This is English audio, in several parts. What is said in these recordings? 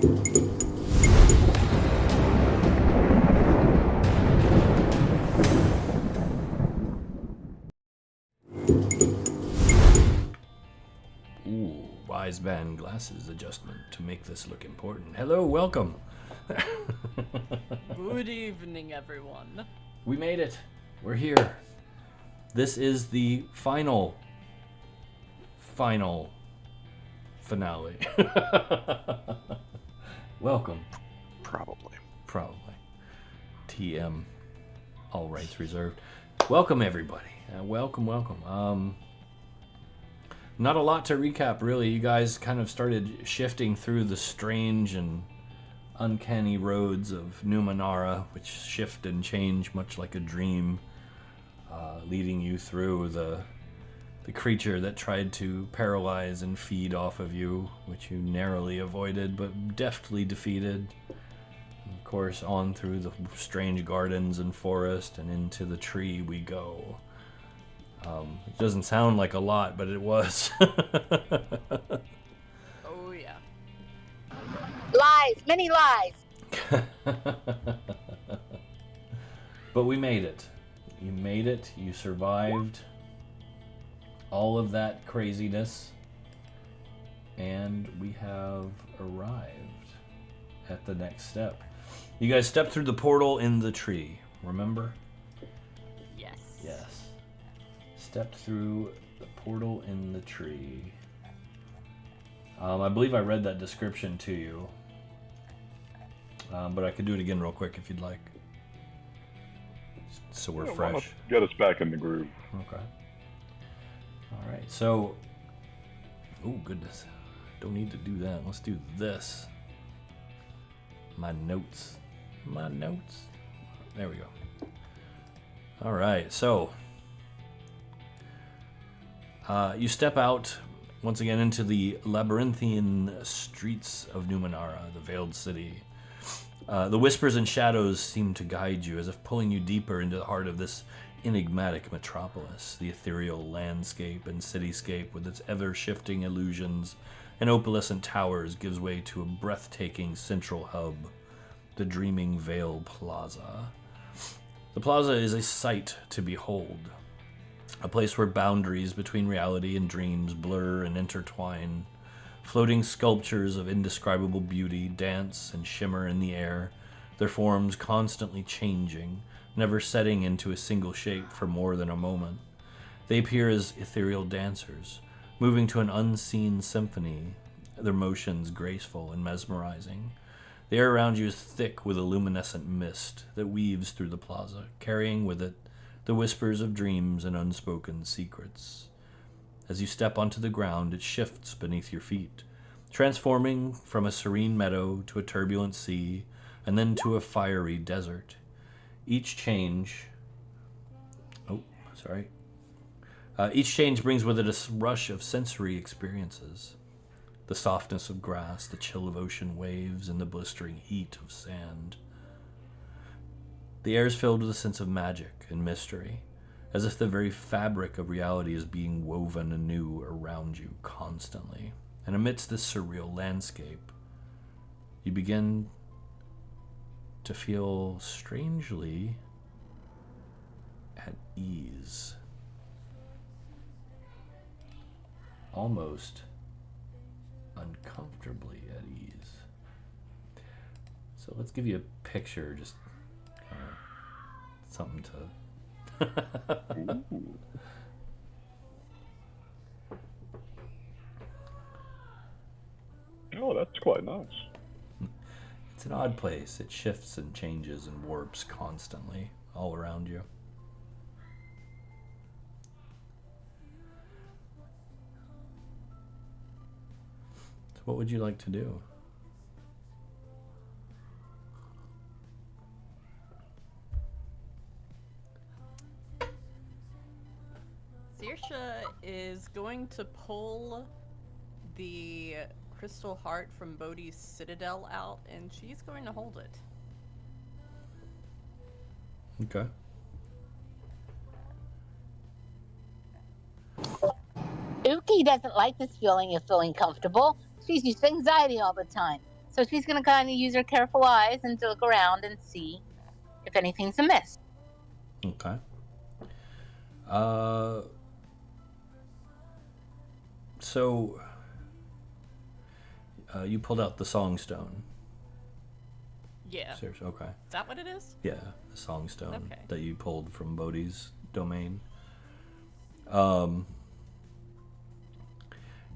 Ooh, wise man glasses adjustment to make this look important. Hello, welcome. Good evening, everyone. We made it. We're here. This is the final finale. Welcome. Probably. TM. All rights reserved. Welcome, everybody. Welcome. Not a lot to recap, really. You guys kind of started shifting through the strange and uncanny roads of Numenera, which shift and change much like a dream, leading you through the creature that tried to paralyze and feed off of you, which you narrowly avoided but deftly defeated. And of course, on through the strange gardens and forest and into the tree we go. It doesn't sound like a lot, but it was. Oh, yeah. Lies, many lies. But we made it. You made it. You survived all of that craziness. And we have arrived at the next step. You guys stepped through the portal in the tree, remember? Yes. Yes. Stepped through the portal in the tree. I believe I read that description to you. But I could do it again real quick if you'd like. So we're fresh. Get us back in the groove. Okay. All right. So, oh goodness, don't need to do that. Let's do this. My notes. There we go. All right. So, you step out once again into the labyrinthian streets of Numenera, the veiled city. The whispers and shadows seem to guide you, as if pulling you deeper into the heart of this enigmatic metropolis. The ethereal landscape and cityscape, with its ever-shifting illusions and opalescent towers, gives way to a breathtaking central hub, the dreaming Vale Plaza. The plaza is a sight to behold, a place where boundaries between reality and dreams blur and intertwine. Floating sculptures of indescribable beauty dance and shimmer in the air, their forms constantly changing, never setting into a single shape for more than a moment. They appear as ethereal dancers, moving to an unseen symphony, their motions graceful and mesmerizing. The air around you is thick with a luminescent mist that weaves through the plaza, carrying with it the whispers of dreams and unspoken secrets. As you step onto the ground, it shifts beneath your feet, transforming from a serene meadow to a turbulent sea, and then to a fiery desert. Each change brings with it a rush of sensory experiences. The softness of grass, the chill of ocean waves, and the blistering heat of sand. The air is filled with a sense of magic and mystery, as if the very fabric of reality is being woven anew around you constantly. And amidst this surreal landscape, you begin to feel strangely at ease. Almost uncomfortably at ease. So let's give you a picture, just something to... Ooh. Oh, that's quite nice. It's an odd place. It shifts and changes and warps constantly all around you. So what would you like to do? Saoirse is going to pull the crystal heart from Bodhi's citadel out, and she's going to hold it. Okay. Uki doesn't like this feeling of feeling comfortable. She's used to anxiety all the time. So she's going to kind of use her careful eyes and to look around and see if anything's amiss. Okay. Uh. So. You pulled out the Song Stone. Yeah. Seriously, okay. Is that what it is? Yeah, the Song Stone Okay. that you pulled from Bodhi's domain.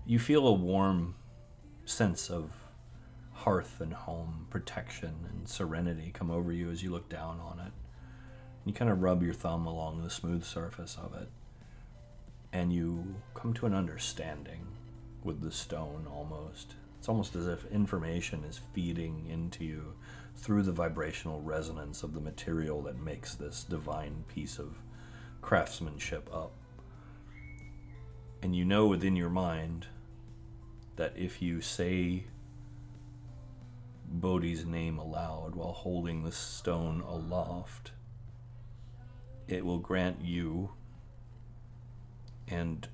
You feel a warm sense of hearth and home, protection and serenity come over you as you look down on it. You kind of rub your thumb along the smooth surface of it, and you come to an understanding with the stone almost. It's almost as if information is feeding into you through the vibrational resonance of the material that makes this divine piece of craftsmanship up. And you know within your mind that if you say Bodhi's name aloud while holding the stone aloft, it will grant you and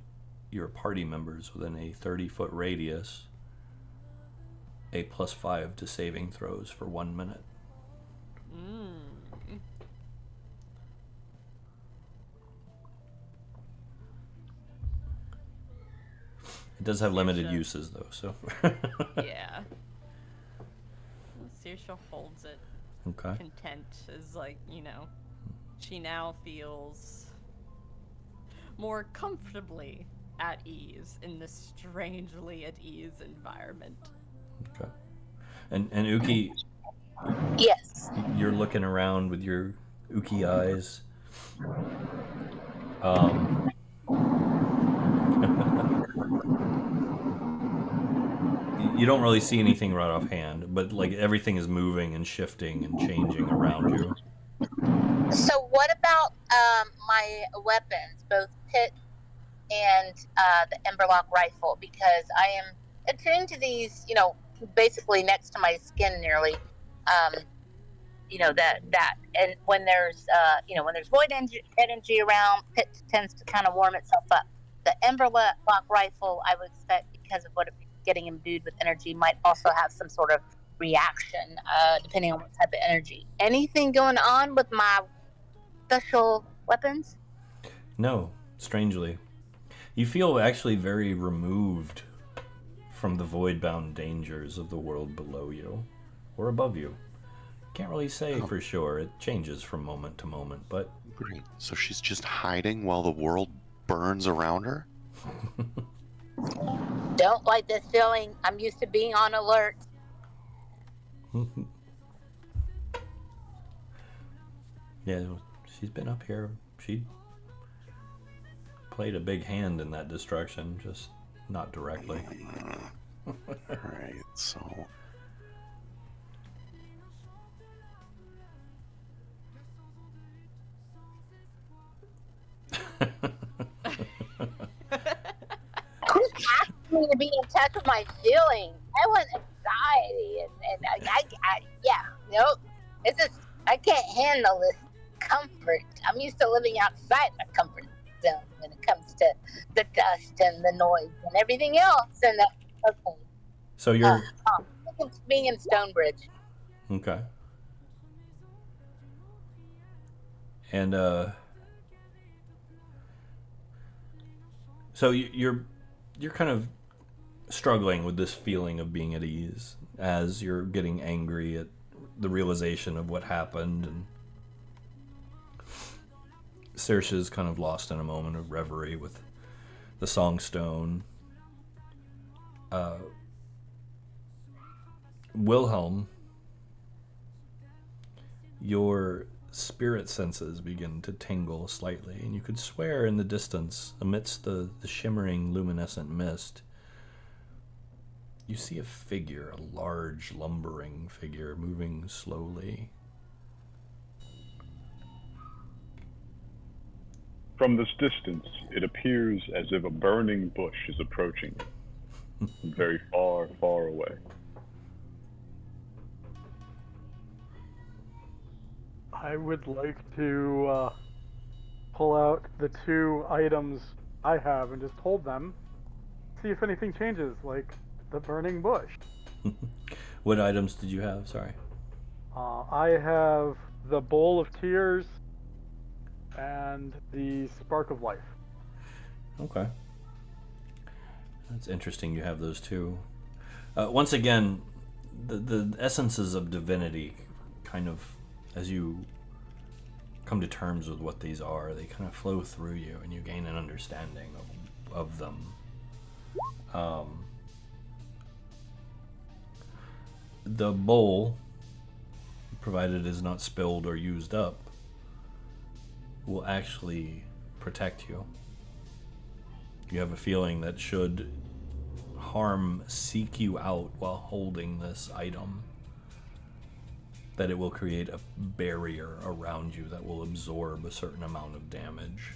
your party members within a 30-foot radius a +5 to saving throws for 1 minute. It does have limited uses, though, so... Yeah. Saoirse holds it Okay. content as, like, you know, she now feels more comfortably at ease in this strangely at ease environment. Okay. And Uki, Yes. you're looking around with your Uki eyes. You don't really see anything right offhand, but like everything is moving and shifting and changing around you. So what about my weapons, both pit and the Emberlock rifle? Because I am attuned to these, basically next to my skin nearly. That and when there's void energy around, pit tends to kind of warm itself up. The Emberlock rifle, I would expect, because of what it's getting imbued with energy, might also have some sort of reaction, depending on what type of energy. Anything going on with my special weapons? No, strangely. You feel actually very removed from the void-bound dangers of the world below you or above you. Can't really say for sure. It changes from moment to moment, but... Great. So she's just hiding while the world burns around her? Don't like this feeling. I'm used to being on alert. Yeah, she's been up here. She played a big hand in that destruction, just not directly. Alright, so... Quit asking me to be in touch with my feelings. I want anxiety, it's just, I can't handle this comfort. I'm used to living outside my comfort zone when it comes to the dust and the noise and everything else. And okay. So you're... being in Stonebridge. Okay. And, so you're kind of struggling with this feeling of being at ease as you're getting angry at the realization of what happened, and Saoirse's kind of lost in a moment of reverie with the Songstone. Wilhelm, your spirit senses begin to tingle slightly, and you could swear in the distance, amidst the shimmering luminescent mist, you see a figure, a large, lumbering figure, moving slowly. From this distance, it appears as if a burning bush is approaching, very far, far away. I would like to pull out the 2 items I have and just hold them, see if anything changes, like the burning bush. What items did you have? Sorry. I have the Bowl of Tears and the Spark of Life. Okay. That's interesting you have those two. Once again, the essences of divinity kind of, as you come to terms with what these are, they kind of flow through you and you gain an understanding of them. The bowl, provided it is not spilled or used up, will actually protect you. You have a feeling that should harm seek you out while holding this item, that it will create a barrier around you that will absorb a certain amount of damage.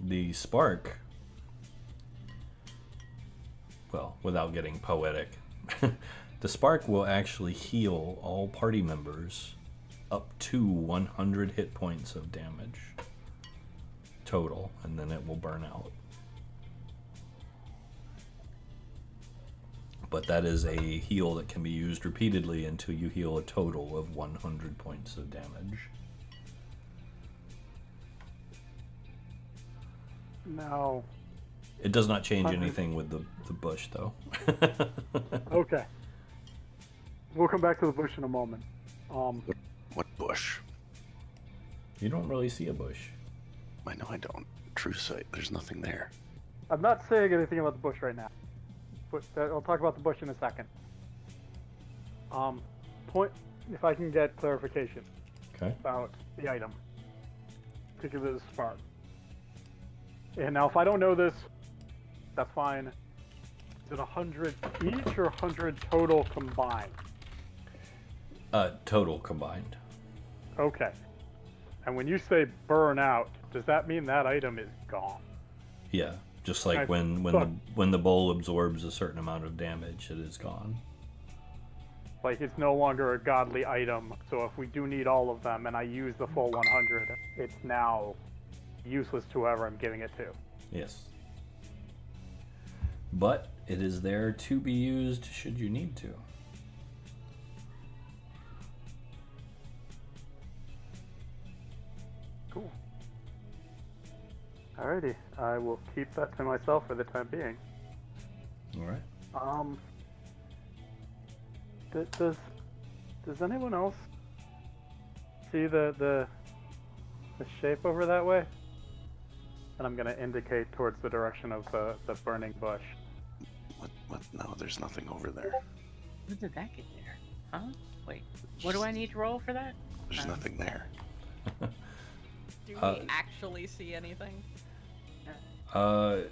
The spark, well, without getting poetic, the spark will actually heal all party members up to 100 hit points of damage total, and then it will burn out. But that is a heal that can be used repeatedly until you heal a total of 100 points of damage. Now, It does not change anything with the bush, though. okay. We'll come back to the bush in a moment. What bush? You don't really see a bush. I know I don't. True sight. There's nothing there. I'm not saying anything about the bush right now, but I'll talk about the bush in a second. Point, if I can get clarification Okay. about the item, particularly the spark. And now, if I don't know this, that's fine. Is it 100 each or 100 total combined? Total combined. Okay. And when you say burn out, does that mean that item is gone? Yeah, just like Okay. when the bowl absorbs a certain amount of damage, it is gone. Like, it's no longer a godly item, so if we do need all of them and I use the full 100, it's now useless to whoever I'm giving it to. Yes. But it is there to be used should you need to. Cool. Alrighty, I will keep that to myself for the time being. All right. Does anyone else see the shape over that way? And I'm gonna indicate towards the direction of the burning bush. What? No, there's nothing over there. How did that get there? Huh? Wait, what do I need to roll for that? There's nothing there. Do we actually see anything? Uh,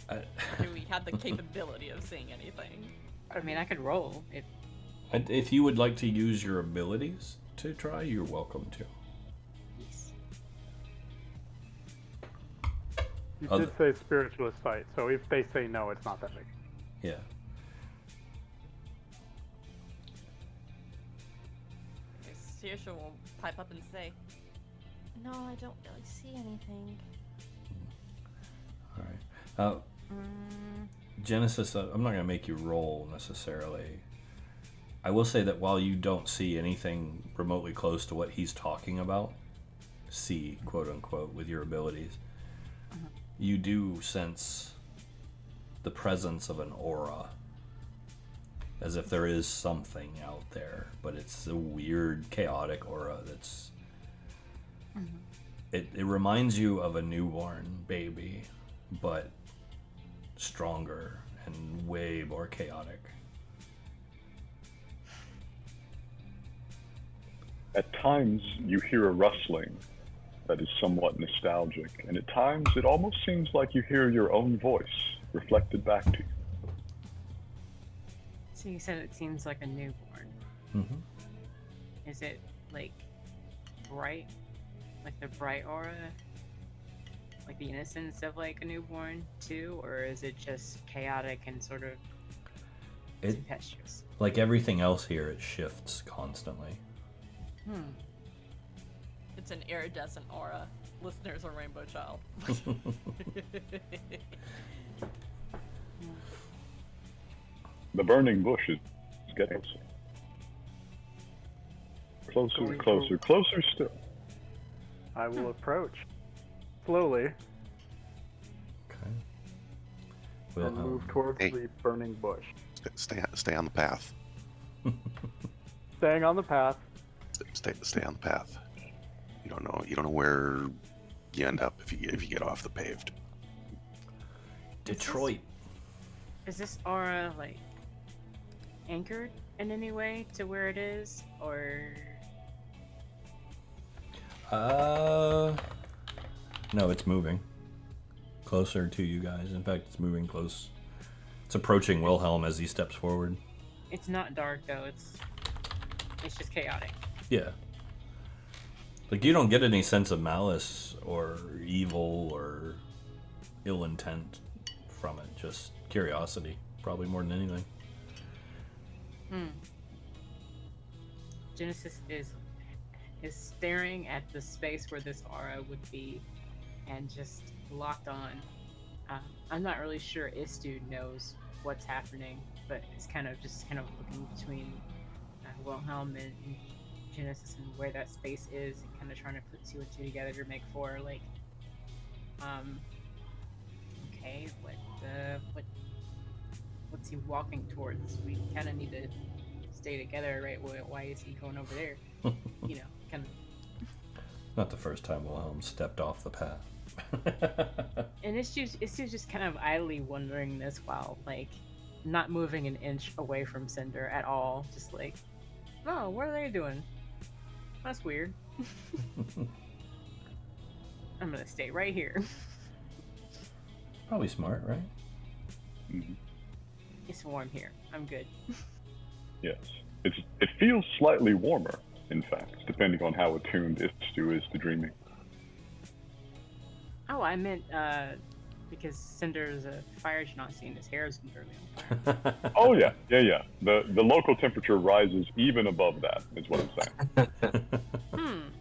Do we have the capability of seeing anything? I mean, I could roll if. if you would like to use your abilities to try, you're welcome to. You did say spiritualist sight, so if they say no, it's not that big. Yeah. Saoirse will pipe up and say, No, I don't really see anything. All right. Genesis, I'm not going to make you roll necessarily. I will say that while you don't see anything remotely close to what he's talking about, see, quote unquote, with your abilities, you do sense the presence of an aura. As if there is something out there, but it's a weird, chaotic aura that's... It reminds you of a newborn baby, but stronger and way more chaotic. At times, you hear a rustling that is somewhat nostalgic, and at times it almost seems like you hear your own voice reflected back to you. So you said it seems like a newborn. Mm-hmm. Is it like bright, like the bright aura, like the innocence of like a newborn too, or is it just chaotic and sort of tempestuous? Like everything else here, it shifts constantly. it's an iridescent aura. Listeners, a rainbow child. The burning bush is getting closer. Going Closer, to- closer still. I will approach slowly Okay. and Wilhelm. move towards Hey. the burning bush. Stay on the path. Staying on the path. Stay on the path. You don't know where you end up if you get off the paved. Detroit. Is this aura like anchored in any way to where it is, or No, it's moving closer to you guys. In fact, it's moving close. It's approaching Wilhelm as he steps forward. it's not dark though? It's just chaotic. Yeah. Like, you don't get any sense of malice or evil or ill intent from it. Just curiosity, probably more than anything. Genesis is staring at the space where this aura would be, and just locked on. I'm not really sure Istu knows what's happening, but it's kind of looking between Wilhelm and Genesis and where that space is, and kind of trying to put two and two together to make four. Like, okay, what's he walking towards? We kind of need to stay together, right? Why is he going over there? You know, kind of. Not the first time Wilhelm stepped off the path. And it's just kind of idly wondering this while, like, not moving an inch away from Cinder at all. Just like, oh, what are they doing? That's weird. I'm gonna stay right here. Probably smart, right? Mhm. It's warm here. I'm good. Yes. It feels slightly warmer, in fact, depending on how attuned Istu is to dreaming. Oh, I meant because Cinder's a fire genasi and his hair is literally on fire. Oh yeah. The local temperature rises even above that, is what I'm saying.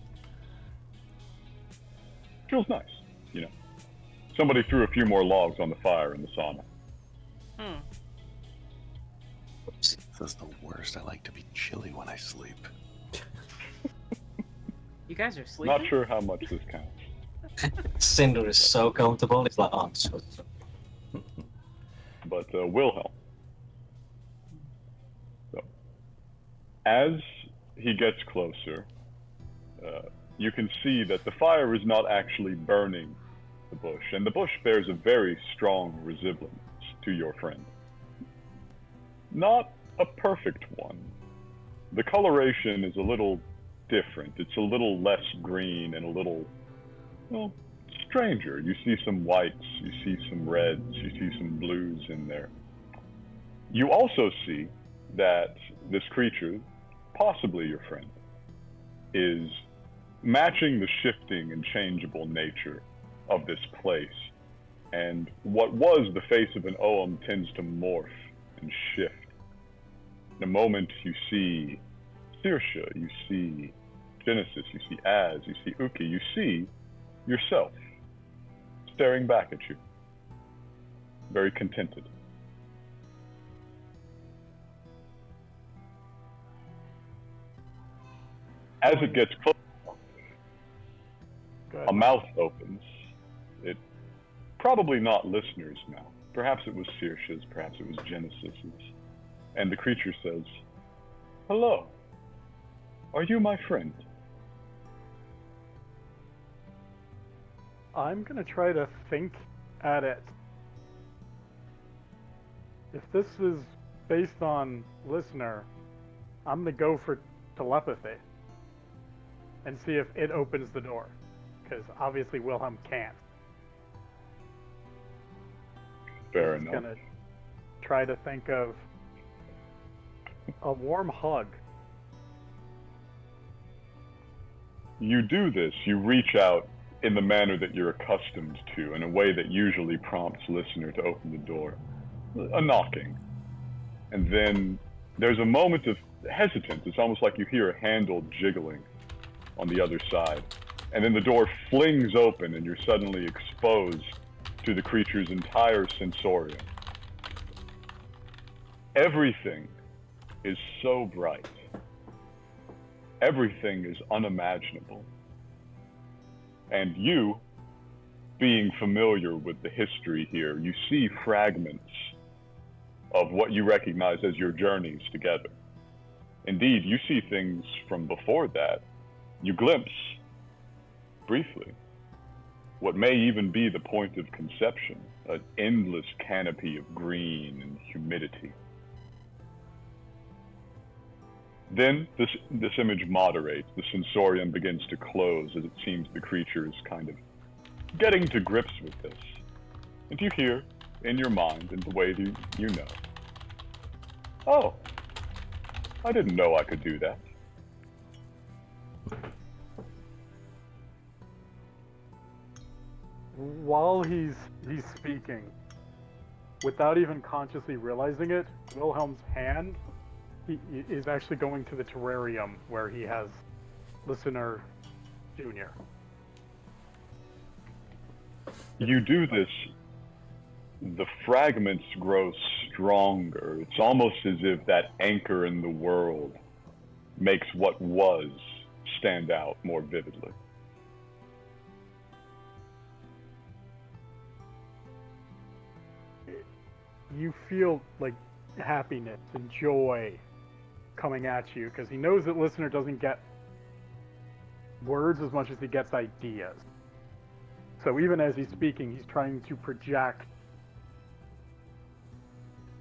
Feels nice, you know. Somebody threw a few more logs on the fire in the sauna. This is the worst. I like to be chilly when I sleep. You guys are sleeping? Not sure how much this counts. Cinder is so comfortable. It's like, oh, so. But Wilhelm. So, as he gets closer, you can see that the fire is not actually burning the bush, and the bush bears a very strong resemblance to your friend. Not a perfect one. The coloration is a little different. It's a little less green and a little, well, stranger. You see some whites, you see some reds, you see some blues in there. You also see that this creature, possibly your friend, is matching the shifting and changeable nature of this place. And what was the face of an Ogham tends to morph and shift. In a moment, you see Saoirse, you see Genesis, you see Az, you see Uki, you see yourself staring back at you, very contented. As it gets closer, Good. a mouth opens. It probably not listener's mouth. Perhaps it was Saoirse's, perhaps it was Genesis's. And the creature says, "Hello. Are you my friend?" I'm gonna try to think at it. If this is based on listener, I'm gonna go for telepathy and see if it opens the door, because obviously Wilhelm can't. Fair I'm just enough. gonna try to think of a warm hug. You do this, you reach out in the manner that you're accustomed to, in a way that usually prompts listener to open the door. A knocking. And then there's a moment of hesitance. It's almost like you hear a handle jiggling on the other side. And then the door flings open and you're suddenly exposed to the creature's entire sensorium. Everything is so bright. Everything is unimaginable. And you, being familiar with the history here, you see fragments of what you recognize as your journeys together. Indeed, you see things from before that. You glimpse, briefly, what may even be the point of conception, an endless canopy of green and humidity. Then this image moderates. The sensorium begins to close as it seems the creature is kind of getting to grips with this. And you hear, in your mind, in the way that you know, oh, I didn't know I could do that. While he's speaking, without even consciously realizing it, Wilhelm's hand he is actually going to the terrarium where he has Listener Jr. You do this, the fragments grow stronger. It's almost as if that anchor in the world makes what was stand out more vividly. You feel like happiness and joy coming at you because he knows that Listener doesn't get words as much as he gets ideas. So even as he's speaking, he's trying to project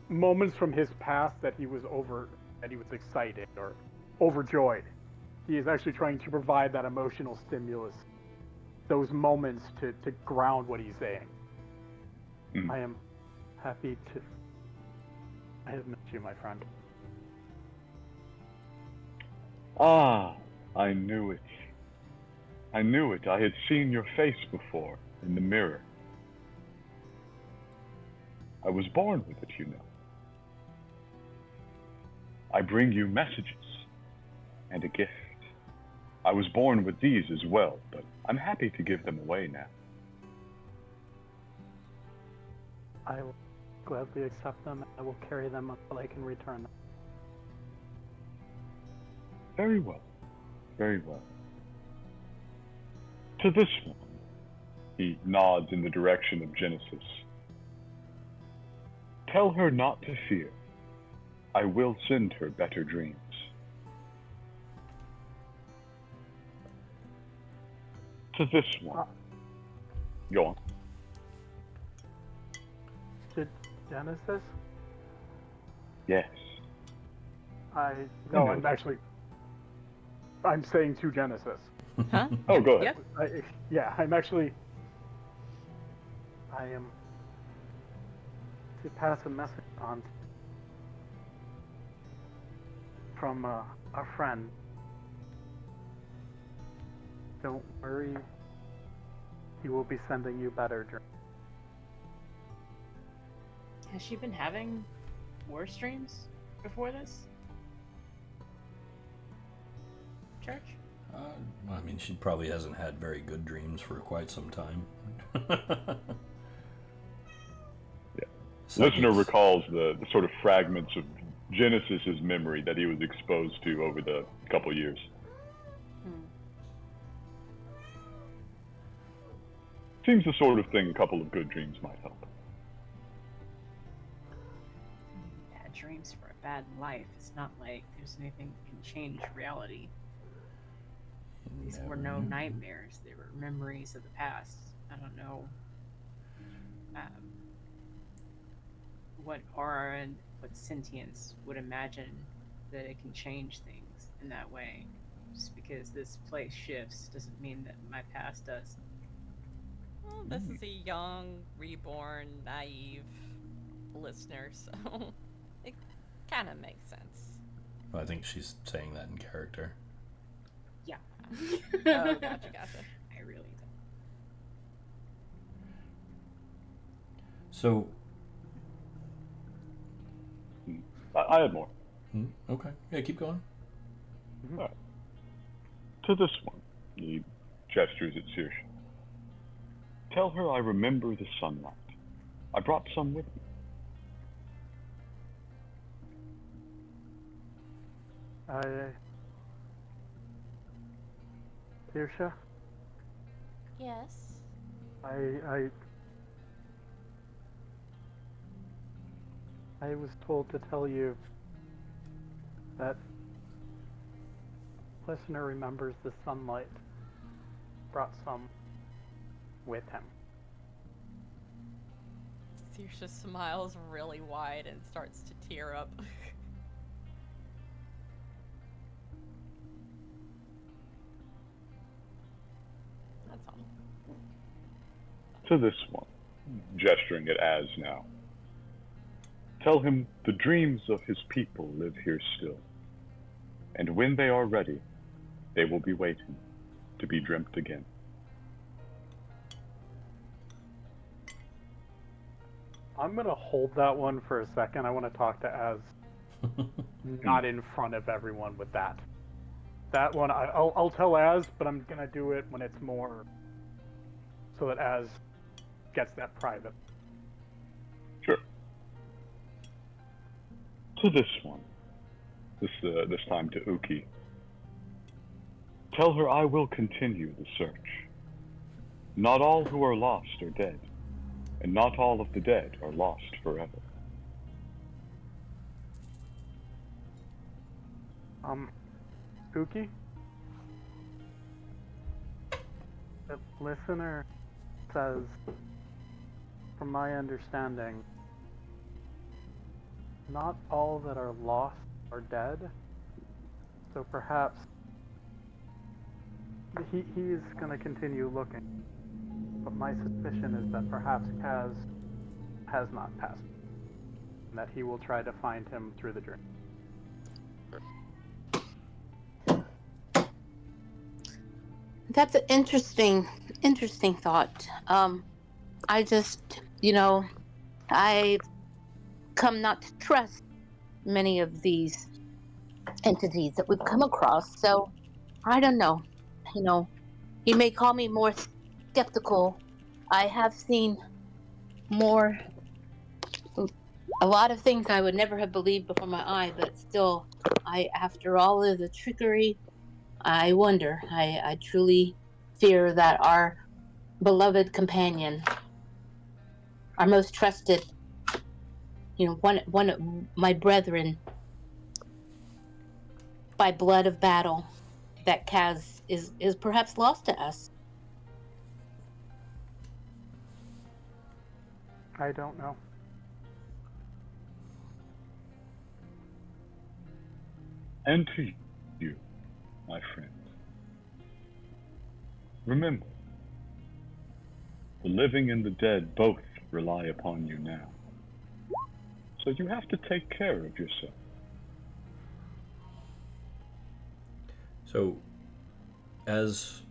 moments from his past that he was excited or overjoyed. He is actually trying to provide that emotional stimulus, those moments to ground what he's saying. Mm. I am happy to. I have met you, my friend. Ah, I knew it. I knew it. I had seen your face before in the mirror. I was born with it, you know. I bring you messages and a gift. I was born with these as well, but I'm happy to give them away now. I will gladly accept them. I will carry them until I can return them. Very well. Very well. To this one. He nods in the direction of Genesis. Tell her not to fear. I will send her better dreams. To this one. Go on. To Genesis? Yes. No, I'm saying to Genesis. Huh? Oh, go ahead. Yep. I am to pass a message on from a friend. Don't worry, he will be sending you better dreams. Has she been having worse dreams before this? Church? I mean, she probably hasn't had very good dreams for quite some time. Listener recalls the sort of fragments of Genesis's memory that he was exposed to over the couple years. Seems the sort of thing a couple of good dreams might help. Bad dreams for a bad life. It's not like there's anything that can change reality. These were no nightmares. They were memories of the past. I don't know what aura and what sentience would imagine that it can change things in that way. Just because this place shifts doesn't mean that my past does. Well, this is a young, reborn, naive listener, so it kind of makes sense. I think she's saying that in character. Yeah. Oh, gotcha. I really don't. So, I had more. okay. Yeah, keep going. All right. To this one, he gestures at Sigil. Tell her I remember the sunlight. I brought some with me. Kirsha, Yes. I was told to tell you that listener remembers the sunlight brought some with him. Saoirse smiles really wide and starts to tear up. That's all. To this one, gesturing at Az now. Tell him the dreams of his people live here still, and when they are ready, they will be waiting to be dreamt again. I'm gonna hold that one for a second. I want to talk to Az, not in front of everyone with that. That one, I'll tell Az, but I'm gonna do it when it's more so that Az gets that private. Sure. To this one, this time to Uki. Tell her I will continue the search. Not all who are lost are dead, and not all of the dead are lost forever. Uki? The listener says, from my understanding, not all that are lost are dead. So perhaps he's going to continue looking. But my suspicion is that perhaps Kaz has not passed. And that he will try to find him through the dream. That's an interesting thought. I just, I've come not to trust many of these entities that we've come across. So I don't know. You may call me more skeptical. I have seen a lot of things I would never have believed before my eye, but still, after all of the trickery, I wonder. I truly fear that our beloved companion, our most trusted, one of my brethren, by blood of battle, that Kaz is perhaps lost to us. I don't know. And to you, my friend. Remember, the living and the dead both rely upon you now. So you have to take care of yourself. So, as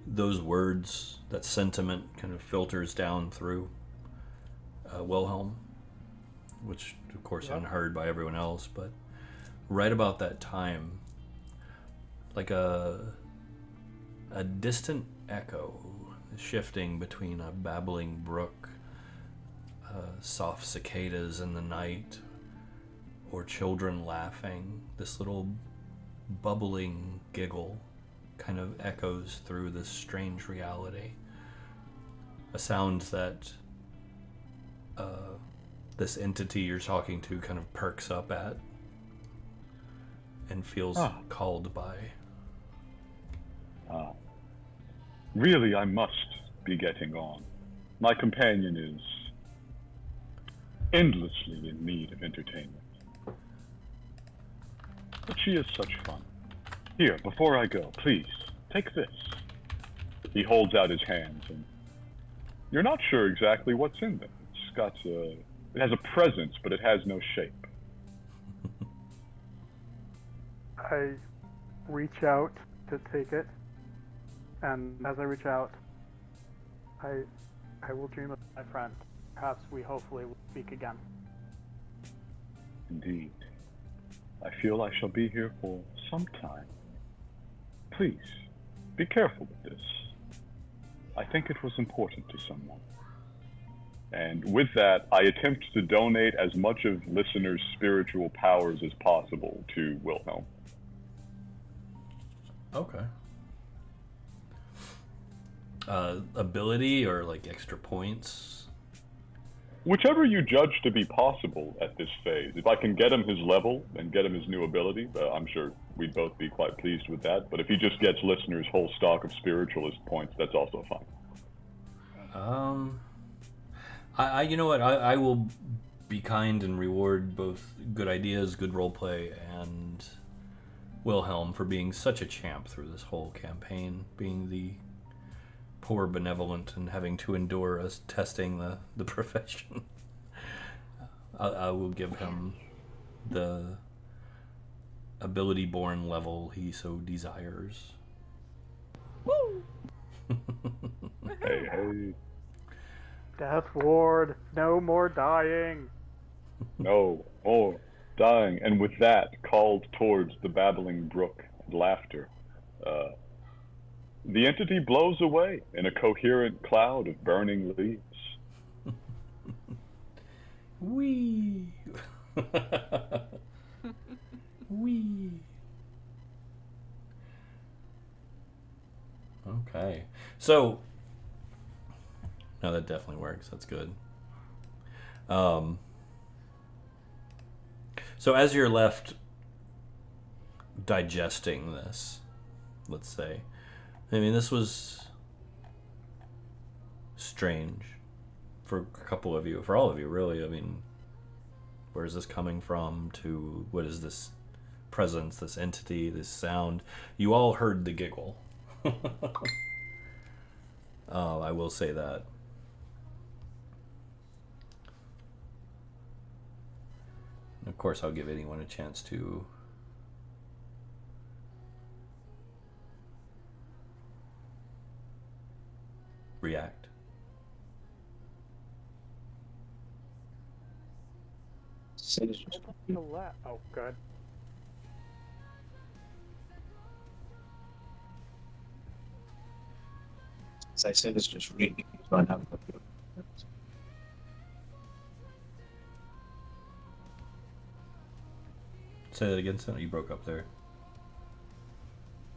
those words, that sentiment kind of filters down through Wilhelm, which of course Yep. unheard by everyone else, but right about that time, like a distant echo shifting between a babbling brook, soft cicadas in the night, or children laughing, this little bubbling giggle kind of echoes through this strange reality. A sound that this entity you're talking to kind of perks up at and feels called by. Really, I must be getting on. My companion is endlessly in need of entertainment. But she is such fun. Here, before I go, please, take this. He holds out his hands, and you're not sure exactly what's in them. It has a presence, but it has no shape. I reach out to take it, and as I reach out, I will dream of my friend. Perhaps we hopefully will speak again. Indeed. I feel I shall be here for some time. Please, be careful with this. I think it was important to someone. And with that, I attempt to donate as much of listeners' spiritual powers as possible to Wilhelm. Okay. Ability or like extra points? Whichever you judge to be possible at this phase. If I can get him his level and get him his new ability, I'm sure we'd both be quite pleased with that. But if he just gets listeners' whole stock of spiritualist points, that's also fine. You know what? I will be kind and reward both good ideas, good roleplay, and Wilhelm for being such a champ through this whole campaign, being the poor benevolent and having to endure us testing the profession. I will give him the ability-born level he so desires. Woo! Hey. Death Ward, no more dying. No more dying. And with that, called towards the babbling brook and laughter, the entity blows away in a coherent cloud of burning leaves. Wee. Wee. Okay. So, no, that definitely works. That's good. So as you're left digesting this, let's say, I mean, this was strange for a couple of you, for all of you, really. I mean, where is this coming from? To what is this presence, this entity, this sound? You all heard the giggle. I will say that. Of course, I'll give anyone a chance to react. Oh, good. As I said, it's just reading. So I have Say that again, Sen. You broke up there.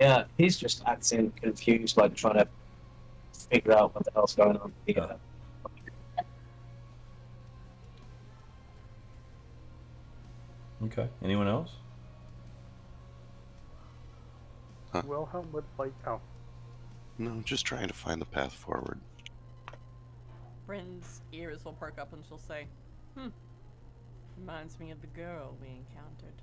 Yeah, he's just acting confused, like trying to figure out what the hell's going on. Yeah. Okay. Anyone else? Huh? Wilhelm would like. Oh, No, just trying to find the path forward. Bryn's ears will perk up and she'll say, reminds me of the girl we encountered.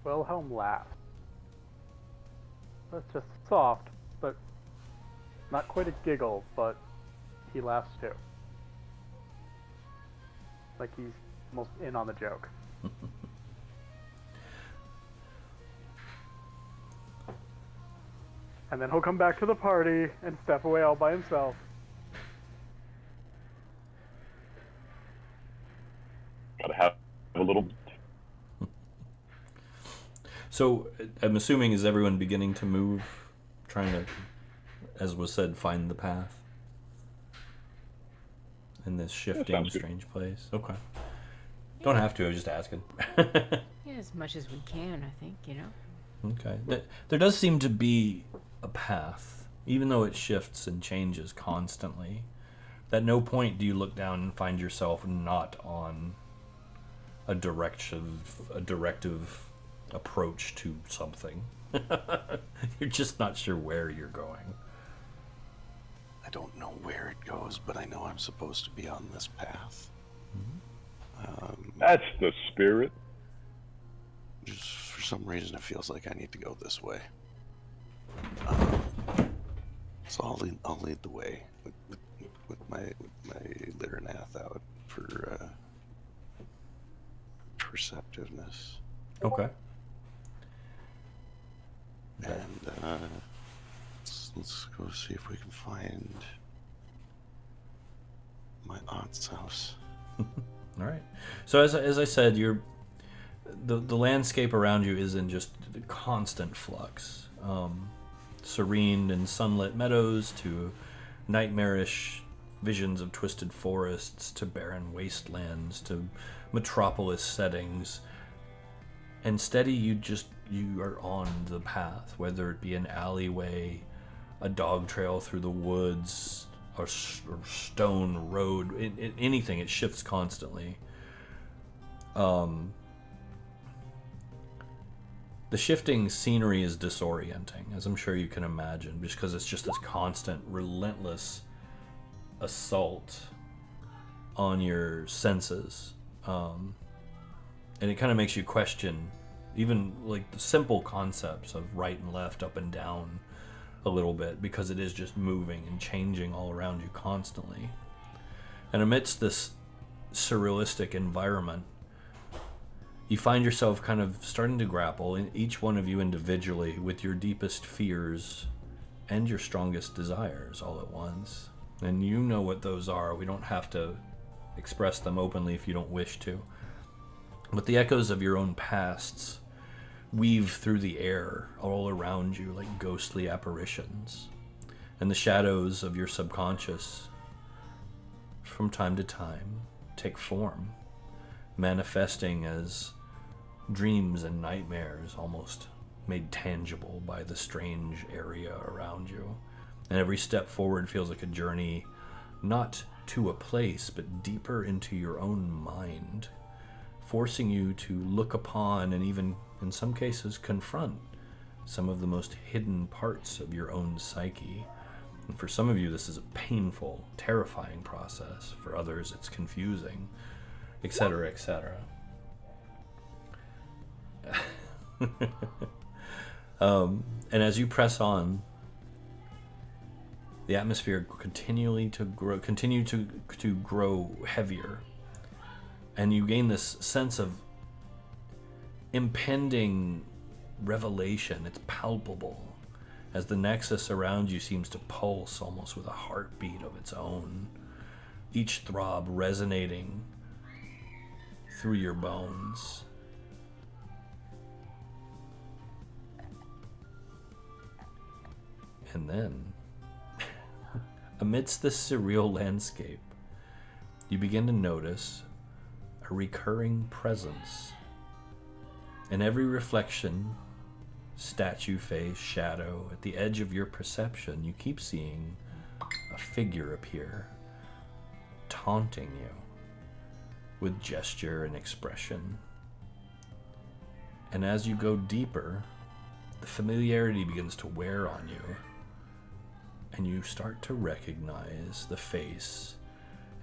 Wilhelm laughs. That's just soft, but not quite a giggle, but he laughs too. Like he's almost in on the joke. And then he'll come back to the party and step away all by himself. Gotta have a little. So, I'm assuming, is everyone beginning to move, trying to, as was said, find the path in this shifting, strange place? Okay. Don't have to, I was just asking. Yeah, as much as we can, I think, you know? Okay. There does seem to be a path, even though it shifts and changes constantly. At no point do you look down and find yourself not on a directive approach to something. You're just not sure where you're going. I don't know where it goes, but I know I'm supposed to be on this path. That's the spirit. Just for some reason, it feels like I need to go this way. So I'll lead the way with my Litternath out for perceptiveness. Okay. And let's go see if we can find my aunt's house. All right. So as I said, the landscape around you is in just constant flux. serene and sunlit meadows to nightmarish visions of twisted forests to barren wastelands to metropolis settings. And steady, you are on the path, whether it be an alleyway, a dog trail through the woods, or stone road, anything. It shifts constantly. The shifting scenery is disorienting, as I'm sure you can imagine, just because it's just this constant, relentless assault on your senses. And it kind of makes you question even like the simple concepts of right and left, up and down a little bit, because it is just moving and changing all around you constantly. And amidst this surrealistic environment, you find yourself kind of starting to grapple, in each one of you individually, with your deepest fears and your strongest desires all at once. And you know what those are. We don't have to express them openly if you don't wish to. But the echoes of your own pasts weave through the air all around you like ghostly apparitions. And the shadows of your subconscious, from time to time, take form, manifesting as dreams and nightmares, almost made tangible by the strange area around you. And every step forward feels like a journey, not to a place, but deeper into your own mind, forcing you to look upon and even, in some cases, confront some of the most hidden parts of your own psyche. And for some of you, this is a painful, terrifying process. For others, it's confusing, etc., etc. And as you press on, the atmosphere continue to grow heavier, and you gain this sense of impending revelation. It's palpable as the nexus around you seems to pulse almost with a heartbeat of its own, each throb resonating through your bones. And then, amidst this surreal landscape, you begin to notice a recurring presence. In every reflection, statue face, shadow, at the edge of your perception, you keep seeing a figure appear, taunting you with gesture and expression. And as you go deeper, the familiarity begins to wear on you, and you start to recognize the face,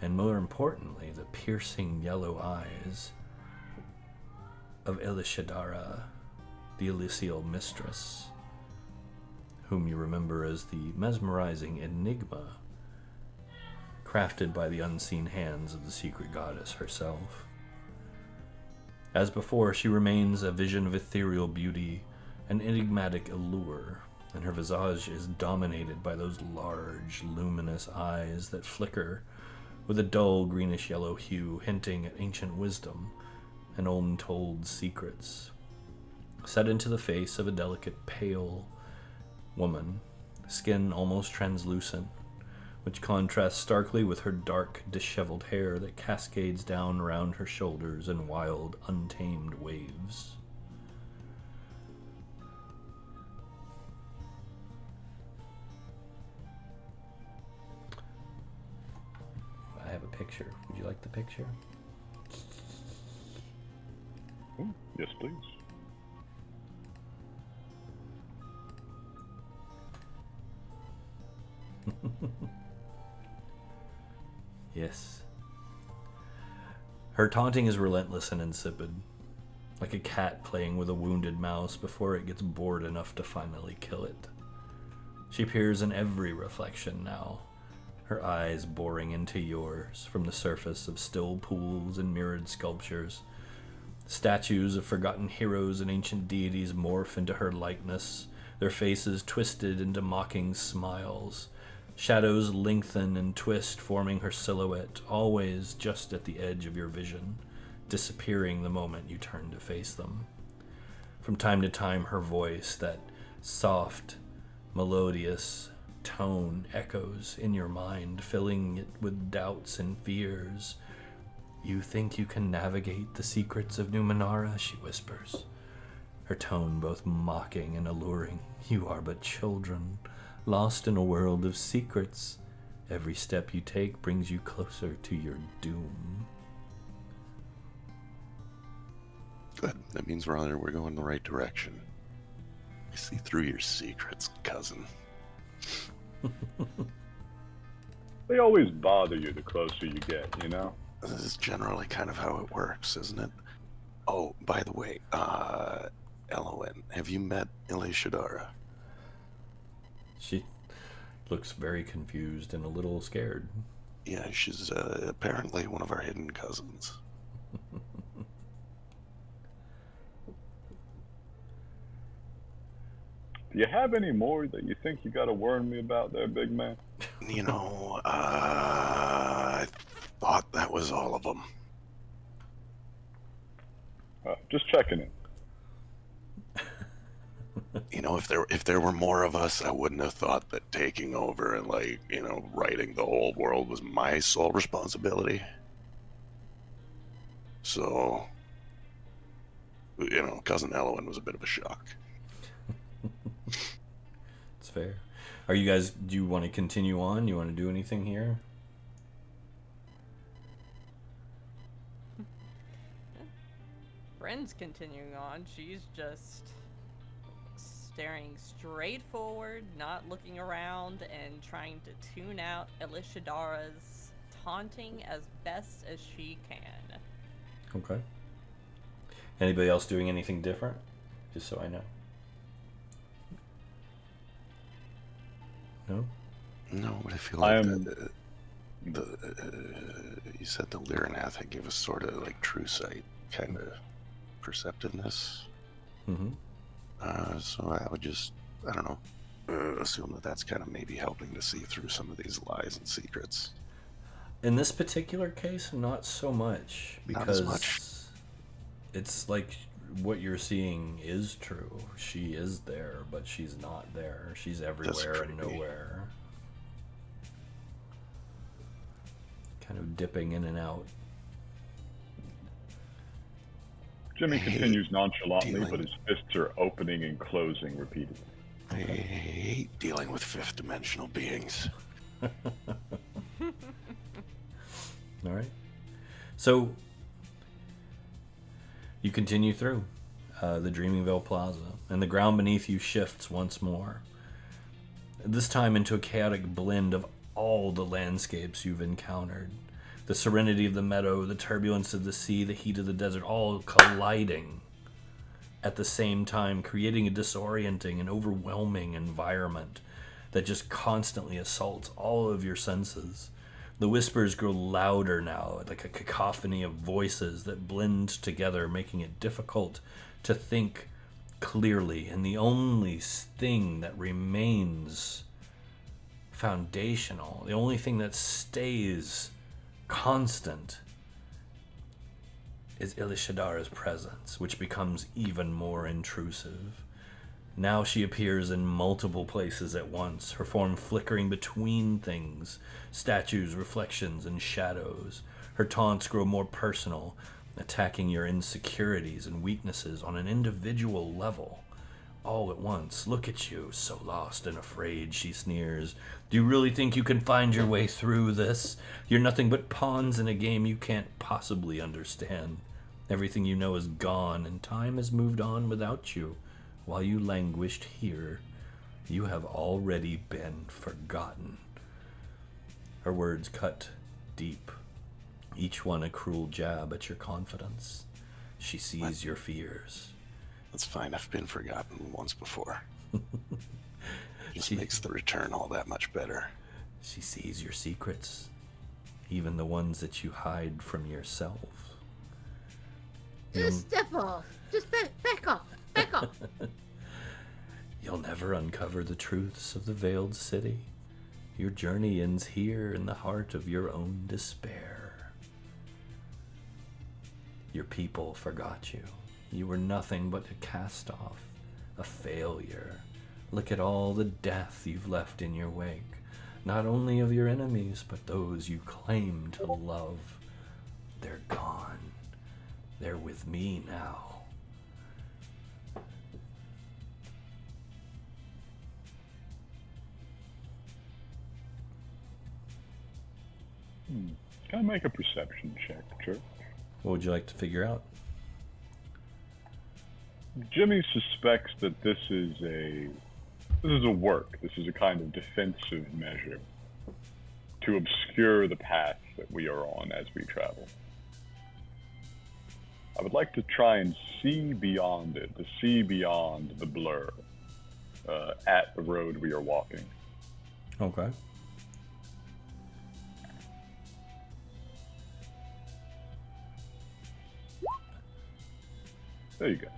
and more importantly, the piercing yellow eyes of Elishadara, the Elysial Mistress, whom you remember as the mesmerizing enigma crafted by the unseen hands of the secret goddess herself. As before, she remains a vision of ethereal beauty, an enigmatic allure, and her visage is dominated by those large, luminous eyes that flicker with a dull greenish-yellow hue, hinting at ancient wisdom and untold secrets. Set into the face of a delicate, pale woman, skin almost translucent, which contrasts starkly with her dark, disheveled hair that cascades down around her shoulders in wild, untamed waves. I have a picture. Would you like the picture? Oh, yes, please. Yes. Her taunting is relentless and insipid, like a cat playing with a wounded mouse before it gets bored enough to finally kill it. She peers in every reflection now, her eyes boring into yours from the surface of still pools and mirrored sculptures. Statues of forgotten heroes and ancient deities morph into her likeness, their faces twisted into mocking smiles. Shadows lengthen and twist, forming her silhouette, always just at the edge of your vision, disappearing the moment you turn to face them. From time to time, her voice, that soft, melodious tone echoes in your mind, filling it with doubts and fears. You think you can navigate the secrets of Numenera, she whispers, her tone both mocking and alluring. You are but children, lost in a world of secrets. Every step you take brings you closer to your doom. Good. That means we're going the right direction. I see through your secrets, cousin. They always bother you the closer you get, you know? This is generally kind of how it works, isn't it? Oh, by the way, Elowen, have you met Ilishadara? She looks very confused and a little scared. Yeah, she's apparently one of our hidden cousins. Do you have any more that you think you gotta warn me about there, big man? You know, I thought that was all of them. Just checking it. You know, if there were more of us, I wouldn't have thought that taking over and, like, you know, righting the whole world was my sole responsibility. So, you know, Cousin Elowen was a bit of a shock. It's fair. Are you guys, do you want to continue on? You want to do anything here? Bryn's continuing on. She's just staring straight forward, not looking around, and trying to tune out Elishadara's taunting as best as she can. Okay. Anybody else doing anything different? Just so I know. No? No, but I feel like you said the Lyranath had give us sort of like true sight kind of perceptiveness. Mm-hmm. So I would just, I don't know, assume that that's kind of maybe helping to see through some of these lies and secrets. In this particular case, not so much, because Not as much. It's like what you're seeing is true. She is there, but she's not there. She's everywhere and nowhere. Kind of dipping in and out. Jimmy continues nonchalantly, but his fists are opening and closing repeatedly. I hate dealing with fifth dimensional beings. All right. So you continue through the Dreamingville Plaza, and the ground beneath you shifts once more. This time into a chaotic blend of all the landscapes you've encountered. The serenity of the meadow, the turbulence of the sea, the heat of the desert, all colliding at the same time, creating a disorienting and overwhelming environment that just constantly assaults all of your senses. The whispers grow louder now, like a cacophony of voices that blend together, making it difficult to think clearly. And the only thing that remains foundational, the only thing that stays constant, is Ilishadara's presence, which becomes even more intrusive. Now she appears in multiple places at once, her form flickering between things, statues, reflections, and shadows. Her taunts grow more personal, attacking your insecurities and weaknesses on an individual level. All at once. Look at you, so lost and afraid, she sneers. Do you really think you can find your way through this? You're nothing but pawns in a game you can't possibly understand. Everything you know is gone, and time has moved on without you. While you languished here, you have already been forgotten. Her words cut deep, each one a cruel jab at your confidence. She sees your fears. That's fine, I've been forgotten once before. Just makes the return all that much better. She sees your secrets, even the ones that you hide from yourself. Just step off. Just back off. Back off. You'll never uncover the truths of the Veiled City. Your journey ends here in the heart of your own despair. Your people forgot you. You were nothing but a cast-off, a failure, Look at all the death you've left in your wake. Not only of your enemies, but those you claim to love. They're gone. They're with me now. Can I make a perception check, Church? What would you like to figure out? Jimmy suspects that this is a work. This is a kind of defensive measure to obscure the path that we are on as we travel. I would like to try and see beyond it, to see beyond the blur at the road we are walking. Okay. There you go.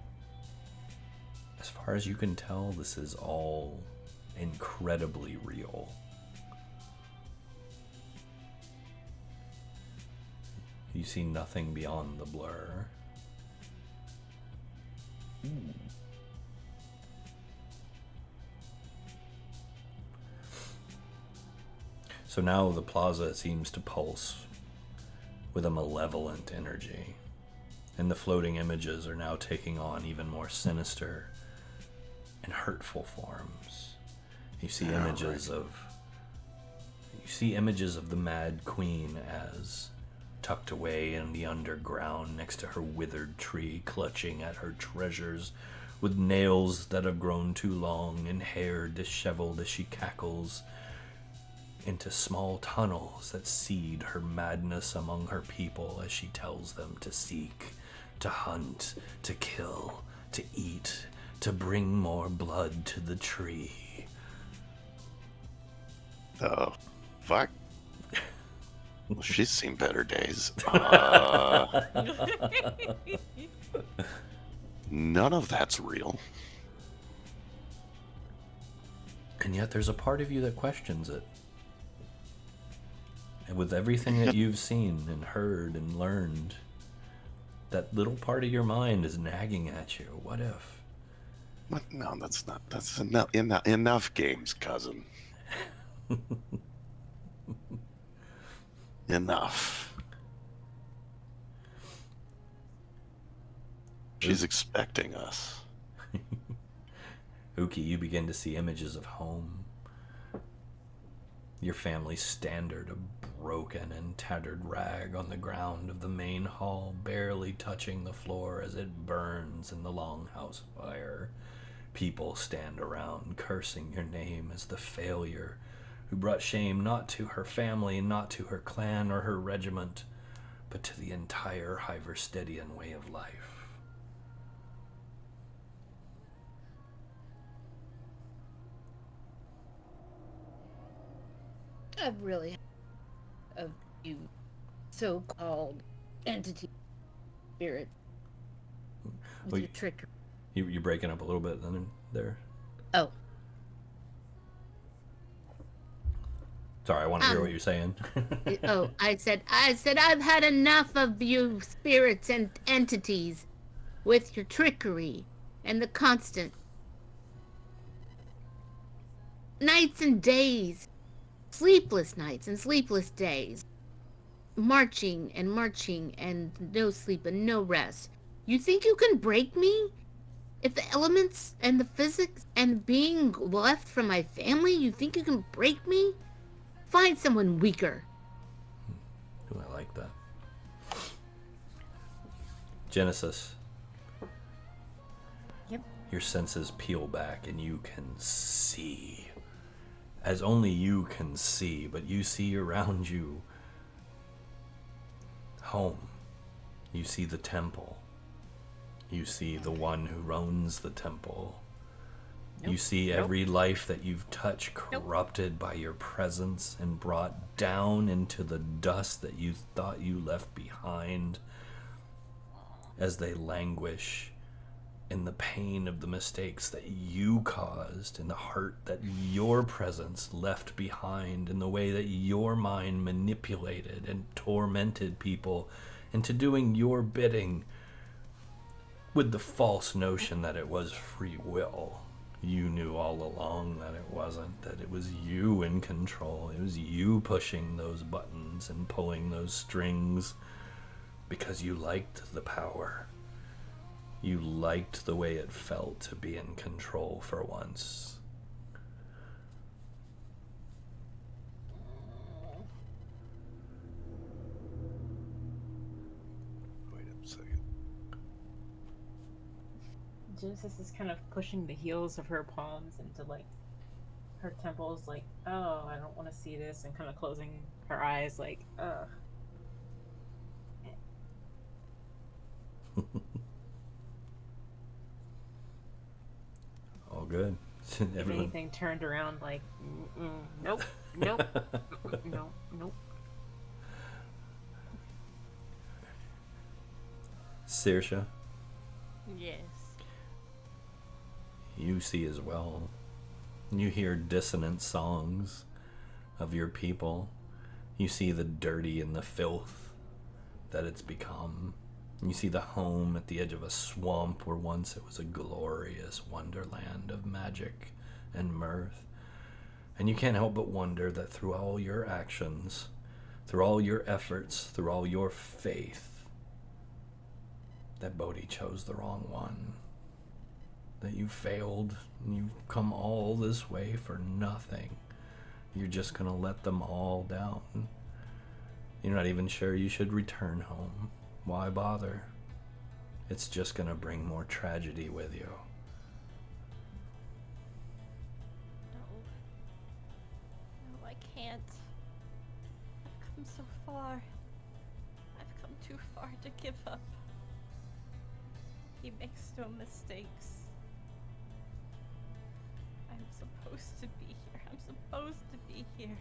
As far as you can tell, this is all incredibly real. You see nothing beyond the blur. So now the plaza seems to pulse with a malevolent energy, and the floating images are now taking on even more sinister and hurtful forms. You see images of the Mad Queen as tucked away in the underground next to her withered tree, clutching at her treasures with nails that have grown too long and hair disheveled as she cackles into small tunnels that seed her madness among her people as she tells them to seek, to hunt, to kill, to eat, to bring more blood to the tree. The fuck? Well, she's seen better days. None of that's real. And yet there's a part of you that questions it. And with everything that you've seen and heard and learned, that little part of your mind is nagging at you. What if? What? No, that's not. That's enough games, cousin. Enough. She's expecting us. Uki, you begin to see images of home. Your family's standard, a broken and tattered rag on the ground of the main hall, barely touching the floor as it burns in the longhouse fire. People stand around, cursing your name as the failure who brought shame not to her family, not to her clan or her regiment, but to the entire Hyverstedian way of life. I've really of you so-called entity spirits with Well, your trickery. You're breaking up a little bit then there. Oh. Sorry, I want to hear what you're saying. I said I've had enough of you spirits and entities with your trickery and the constant nights and days, sleepless nights and sleepless days, marching and no sleep and no rest. You think you can break me? If the elements and the physics and being left from my family, you think you can break me? Find someone weaker. Ooh, I like that. Genesis. Yep. Your senses peel back and you can see. As only you can see, but you see around you home. You see the temple. You see the one who owns the temple. Nope. You see every life that you've touched corrupted by your presence and brought down into the dust that you thought you left behind as they languish in the pain of the mistakes that you caused, in the hurt that your presence left behind, in the way that your mind manipulated and tormented people into doing your bidding with the false notion that it was free will. You knew all along that it wasn't, that it was you in control. It was you pushing those buttons and pulling those strings because you liked the power. You liked the way it felt to be in control for once. Wait a second. Genesis is kind of pushing the heels of her palms into like her temples, like, oh, I don't want to see this, and kind of closing her eyes, like, ugh. All good. If anything, turned around like, nope, nope, nope. Saoirse, Yes. you see as well. You hear dissonant songs of your people. You see the dirty and the filth that it's become. You see the home at the edge of a swamp where once it was a glorious wonderland of magic and mirth. And you can't help but wonder that through all your actions, through all your efforts, through all your faith, that Bodhi chose the wrong one. That you failed and you've come all this way for nothing. You're just gonna let them all down. You're not even sure you should return home. Why bother? It's just gonna bring more tragedy with you. No, I can't. I've come so far. I've come too far to give up. He makes no mistakes. I'm supposed to be here. I'm supposed to be here.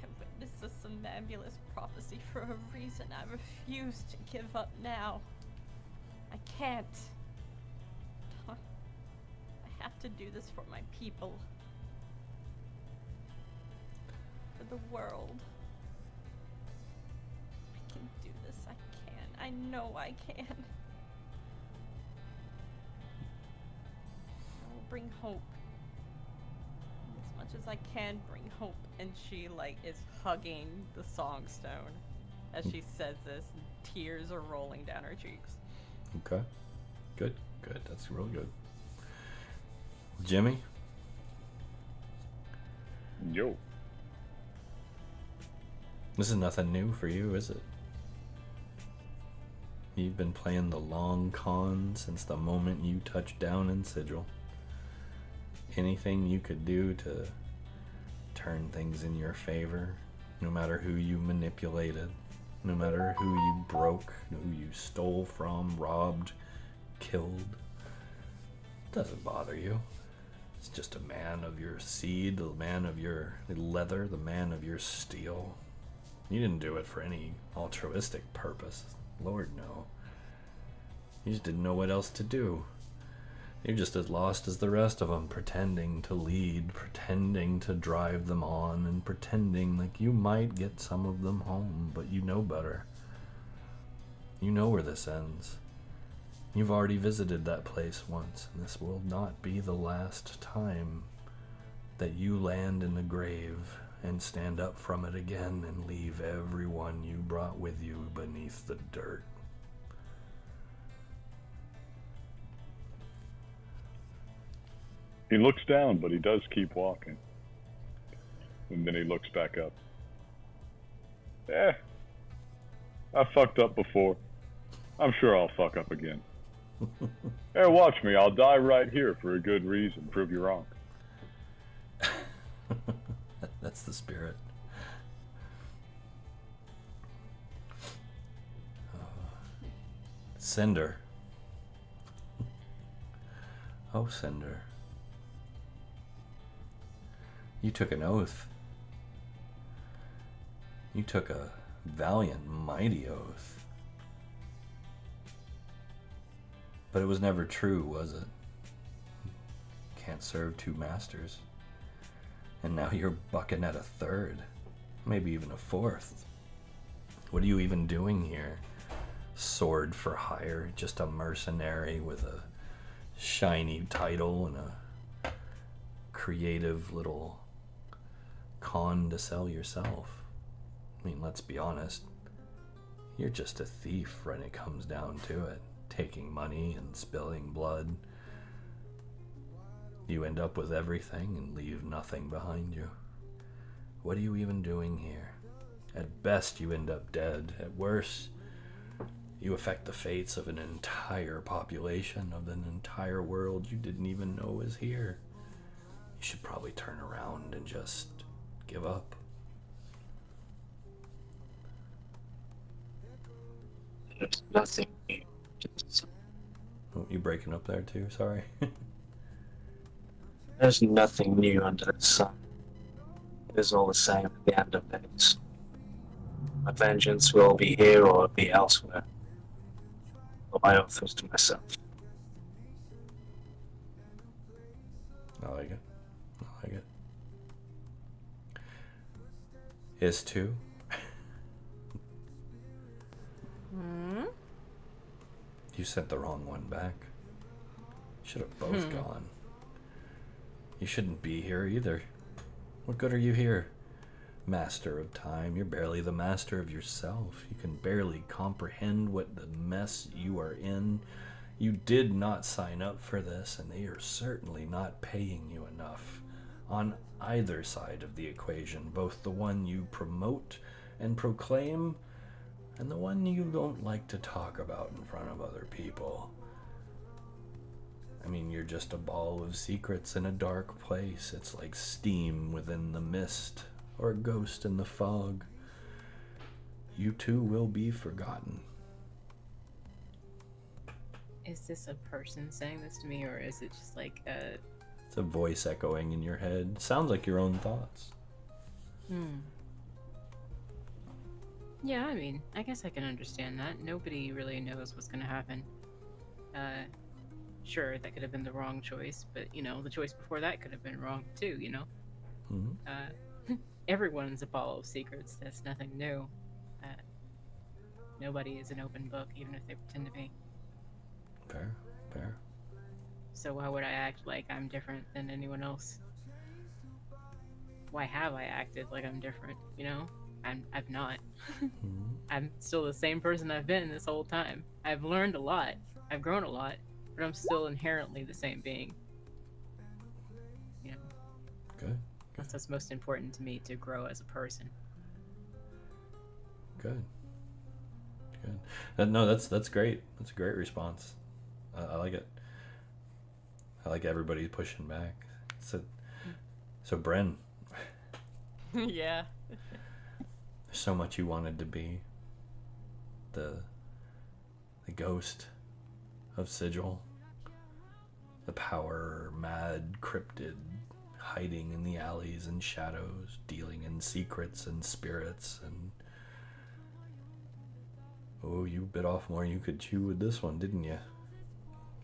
I witnessed a somnambulous prophecy for a reason. I refuse to give up now. I can't. I have to do this for my people. For the world. I can do this. I can. I know I can. I will bring hope. As much as I can bring hope. And she is hugging the songstone as she says this, and tears are rolling down her cheeks. Okay. Good. That's real good. Jimmy? Yo. This is nothing new for you, is it? You've been playing the long con since the moment you touched down in Sigil. Anything you could do to turn things in your favor, no matter who you manipulated, no matter who you broke, who you stole from, robbed, killed, doesn't bother you. It's just a man of your seed, the man of your leather, the man of your steel. You didn't do it for any altruistic purpose. Lord, no. You just didn't know what else to do. You're just as lost as the rest of them, pretending to lead, pretending to drive them on, and pretending like you might get some of them home, but you know better. You know where this ends. You've already visited that place once, and this will not be the last time that you land in the grave and stand up from it again and leave everyone you brought with you beneath the dirt. He looks down, but he does keep walking. And then he looks back up. I fucked up before. I'm sure I'll fuck up again. Hey, watch me. I'll die right here for a good reason. Prove you wrong. That's the spirit. Cinder. Oh, Cinder. You took an oath. You took a valiant, mighty oath. But it was never true, was it? Can't serve two masters. And now you're bucking at a third. Maybe even a fourth. What are you even doing here? Sword for hire, just a mercenary with a shiny title and a creative little con to sell yourself. I mean, let's be honest. You're just a thief when it comes down to it. Taking money and spilling blood. You end up with everything and leave nothing behind you. What are you even doing here? At best, you end up dead. At worst, you affect the fates of an entire population, of an entire world you didn't even know was here. You should probably turn around and just give up. There's nothing new. Just, Oh, you breaking up there too? Sorry. there's nothing new under the sun. It is all the same at the end of days. My vengeance will be here or be elsewhere. But my oath is to myself. I like it. I like it. Is too. Hmm? You sent the wrong one back. Should have both gone. You shouldn't be here either. What good are you here? Master of time, you're barely the master of yourself. You can barely comprehend what the mess you are in. You did not sign up for this, and they are certainly not paying you enough. On either side of the equation, both the one you promote and proclaim, and the one you don't like to talk about in front of other people. I mean, you're just a ball of secrets in a dark place. It's like steam within the mist, or a ghost in the fog. You too will be forgotten. Is this a person saying this to me, or is it just like a... It's a voice echoing in your head. Sounds like your own thoughts. Yeah, I mean, I guess I can understand that. Nobody really knows what's gonna happen. Sure, that could have been the wrong choice, but, you know, the choice before that could have been wrong, too, you know? Everyone's a ball of secrets. That's nothing new. Nobody is an open book, even if they pretend to be. Fair, fair. So why would I act like I'm different than anyone else? Why have I acted like I'm different, you know? I've not. I'm still the same person I've been this whole time. I've learned a lot. I've grown a lot, but I'm still inherently the same being. You know? Good. That's what's most important to me, to grow as a person. Good. Good. No, that's great. That's a great response. I like it. I like everybody pushing back. So Bren, Yeah. there's so much you wanted to be. The ghost of Sigil. The power, mad cryptid, hiding in the alleys and shadows, dealing in secrets and spirits, and oh, you bit off more than you could chew with this one, didn't you?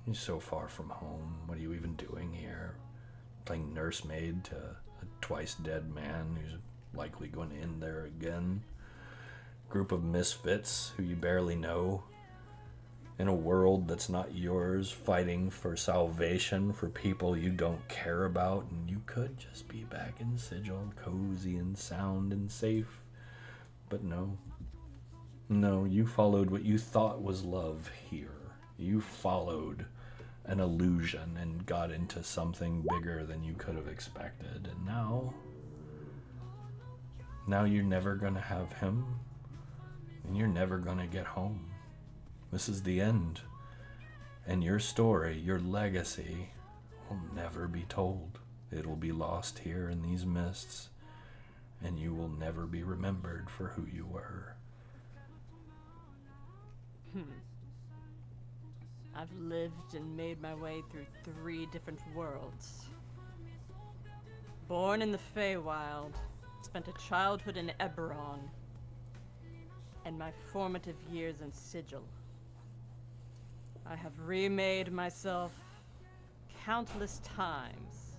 You're so far from home. What are you even doing here? Playing nursemaid to a twice dead man who's likely going to end there again. Group of misfits who you barely know. In a world that's not yours, fighting for salvation for people you don't care about, and you could just be back in Sigil, cozy and sound and safe. But no. No, you followed what you thought was love here. You followed an illusion and got into something bigger than you could have expected. And now you're never gonna have him, and you're never gonna get home. This is the end. And your story, your legacy, will never be told. It'll be lost here in these mists, and you will never be remembered for who you were. I've lived and made my way through 3 different worlds. Born in the Feywild, spent a childhood in Eberron, and my formative years in Sigil. I have remade myself countless times,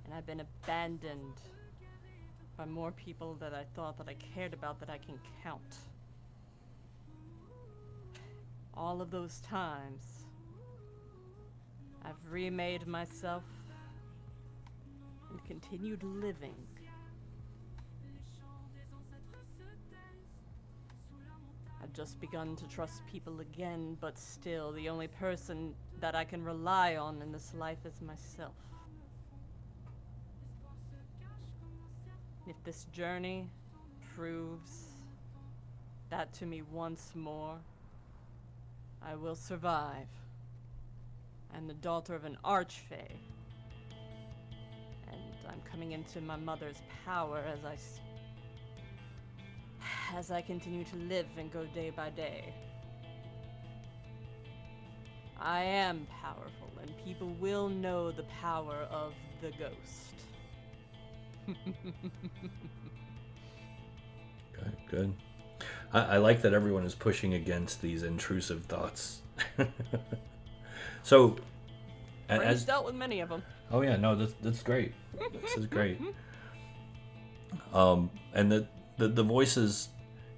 and I've been abandoned by more people that I thought that I cared about that I can count. All of those times, I've remade myself and continued living. I've just begun to trust people again, but still, the only person that I can rely on in this life is myself. If this journey proves that to me once more, I will survive. I'm the daughter of an archfey, and I'm coming into my mother's power as I continue to live and go day by day. I am powerful, and people will know the power of the ghost. Good. I like that everyone is pushing against these intrusive thoughts. So, Friends dealt with many of them. Oh yeah, no, that's great. This is great. And the voices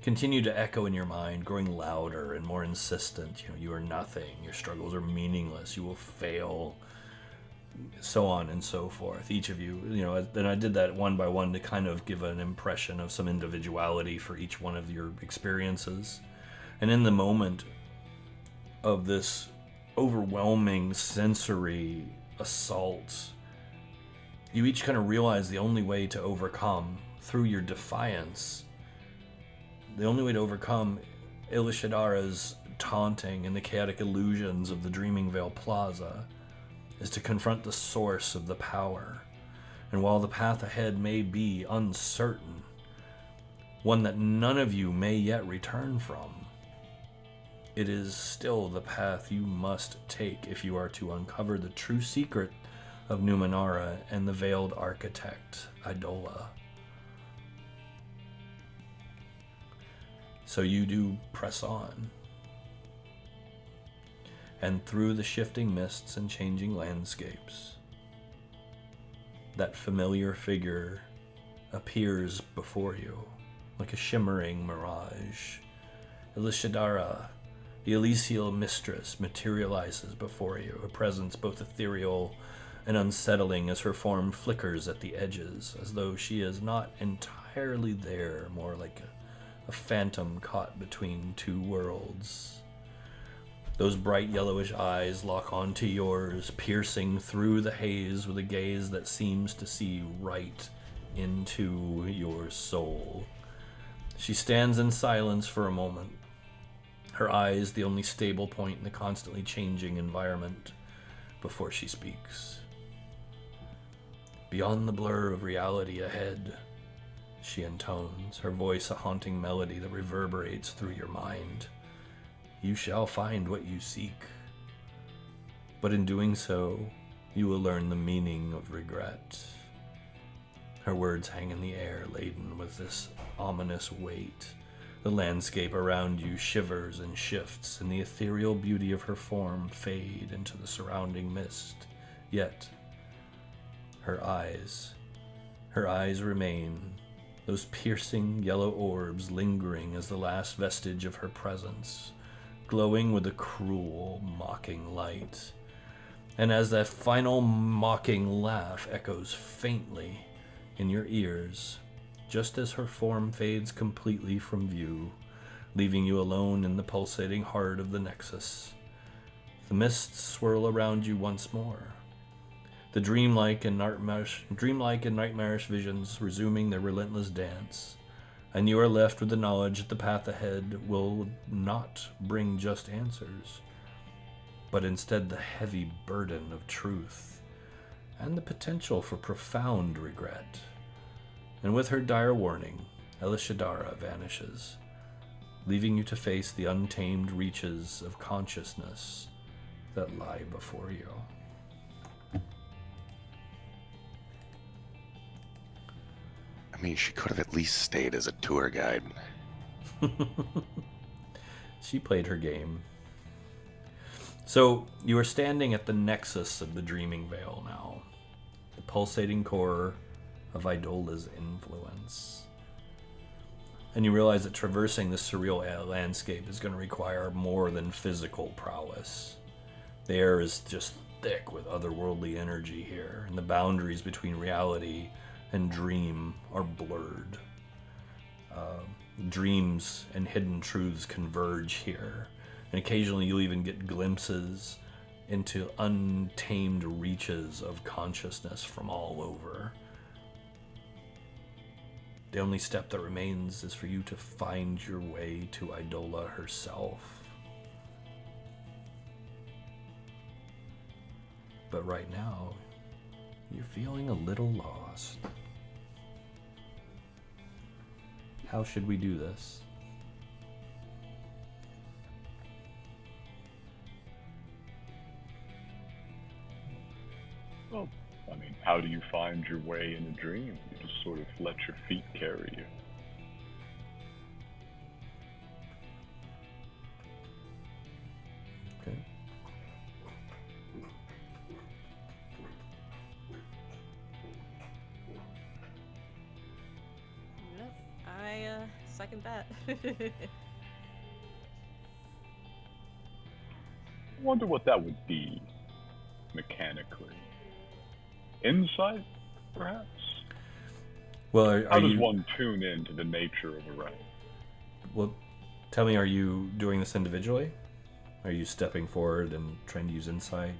continue to echo in your mind, growing louder and more insistent. You are nothing. Your struggles are meaningless. You will fail. So on and so forth. Each of you, and I did that one by one to kind of give an impression of some individuality for each one of your experiences. And in the moment of this overwhelming sensory assault, you each kind of realize the only way to overcome through your defiance, the only way to overcome Ilishadara's taunting and the chaotic illusions of the Dreaming Vale Plaza is to confront the source of the power. And while the path ahead may be uncertain, one that none of you may yet return from, it is still the path you must take if you are to uncover the true secret of Numenera and the veiled architect, Idola. So you do press on. And through the shifting mists and changing landscapes, that familiar figure appears before you like a shimmering mirage. Ilishadara, the Elysial mistress, materializes before you, a presence both ethereal and unsettling as her form flickers at the edges, as though she is not entirely there, more like a phantom caught between two worlds. Those bright yellowish eyes lock onto yours, piercing through the haze with a gaze that seems to see right into your soul. She stands in silence for a moment, her eyes the only stable point in the constantly changing environment, before she speaks. Beyond the blur of reality ahead, she intones, her voice a haunting melody that reverberates through your mind. You shall find what you seek, but in doing so, you will learn the meaning of regret. Her words hang in the air, laden with this ominous weight. The landscape around you shivers and shifts, and the ethereal beauty of her form fade into the surrounding mist. Yet, her eyes remain, those piercing yellow orbs lingering as the last vestige of her presence, glowing with a cruel, mocking light. And as that final mocking laugh echoes faintly in your ears, just as her form fades completely from view, leaving you alone in the pulsating heart of the Nexus, the mists swirl around you once more, the dreamlike and nightmarish visions resuming their relentless dance. And you are left with the knowledge that the path ahead will not bring just answers, but instead the heavy burden of truth and the potential for profound regret. And with her dire warning, Ilishadara vanishes, leaving you to face the untamed reaches of consciousness that lie before you. I mean, she could have at least stayed as a tour guide. She played her game. So, you are standing at the nexus of the Dreaming Vale now, the pulsating core of Idola's influence. And you realize that traversing this surreal landscape is going to require more than physical prowess. The air is just thick with otherworldly energy here, and the boundaries between reality and dream are blurred. Dreams and hidden truths converge here, and occasionally you'll even get glimpses into untamed reaches of consciousness from all over. The only step that remains is for you to find your way to Idola herself. But right now, you're feeling a little lost. How should we do this? Well, I mean, how do you find your way in a dream? You just sort of let your feet carry you. Okay. Yep, I second that. I wonder what that would be, mechanically. Insight, perhaps? Well, How are does you? one tune in to the nature of a rite? Well, tell me, are you doing this individually? Are you stepping forward and trying to use insight?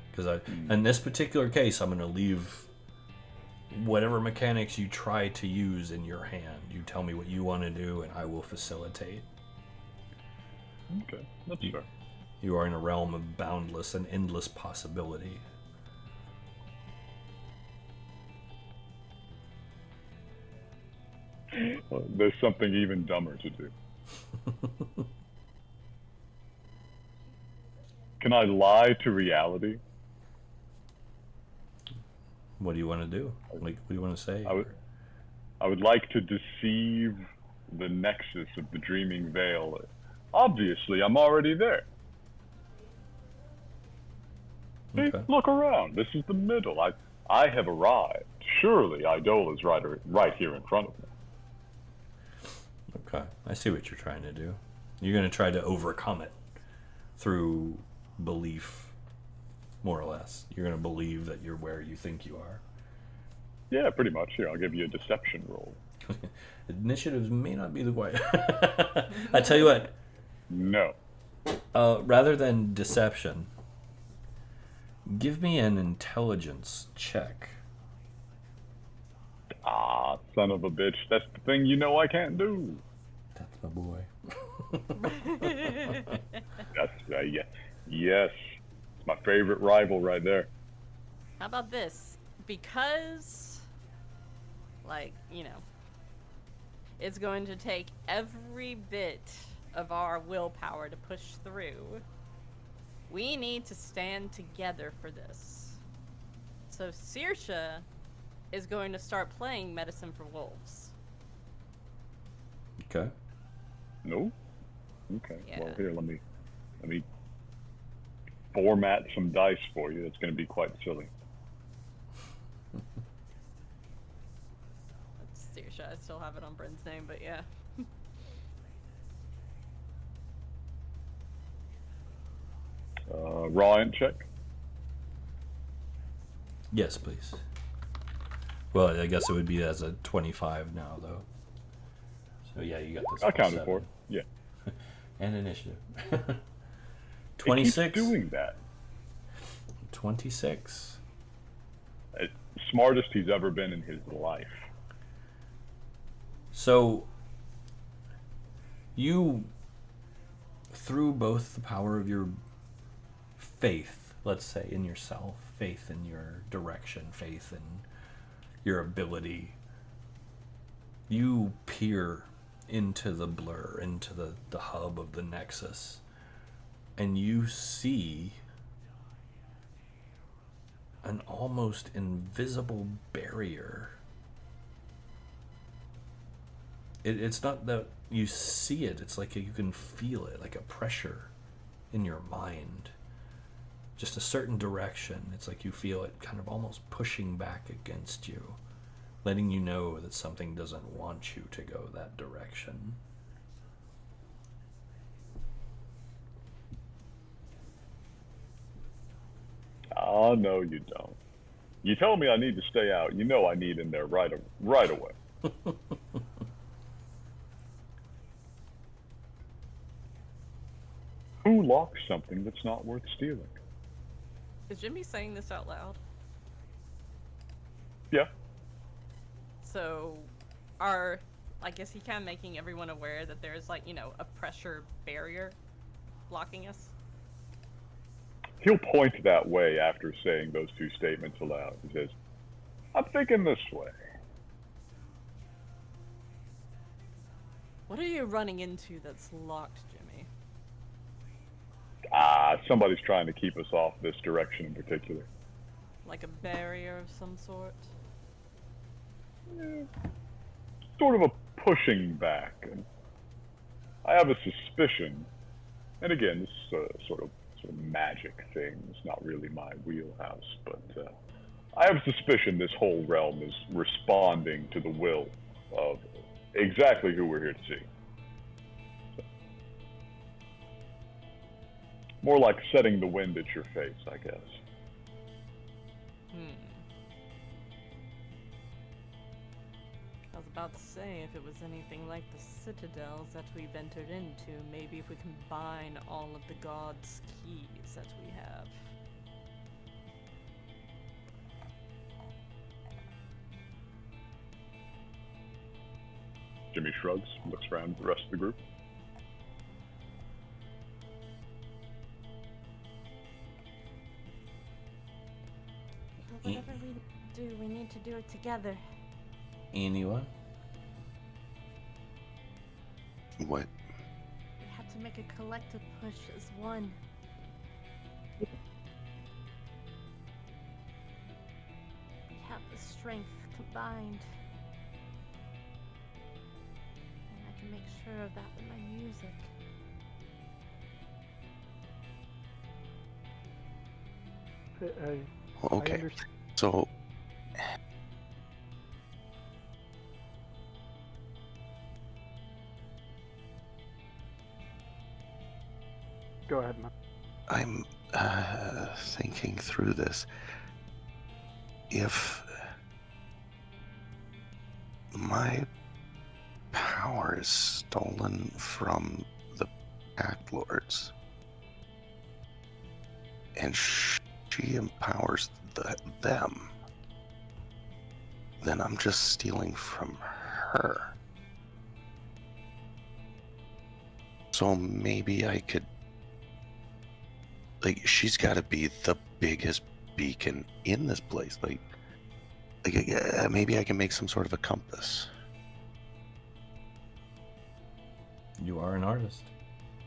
Because in this particular case, I'm going to leave whatever mechanics you try to use in your hand. You tell me what you want to do, and I will facilitate. Okay, that's fair. You are in a realm of boundless and endless possibility. Well, there's something even dumber to do. Can I lie to reality? What do you want to do? Like, what do you want to say? I would like to deceive the nexus of the Dreaming Veil. Obviously, I'm already there. Okay. See, look around. This is the middle. I have arrived. Surely Idola's right here in front of me. Okay, I see what you're trying to do. You're going to try to overcome it through belief, more or less. You're going to believe that you're where you think you are. Yeah, pretty much. Here, I'll give you a deception roll. Initiatives may not be the way. I tell you what. No. Rather than deception, give me an intelligence check. Ah, son of a bitch. That's the thing you know I can't do. That's my boy. That's, yeah. Yes. It's my favorite rival right there. How about this? Because, like, you know, it's going to take every bit of our willpower to push through. We need to stand together for this. So Saoirse is going to start playing Medicine for Wolves. Okay. No? Okay. Yeah. Well, here, let me format some dice for you. It's going to be quite silly. That's Saoirse. I still have it on Bryn's name, but yeah. Raw int check. Yes, please. Well, I guess it would be as a 25 now, though. So yeah, you got this. I counted 7. for it. Yeah. And initiative. It 26. keeps doing that. 26. Smartest he's ever been in his life. So you, through both the power of your faith, let's say, in yourself, faith in your direction, faith in your ability, you peer into the blur, into the hub of the nexus, and you see an almost invisible barrier. It's not that you see it, it's like you can feel it, like a pressure in your mind. Just a certain direction. It's like you feel it kind of almost pushing back against you, letting you know that something doesn't want you to go that direction. Oh, no, you don't. You tell me I need to stay out. You know I need in there right away. Who locks something that's not worth stealing? Is Jimmy saying this out loud? Yeah. So, I guess he kind of making everyone aware that there's like, a pressure barrier blocking us? He'll point that way after saying those two statements aloud. He says, I'm thinking this way. What are you running into that's locked, Jimmy? Somebody's trying to keep us off this direction in particular. Like a barrier of some sort? Sort of a pushing back. And I have a suspicion, and again, this is a sort of magic thing. It's not really my wheelhouse, but I have a suspicion this whole realm is responding to the will of exactly who we're here to see. So, more like setting the wind at your face, I guess. I was about to say, if it was anything like the citadels that we've entered into, maybe if we combine all of the gods' keys that we have. Jimmy shrugs, looks around at the rest of the group. Whatever we do, we need to do it together. Anyone? What? We have to make a collective push as one. We have the strength combined. And I can make sure of that with my music. Okay. So, Go ahead, man. I'm thinking through this. If my power is stolen from the Pact Lords, and she empowers them, then I'm just stealing from her. So maybe I could, like, she's got to be the biggest beacon in this place. Like maybe I can make some sort of a compass. You are an artist.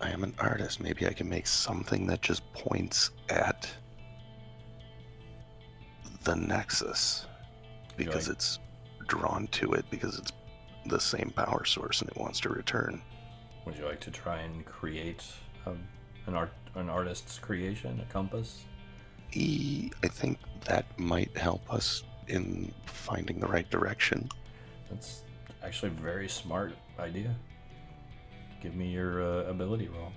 I am an artist. Maybe I can make something that just points at the Nexus because it's drawn to it because it's the same power source and it wants to return. Would you like to try and create an artist's creation, a compass? I think that might help us in finding the right direction. That's actually a very smart idea. Give me your ability roll.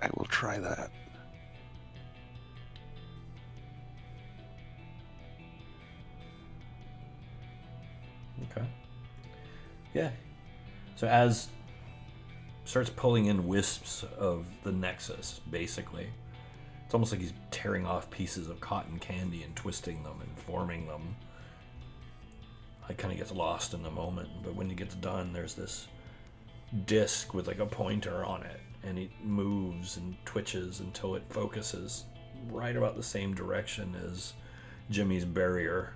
I will try that. Okay. Yeah. So as starts pulling in wisps of the Nexus, basically. It's almost like he's tearing off pieces of cotton candy and twisting them and forming them. I kind of gets lost in the moment, but when he gets done, there's this disc with like a pointer on it, and it moves and twitches until it focuses right about the same direction as Jimmy's barrier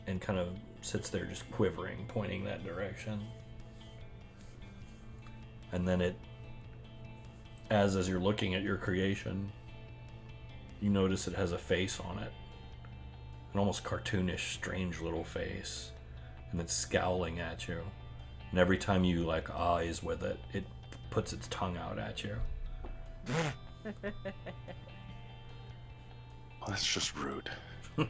and kind of sits there just quivering, pointing that direction. And then it, as you're looking at your creation, you notice it has a face on it. An almost cartoonish, strange little face. And it's scowling at you. And every time you like eyes with it, it puts its tongue out at you. Well, that's just rude. I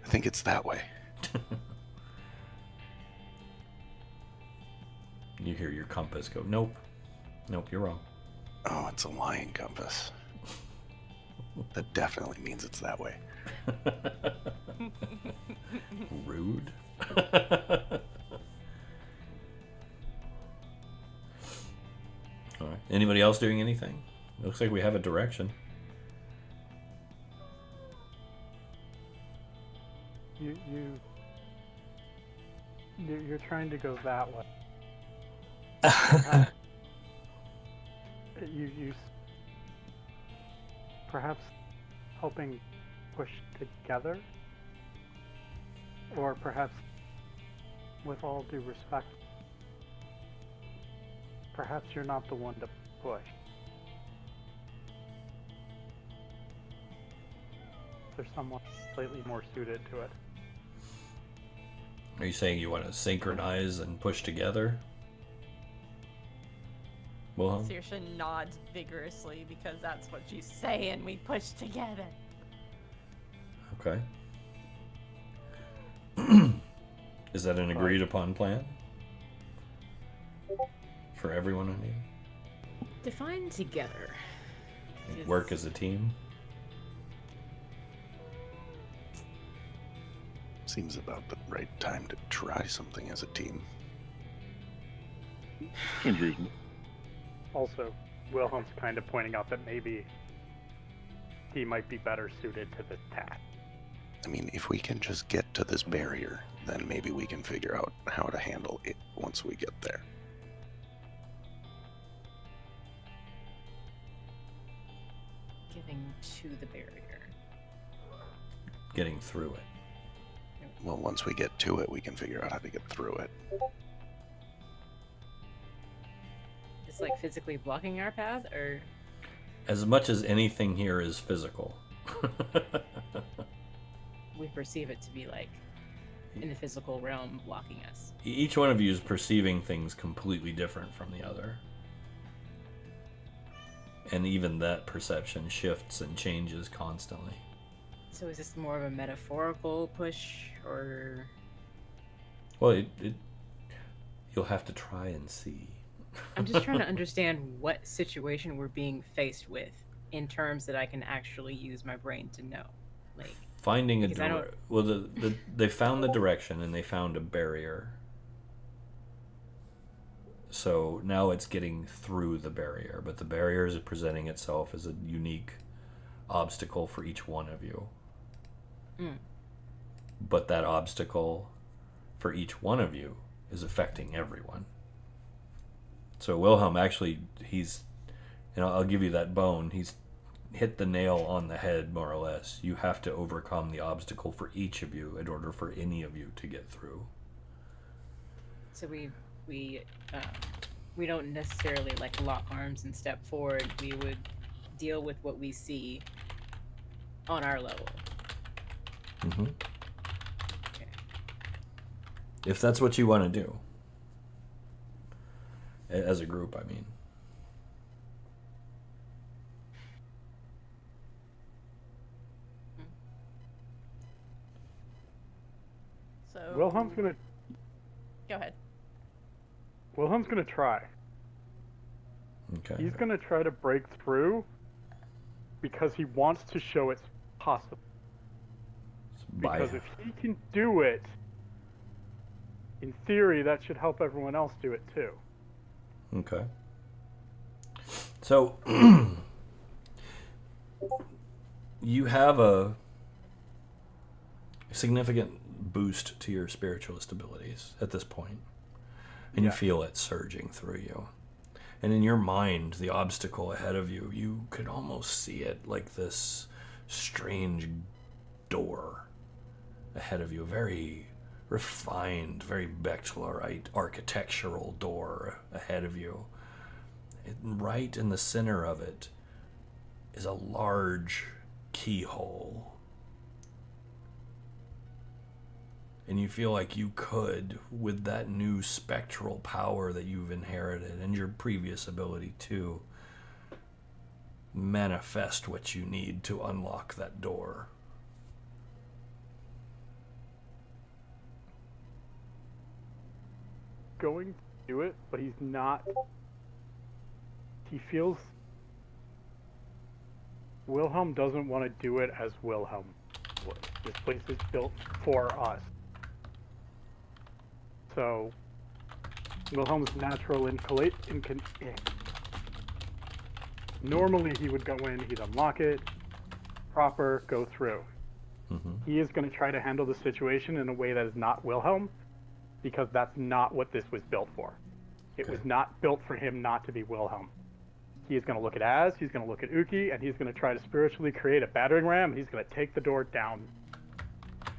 think it's that way. You hear your compass go, nope. Nope, you're wrong. Oh, it's a lying compass. That definitely means it's that way. Rude. All right. Anybody else doing anything? Looks like we have a direction. You're trying to go that way. You perhaps helping push together, or perhaps, with all due respect, perhaps you're not the one to push. There's someone slightly more suited to it. Are you saying you want to synchronize and push together? Wilhelm? Saoirse nods vigorously because that's what she's saying. We push together. Okay. Is that an agreed upon plan? For everyone in here? Define together. Work as a team? Seems about the right time to try something as a team. Seems reasonable. Also, Wilhelm's kind of pointing out that maybe he might be better suited to this task. I mean, if we can just get to this barrier, then maybe we can figure out how to handle it once we get there. Getting to the barrier. Getting through it. Well, once we get to it, we can figure out how to get through it. It's like physically blocking our path, or As much as anything here is physical. we perceive it to be like in the physical realm blocking us. Each one of you is perceiving things completely different from the other. And even that perception shifts and changes constantly. So is this more of a metaphorical push, or Well, you'll have to try and see. I'm just trying to understand what situation we're being faced with in terms that I can actually use my brain to know. Like Finding a because I don't- well, they found the direction and they found a barrier. So now it's getting through the barrier, but the barrier is presenting itself as a unique obstacle for each one of you. But that obstacle for each one of you is affecting everyone. So Wilhelm actually, I'll give you that bone. He's hit the nail on the head, more or less. You have to overcome the obstacle for each of you in order for any of you to get through. So we don't necessarily like lock arms and step forward. We would deal with what we see on our level. Mm-hmm. Okay. If that's what you want to do. As a group, I mean. So Wilhelm's gonna go ahead. try. Okay. He's gonna try to break through because he wants to show it's possible. Because if he can do it, in theory, that should help everyone else do it too. Okay. So you have a significant boost to your spiritualist abilities at this point, and you feel it surging through you. And in your mind, the obstacle ahead of you, you could almost see it like this strange door ahead of you, very refined, very Bechtelite architectural door ahead of you. Right in the center of it is a large keyhole. And you feel like you could, with that new spectral power that you've inherited and your previous ability to, manifest what you need to unlock that door. Going to do it, but he's not he feels Wilhelm doesn't want to do it as Wilhelm would. This place is built for us. So, Wilhelm's natural normally he would go in, he'd unlock it, proper, go through. Mm-hmm. He is going to try to handle the situation in a way that is not Wilhelm, because that's not what this was built for. It was not built for him not to be Wilhelm. He is going to look at Az, he's going to look at Uki, and he's going to try to spiritually create a battering ram, and he's going to take the door down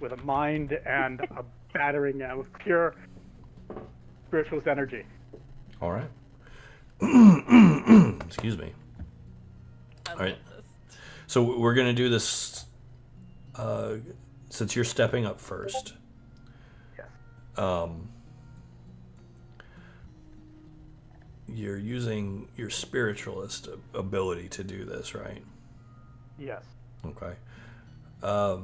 with a mind and a battering ram of pure spiritualist energy. All right. Excuse me. All right. So we're going to do this since you're stepping up first. Yes. You're using your spiritualist ability to do this, right? Yes. Okay. Let's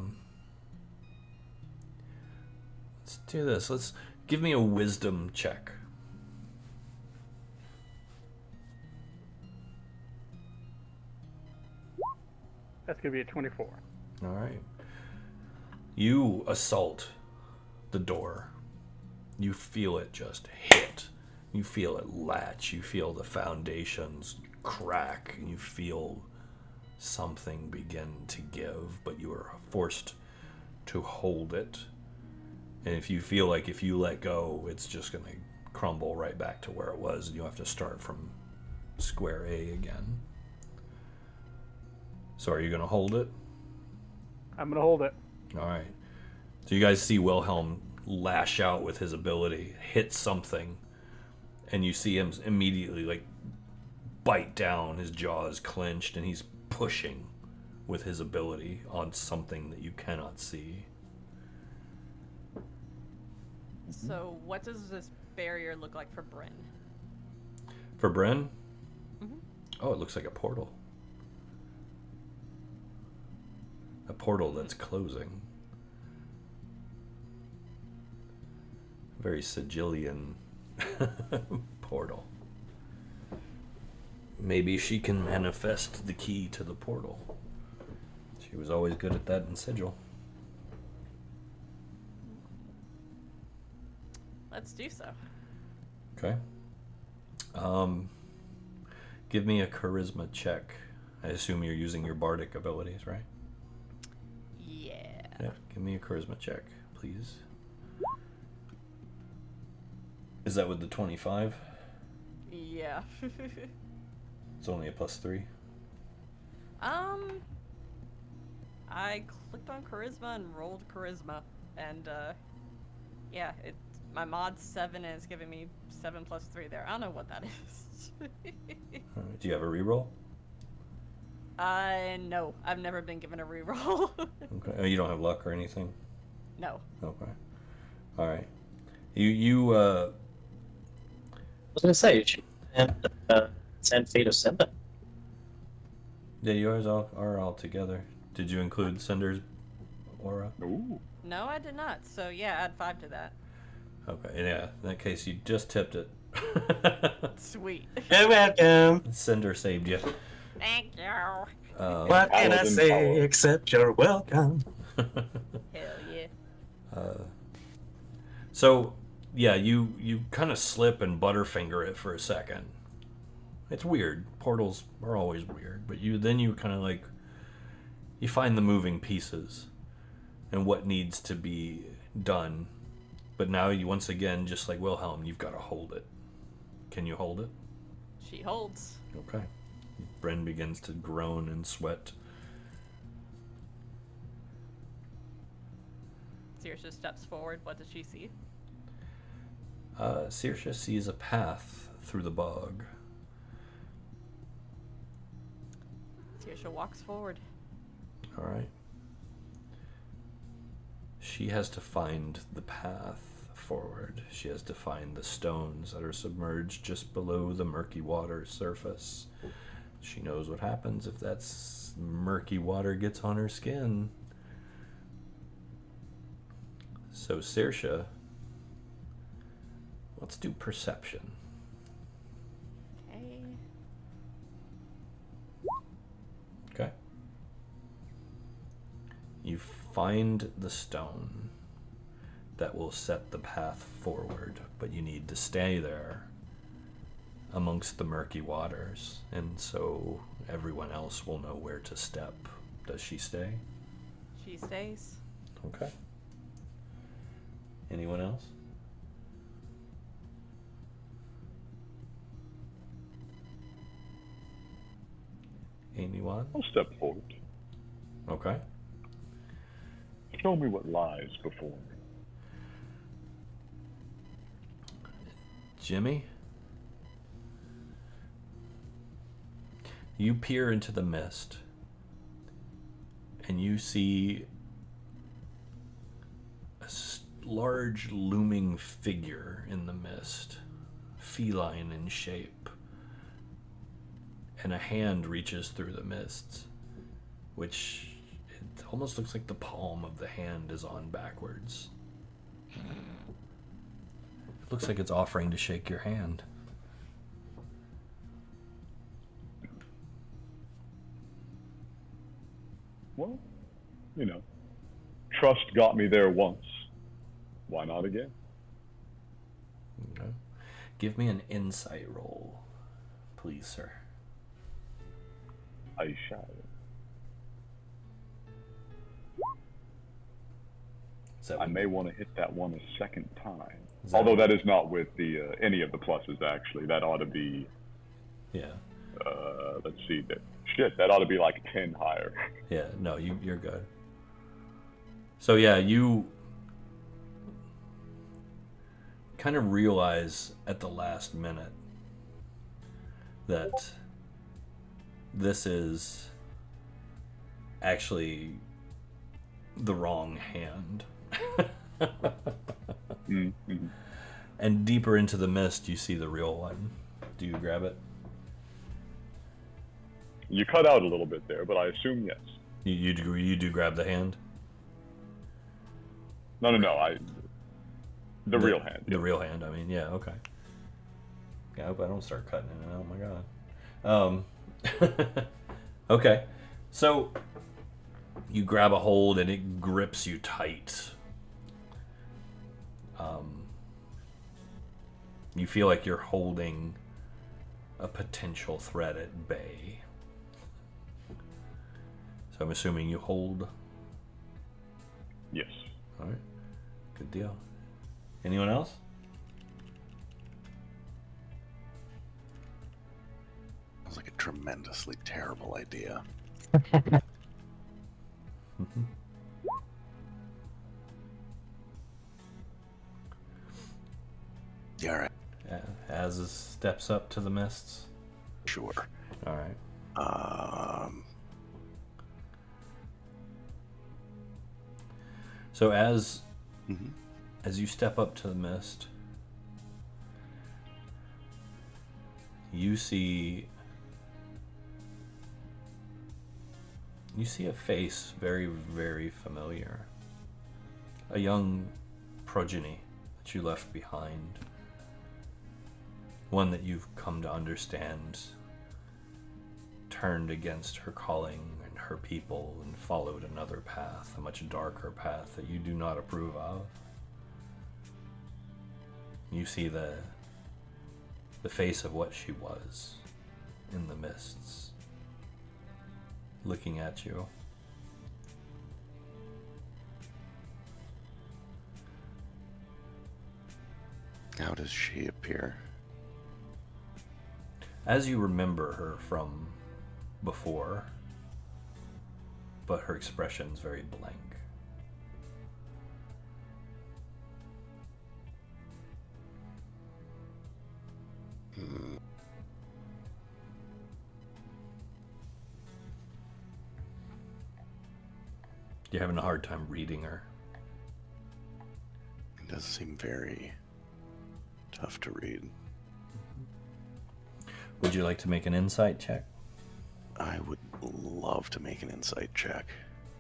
do this. Let's give me a wisdom check. That's going to be a 24. All right. You assault the door. You feel it just hit. You feel it latch. You feel the foundations crack. You feel something begin to give, but you are forced to hold it. And if you feel like if you let go, it's just going to crumble right back to where it was, and you have to start from square A again. So are you going to hold it? I'm going to hold it. All right. So you guys see Wilhelm lash out with his ability, hit something, and you see him immediately like bite down, his jaws clenched, and he's pushing with his ability on something that you cannot see. So what does this barrier look like for Bryn? For Bryn? Mm-hmm. Oh, it looks like a portal. A portal that's closing. Very Sigilian portal. Maybe she can manifest the key to the portal. She was always good at that in Sigil. Let's do so. Okay. Give me a charisma check. I assume you're using your bardic abilities, right? Yeah. Yeah. Give me a charisma check, please. Is that with the 25? Yeah. It's only a +3. I clicked on charisma and rolled charisma, and yeah, my mod's 7 and it's giving me 7 + 3 there. I don't know what that is. Alright, do you have a reroll? No, I've never been given a reroll. Okay. Oh, you don't have luck or anything? No. Okay. All right. You I was gonna say, and 10 feet of cinder. yeah, yours are all together. Did you include Cinder's aura? Ooh. No, I did not. So yeah, add 5 to that. Okay, yeah. In that case, you just tipped it. Sweet. You're welcome. Cinder saved you. Thank you. What can I Paladin say power. except you're welcome? Hell yeah. So, yeah, you kind of slip and butterfinger it for a second. It's weird. Portals are always weird, but you kind of like you find the moving pieces and what needs to be done. But now you once again, just like Wilhelm, you've got to hold it. Can you hold it? She holds. Okay. Bryn begins to groan and sweat. Saoirse steps forward. What does she see? Saoirse sees a path through the bog. Saoirse walks forward. All right. She has to find the path forward. She has to find the stones that are submerged just below the murky water surface. She knows what happens if that murky water gets on her skin. So Saoirse, let's do perception. Okay. You find the stone that will set the path forward, but you need to stay there amongst the murky waters, and so everyone else will know where to step. Does she stay? She stays. Okay. Anyone else? Anyone? I'll step forward. Okay. Show me what lies before me. Jimmy? You peer into the mist, and you see a large looming figure in the mist, feline in shape, and a hand reaches through the mist, which it almost looks like the palm of the hand is on backwards. It looks like it's offering to shake your hand. Well, you know, trust got me there once. Why not again? Okay. Give me an insight roll, please, sir. I shall. I may want to hit that one a second time. Although that is not with the any of the pluses, actually. That ought to be... Yeah. Let's see. That ought to be like 10 higher. Yeah, no, you're good. So yeah, you kind of realize at the last minute that this is actually the wrong hand. Mm-hmm. And deeper into the mist, you see the real one. Do you grab it? You cut out a little bit there, but I assume yes. You do grab the hand? No. The real hand. The real hand. I mean, yeah, okay. Yeah, I hope I don't start cutting it out. Oh my god. Okay, so you grab a hold and it grips you tight. You feel like you're holding a potential threat at bay. So I'm assuming you hold. Yes. All right. Good deal. Anyone else? Sounds like a tremendously terrible idea. Yeah, all right. Yeah, Az steps up to the mists. Sure. All right. So as you step up to the mist, you see a face very, very familiar. A young progeny that you left behind. One that you've come to understand turned against her calling and her people and followed another path, a much darker path that you do not approve of. You see the face of what she was in the mists, looking at you. How does she appear? As you remember her from before, but her expression's very blank. You're having a hard time reading her. It does seem very tough to read. Would you like to make an insight check? I would love to make an insight check.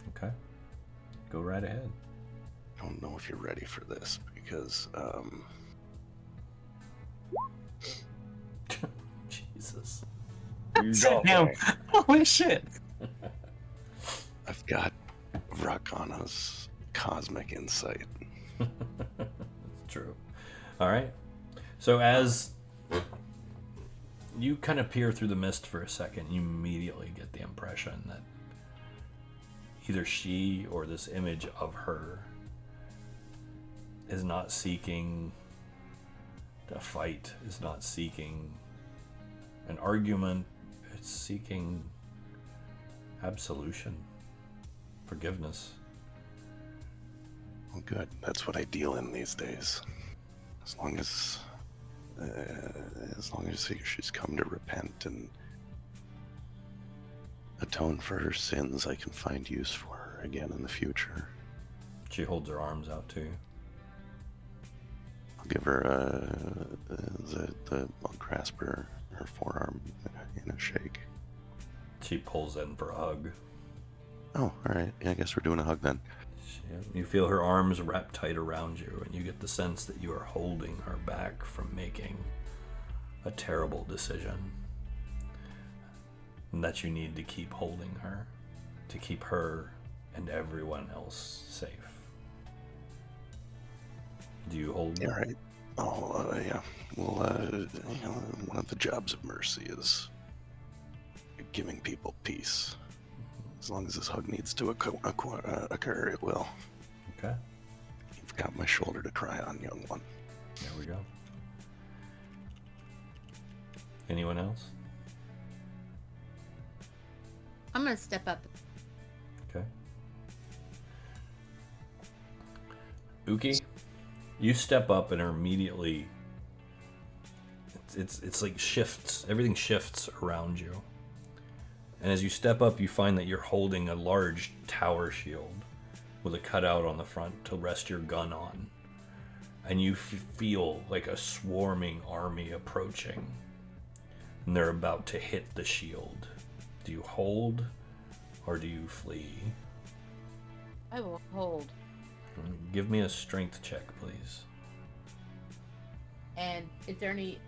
Okay. Go right ahead. I don't know if you're ready for this because, Jesus. Damn. Holy shit. I've got Dracana's cosmic insight. True. All right. So as you kind of peer through the mist for a second, you immediately get the impression that either she or this image of her is not seeking a fight, is not seeking an argument, it's seeking absolution, forgiveness. Well, good. That's what I deal in these days. As long as she's come to repent and atone for her sins, I can find use for her again in the future. She holds her arms out to you. I'll give her I'll grasp her forearm in a shake. She pulls in for a hug. Oh, all right. Yeah, I guess we're doing a hug then. You feel her arms wrapped tight around you, and you get the sense that you are holding her back from making a terrible decision. And that you need to keep holding her, to keep her and everyone else safe. Do you hold Yeah, her? right. Oh, yeah. Well, one of the jobs of mercy is giving people peace. As long as this hug needs to occur, it will. Okay. You've got my shoulder to cry on, young one. There we go. Anyone else? I'm gonna step up. Okay. Uki, you step up and are immediately. It's like shifts. Everything shifts around you. And as you step up, you find that you're holding a large tower shield with a cutout on the front to rest your gun on. And you feel like a swarming army approaching. And they're about to hit the shield. Do you hold or do you flee? I will hold. Give me a strength check, please. And is there any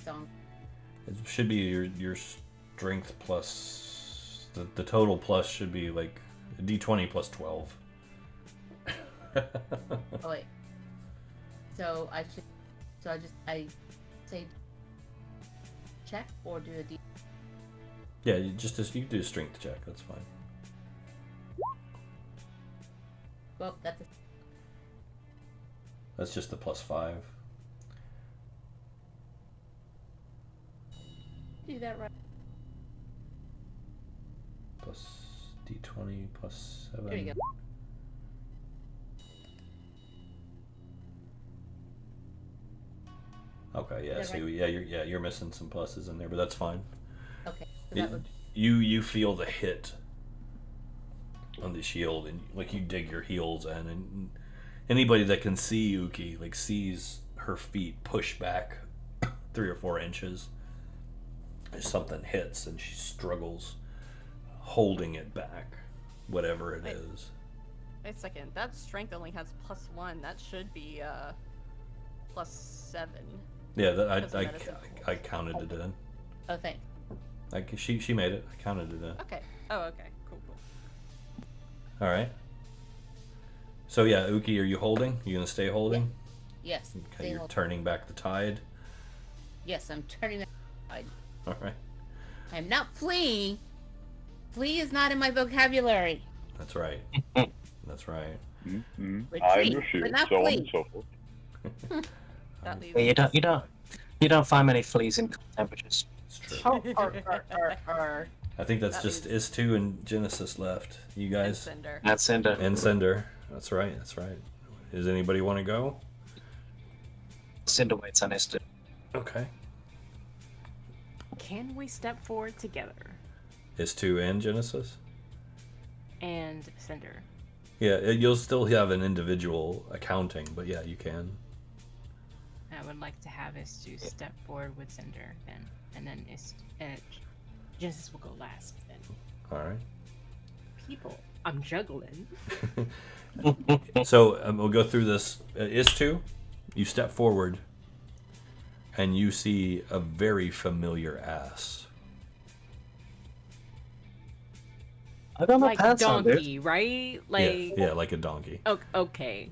song? It should be your strength plus the total plus should be like a d20 plus 12. Oh wait. So I say check or do a D. Yeah, you can do a strength check. That's fine. Well, that's That's just the plus 5. do that right. Plus d20 plus 7. There you go. Okay, yeah. Is that So right? you're missing some pluses in there, but that's fine. Okay. So that would You feel the hit on the shield, and like you dig your heels in, and anybody that can see Uki like sees her feet push back 3 or 4 inches as something hits, and she struggles holding it back, whatever it is. Wait a second. That strength only has +1. That should be +7. Yeah, Because of medicine I counted it in. oh thanks. She made it. I counted it in. Okay. Oh, okay. Cool. All right. So yeah, Uki, are you holding? You gonna stay holding? Yes. Okay, stay you're hold- turning back the tide. Yes, I'm turning that. All right. I'm not fleeing. Flee is not in my vocabulary. That's right. That's right. Mm-hmm. Retreat, I am your but shield, not so on flee. and so forth. That leaves Yeah, us- you don't find many fleas in cold temperatures. It's true. Arr. I think that's That just means- Is2 and Genesis left. You and guys Cinder. That's Cinder. and Cinder. That's right. That's right. Does anybody want to go? Cinder waits on Esther. Okay. Can we step forward together? Is2 and Genesis. And Cinder. Yeah, you'll still have an individual accounting, but yeah, you can. I would like to have us to step forward with Cinder then, and then Genesis will go last then. All right. People, I'm juggling. So we'll go through this. Is2, you step forward, and you see a very familiar ass. I got my Like pants on, dude. donkey, right? Like Yeah, like a donkey. okay.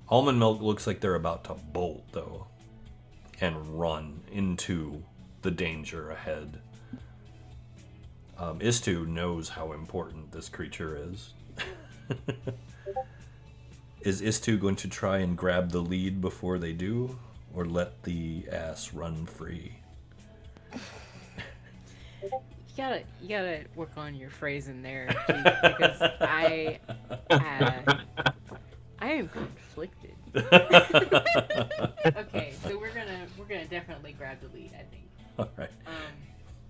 Almond Milk looks like they're about to bolt, though, and run into the danger ahead. Istu knows how important this creature is. Is Istu going to try and grab the lead before they do, or let the ass run free? You gotta work on your phrasing there, Keith, because I am conflicted. Okay, so we're gonna definitely grab the lead, I think. All right.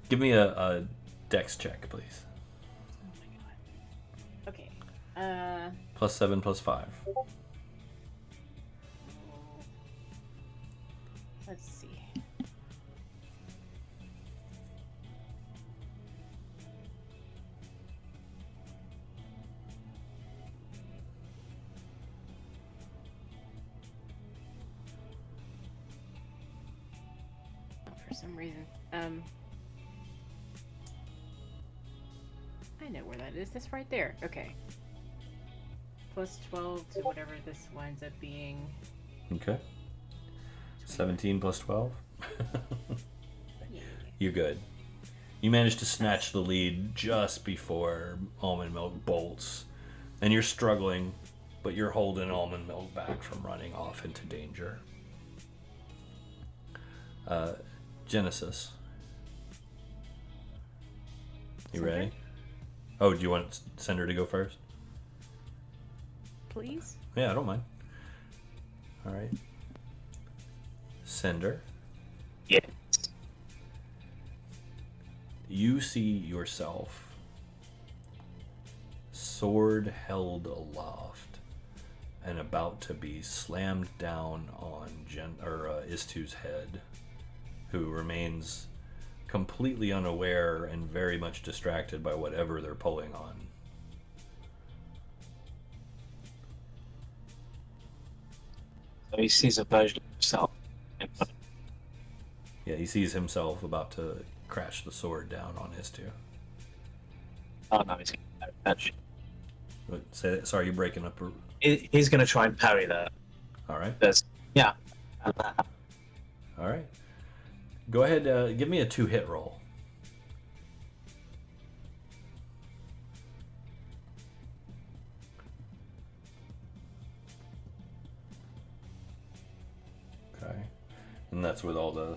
Give me a dex check, please. Oh my god. Okay. +7, +5. Let's see. For some reason, I know where that is. That's right there. Okay. +12 to whatever this winds up being. Okay. 17 +12. Yeah. You're good. You managed to snatch the lead just before Almond Milk bolts, and you're struggling, but you're holding Almond Milk back from running off into danger. Genesis. You Cinder? ready? Oh, do you want Cinder to go first? Please? Yeah, I don't mind. All right. Cinder. Yeah. You see yourself, sword held aloft, and about to be slammed down on Istu's head, who remains completely unaware and very much distracted by whatever they're pulling on. So he sees a version of himself. Yeah, he sees himself about to crash the sword down on Istu. Oh no, he's gonna parry that. Sorry, you're breaking up. He's gonna try and parry that. All right. Yeah. All right. Go ahead. Give me a 2-hit roll. Okay. And that's with all the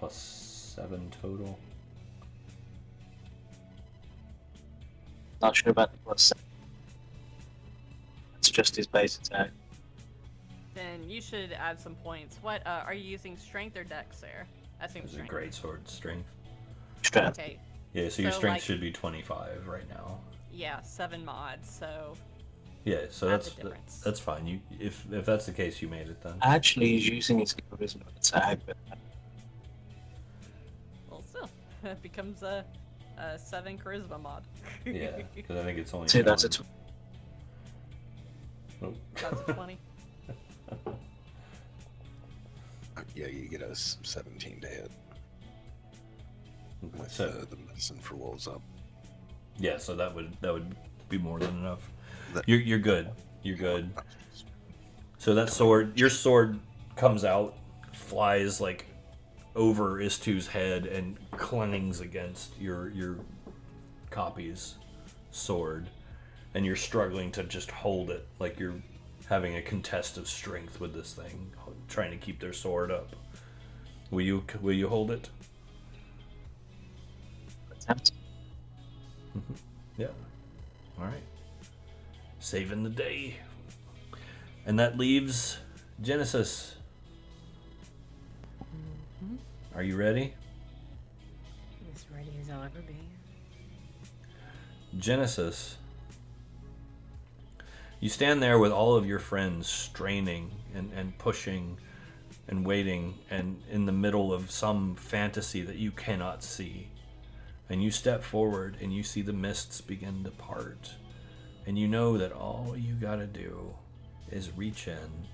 +7 total. Not sure about the +7. It's just his base attack. Then you should add some points. What are you using, strength or dex there? I think It's a strength. great sword strength. Strength. Okay. Yeah, so your So, strength like- should be 25 right now. Yeah, 7 mods. So Yeah, so That's the difference. that's fine. You if that's the case, you made it then. Actually, he's using his charisma attack, but well, still, it becomes a 7 charisma mod. Yeah, because I think it's only. see, that's a one. Nope. That's a 20. Yeah, you get a 17 to hit with So, the medicine for wolves up. yeah, so that would be more than enough. That- You're good. You're good. So that sword, your sword comes out, flies like over Istu's head and clings against your copy's sword, and you're struggling to just hold it, like you're having a contest of strength with this thing, trying to keep their sword up. Will you hold it? attempt. Yeah. All right. Saving the day. And that leaves Genesis. Are you ready? As ready as I'll ever be. Genesis. You stand there with all of your friends straining and pushing and waiting and in the middle of some fantasy that you cannot see. And you step forward and you see the mists begin to part. And you know that all you gotta do is reach in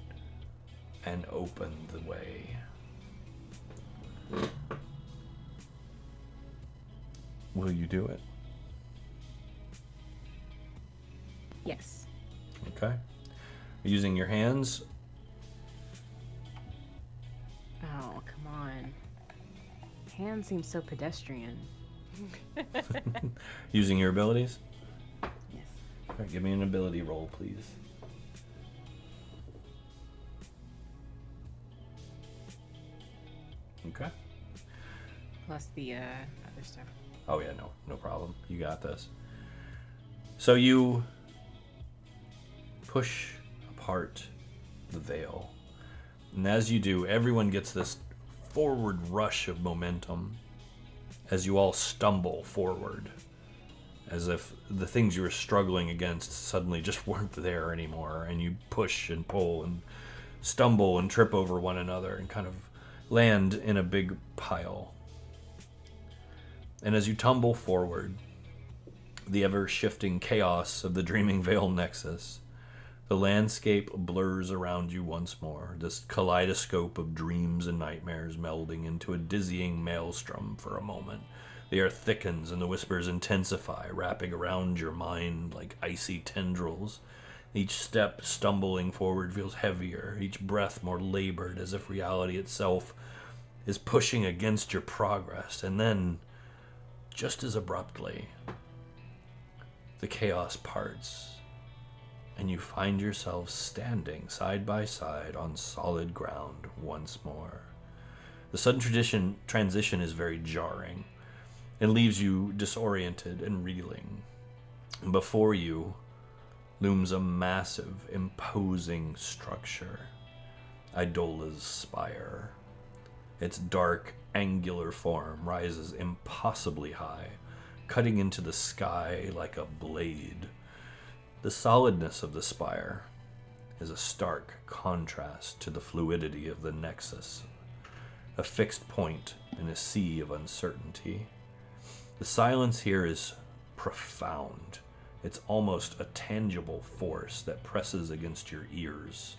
and open the way. Will you do it? Yes. Okay. Using your hands. Oh, come on. Hand seems so pedestrian. Using your abilities? Yes. All right, give me an ability roll, please. Okay. Plus the other stuff. Oh yeah, no problem. You got this. So you push apart the veil. And as you do, everyone gets this forward rush of momentum as you all stumble forward, as if the things you were struggling against suddenly just weren't there anymore, and you push and pull and stumble and trip over one another and kind of land in a big pile. And as you tumble forward, the ever-shifting chaos of the Dreaming Veil Nexus, the landscape blurs around you once more, this kaleidoscope of dreams and nightmares melding into a dizzying maelstrom for a moment. The air thickens and the whispers intensify, wrapping around your mind like icy tendrils. Each step stumbling forward feels heavier, each breath more labored, as if reality itself is pushing against your progress. And then, just as abruptly, the chaos parts, and you find yourselves standing side by side on solid ground once more. The sudden transition is very jarring and leaves you disoriented and reeling. And before you looms a massive, imposing structure, Idola's spire. Its dark, angular form rises impossibly high, cutting into the sky like a blade. The solidness of the spire is a stark contrast to the fluidity of the Nexus, a fixed point in a sea of uncertainty. The silence here is profound. It's almost a tangible force that presses against your ears.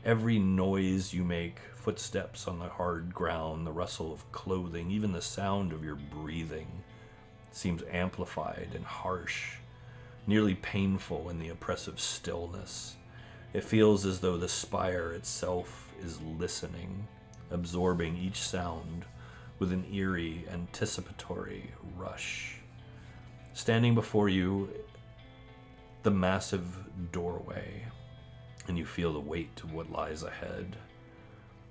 Every noise you make, footsteps on the hard ground, the rustle of clothing, even the sound of your breathing, seems amplified and harsh, nearly painful in the oppressive stillness. It feels as though the spire itself is listening, absorbing each sound with an eerie, anticipatory rush. Standing before you, the massive doorway, and you feel the weight of what lies ahead.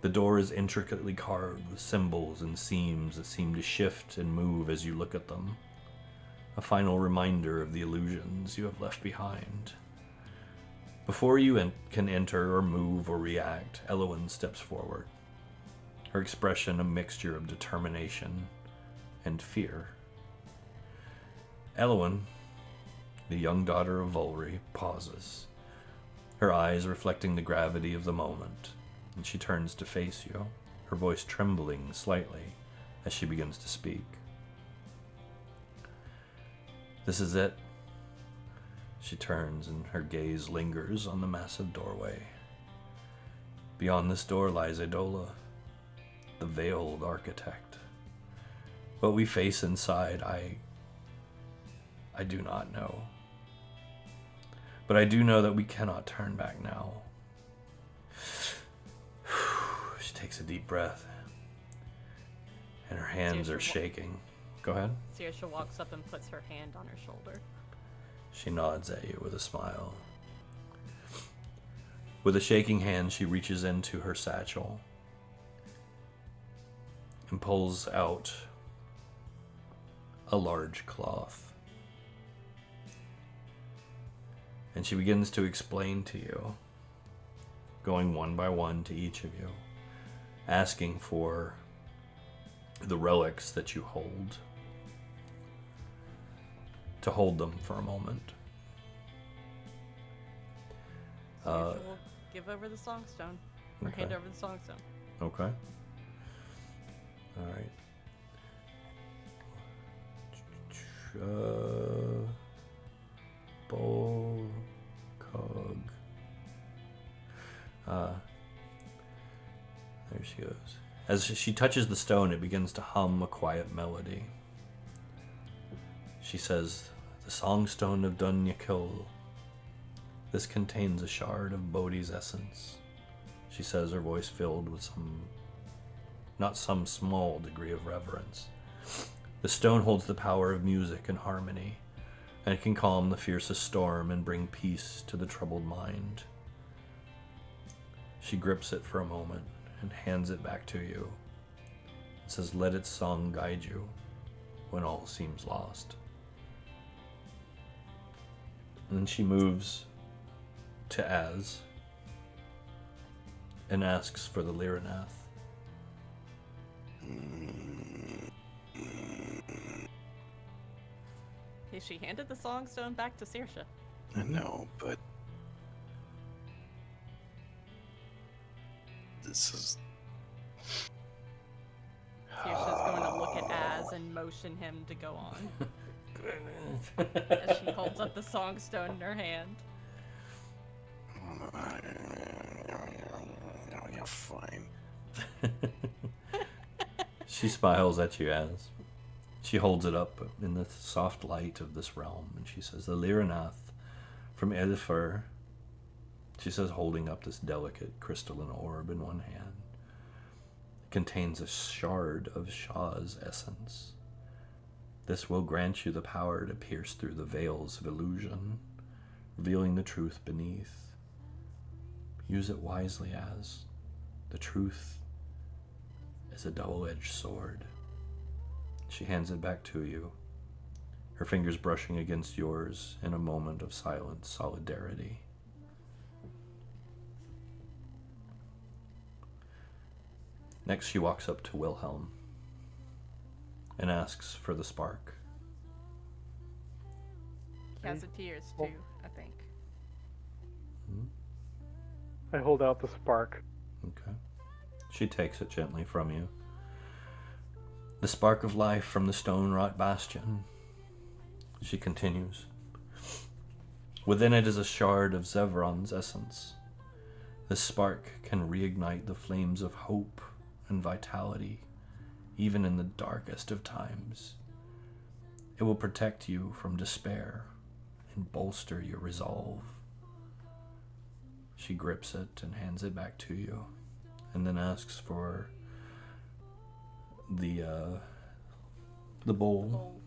The door is intricately carved with symbols and seams that seem to shift and move as you look at them. A final reminder of the illusions you have left behind. Before you can enter or move or react, Elowen steps forward, her expression a mixture of determination and fear. Elowen, the young daughter of Volri, pauses, her eyes reflecting the gravity of the moment, and she turns to face you, her voice trembling slightly as she begins to speak. This is it. She turns and her gaze lingers on the massive doorway. Beyond this door lies Idola, the veiled architect. What we face inside, I do not know. But I do know that we cannot turn back now. She takes a deep breath, and her hands are shaking. Go ahead. Saoirse walks up and puts her hand on her shoulder. She nods at you with a smile. With a shaking hand, she reaches into her satchel and pulls out a large cloth. And she begins to explain to you, going one by one to each of you, asking for the relics that you hold, to hold them for a moment. Saoirse will give over the Songstone, or hand over the Songstone. Okay. All right. There she goes. As she touches the stone, it begins to hum a quiet melody. She says, "The Songstone of Dunyakil. This contains a shard of Bodhi's essence." She says, her voice filled with not some small degree of reverence. The stone holds the power of music and harmony, and it can calm the fiercest storm and bring peace to the troubled mind. She grips it for a moment and hands it back to you. It says, "Let its song guide you when all seems lost." And then she moves to Az and asks for the Lyranath. Okay, she handed the Songstone back to Saoirse. I know, but this is. Saoirse's going to look at Az and motion him to go on. As she holds up the Songstone in her hand. Yeah, fine. She smiles at you as she holds it up in the soft light of this realm, and she says, "The Lyranath from Edifur," she says, holding up this delicate crystalline orb in one hand, "contains a shard of Shah's essence. This will grant you the power to pierce through the veils of illusion, revealing the truth beneath. Use it wisely, as the truth is a double-edged sword." She hands it back to you, her fingers brushing against yours in a moment of silent solidarity. Next, she walks up to Wilhelm and asks for the spark. He has the tears too, I think. I hold out the spark. Okay. She takes it gently from you. "The spark of life from the stone-wrought bastion," she continues. "Within it is a shard of Zevron's essence. This spark can reignite the flames of hope and vitality, even in the darkest of times. It will protect you from despair and bolster your resolve." She grips it and hands it back to you, and then asks for the bowl.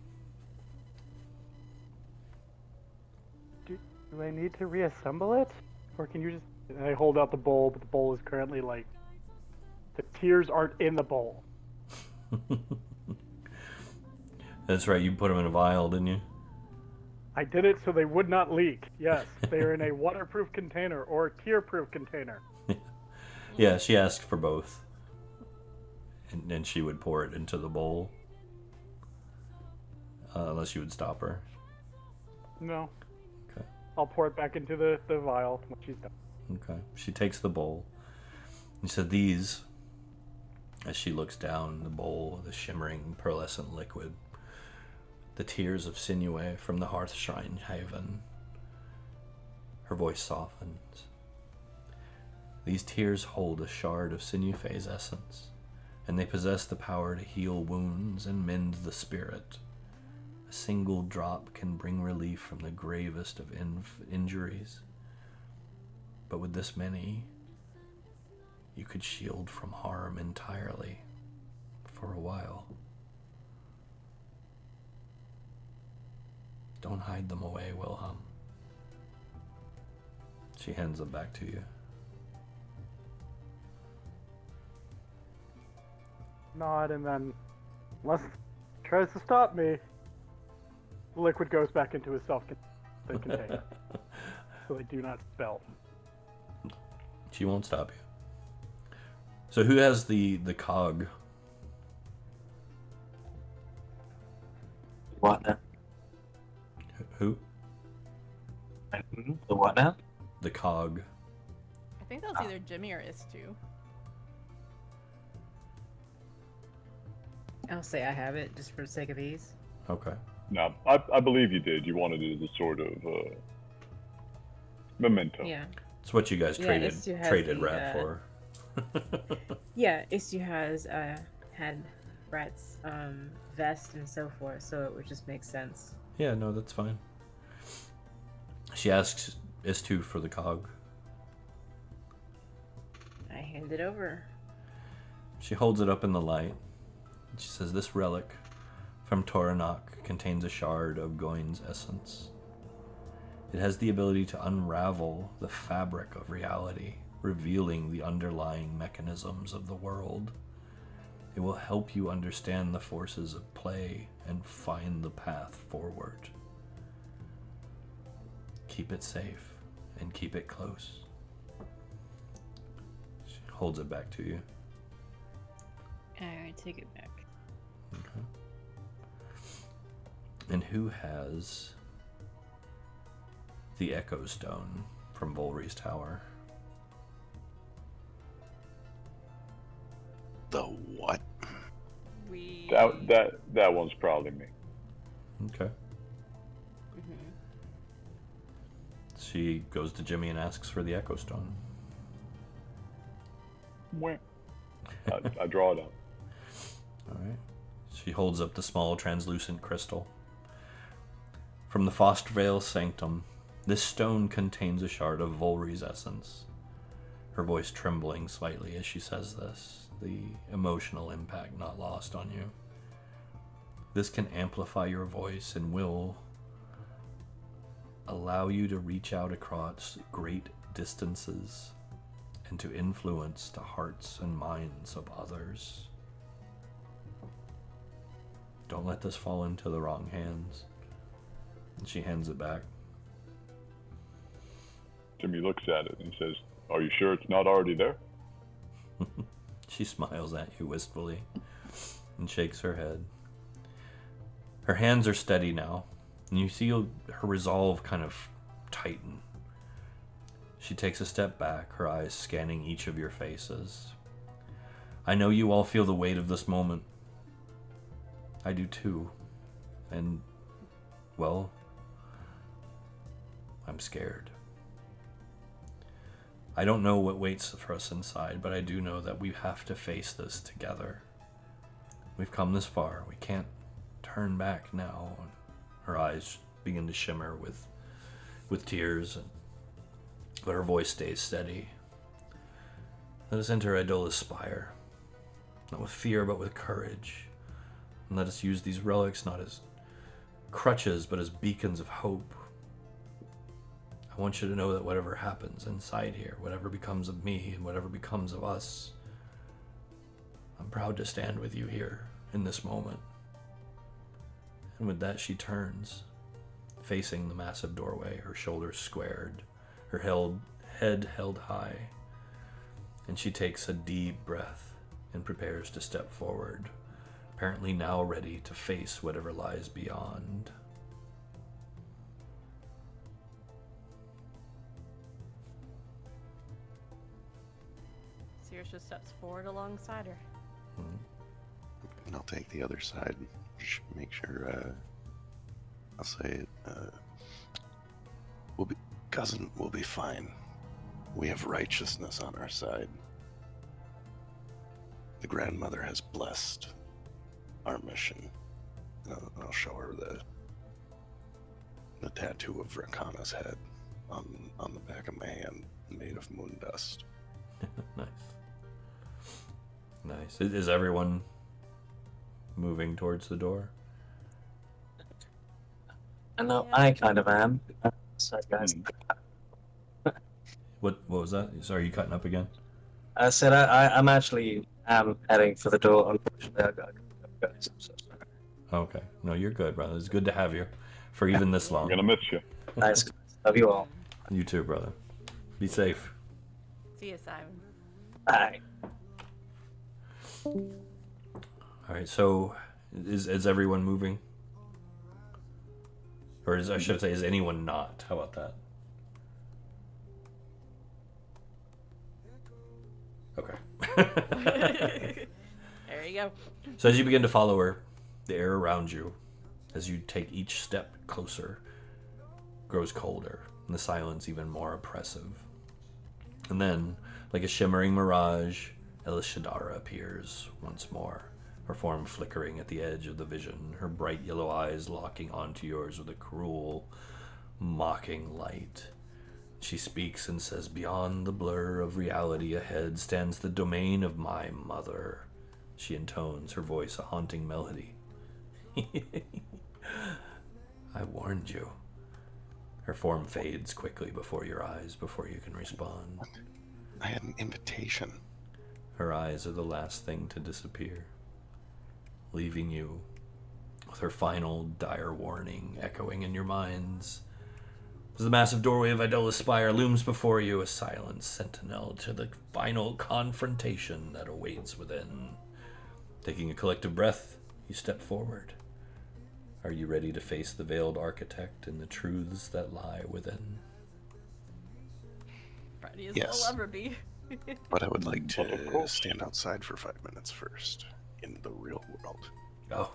Do I need to reassemble it? Or can you just... And I hold out the bowl, but the bowl is currently like... The tears aren't in the bowl. That's right, you put them in a vial, didn't you? I did it so they would not leak. Yes, they are in a waterproof container or tear-proof container. Yeah, she asked for both. And then she would pour it into the bowl. Unless you would stop her. No. Okay. I'll pour it back into the vial when she's done. Okay. She takes the bowl. And said, "These," as she looks down the bowl, the shimmering pearlescent liquid, "the tears of Sinue from the Hearth Shrine Haven." Her voice softens. "These tears hold a shard of Sinufe's essence, and they possess the power to heal wounds and mend the spirit. A single drop can bring relief from the gravest of injuries. But with this many, you could shield from harm entirely, for a while. Don't hide them away, Wilhelm." She hands them back to you. Nod, and then, unless he tries to stop me, the liquid goes back into his self-container. So they do not spill. She won't stop you. So who has the cog? What now? Who? The what now? The cog. I think that was either Jimmy or Istu. I'll say I have it just for the sake of ease. Okay. No, I believe you did. You wanted it as a sort of memento. Yeah. It's what you guys Yeah, traded Istu has traded the, rat for. Yeah, Istu has had Brat's vest and so forth, so it would just make sense. Yeah, no, that's fine. She asks Istu for the cog. I hand it over. She holds it up in the light. She says, "This relic from Toranok contains a shard of Goin's essence. It has the ability to unravel the fabric of reality, revealing the underlying mechanisms of the world. It will help you understand the forces of play and find the path forward. Keep it safe and keep it close." She holds it back to you. I take it back. Okay. And who has the Echo Stone from Volry's Tower? The what? That one's probably me. Okay. Mm-hmm. She goes to Jimmy and asks for the Echo Stone. I draw it out. Alright. She holds up the small translucent crystal. From the Fostervale Sanctum, this stone contains a shard of Volry's essence. Her voice trembling slightly as she says this, the emotional impact not lost on you. This can amplify your voice and will allow you to reach out across great distances and to influence the hearts and minds of others. Don't let this fall into the wrong hands. And she hands it back. Jimmy looks at it and says, "Are you sure it's not already there?" She smiles at you wistfully and shakes her head. Her hands are steady now, and you see her resolve kind of tighten. She takes a step back, her eyes scanning each of your faces. "I know you all feel the weight of this moment. I do too. And, well, I'm scared. I don't know what waits for us inside, but I do know that we have to face this together. We've come this far. We can't turn back now." Her eyes begin to shimmer with tears, but her voice stays steady. "Let us enter Idola's spire, not with fear, but with courage. And let us use these relics not as crutches, but as beacons of hope. I want you to know that whatever happens inside here, whatever becomes of me and whatever becomes of us, I'm proud to stand with you here in this moment." And with that, she turns, facing the massive doorway, her shoulders squared, her head held high, and she takes a deep breath and prepares to step forward, apparently now ready to face whatever lies beyond. Saoirse steps forward alongside her. And I'll take the other side. Just make sure, I'll say it, cousin, we'll be fine. We have righteousness on our side. The grandmother has blessed our mission. And I'll show her the tattoo of Rakana's head on the back of my hand, made of moon dust. Nice. Is everyone moving towards the door? I know I kind of am. Sorry, guys. What was that? Sorry, you cutting up again? I said I'm actually heading for the door. Unfortunately, I got guys. I'm so sorry. Okay. No, you're good, brother. It's good to have you for even this long. I'm gonna miss you. Nice. Love you all. You too, brother. Be safe. See you, Simon. Bye. All right. So, is everyone moving? Or I should say, is anyone not? How about that? Okay. There you go. So as you begin to follow her, the air around you, as you take each step closer, grows colder, and the silence even more oppressive. And then, Like a shimmering mirage, Elishadara appears once more, her form flickering at the edge of the vision, her bright yellow eyes locking onto yours with a cruel, mocking light. She speaks and says, "Beyond the blur of reality ahead stands the domain of my mother." She intones, her voice a haunting melody. I warned you. Her form fades quickly before your eyes before you can respond. I had an invitation. Her eyes are the last thing to disappear, leaving you with her final dire warning echoing in your minds. As the massive doorway of Idola's spire looms before you, a silent sentinel to the final confrontation that awaits within. Taking a collective breath, you step forward. Are you ready to face the veiled architect and the truths that lie within? Ready as Yes. we'll ever be. But I would like But of to course. stand outside for 5 minutes first, in the real world. Oh.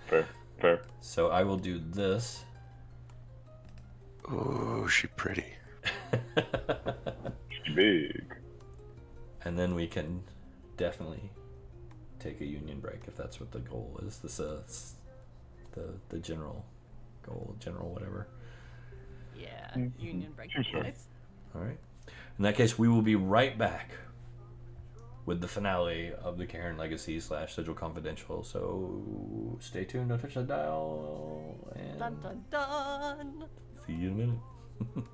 Fair, fair. So I will do this. Oh, she pretty. Big. And then we can definitely take a union break if that's what the goal is. This the general goal, general whatever. Yeah, union break, Sure. guys. All right. In that case, we will be right back with the finale of the Cairne Legacy / Sigil Confidential. So stay tuned, don't touch the dial, and Dun dun dun. see you in a minute.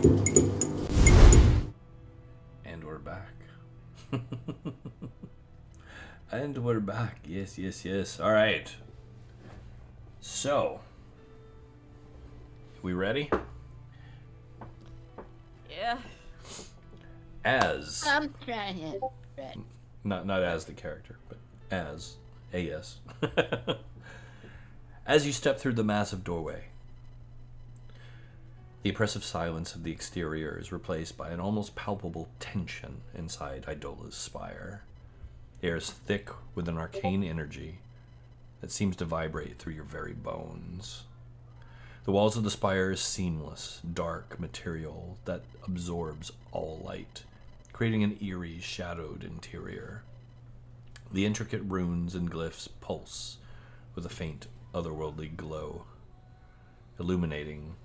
And we're back. And we're back. Yes, yes, yes. All right. So, we ready? Yeah. As I'm trying it. not as the character, but as AS. As you step through the massive doorway, the oppressive silence of the exterior is replaced by an almost palpable tension inside Idola's spire. The air is thick with an arcane energy that seems to vibrate through your very bones. The walls of the spire is seamless, dark material that absorbs all light, creating an eerie, shadowed interior. The intricate runes and glyphs pulse with a faint, otherworldly glow, illuminating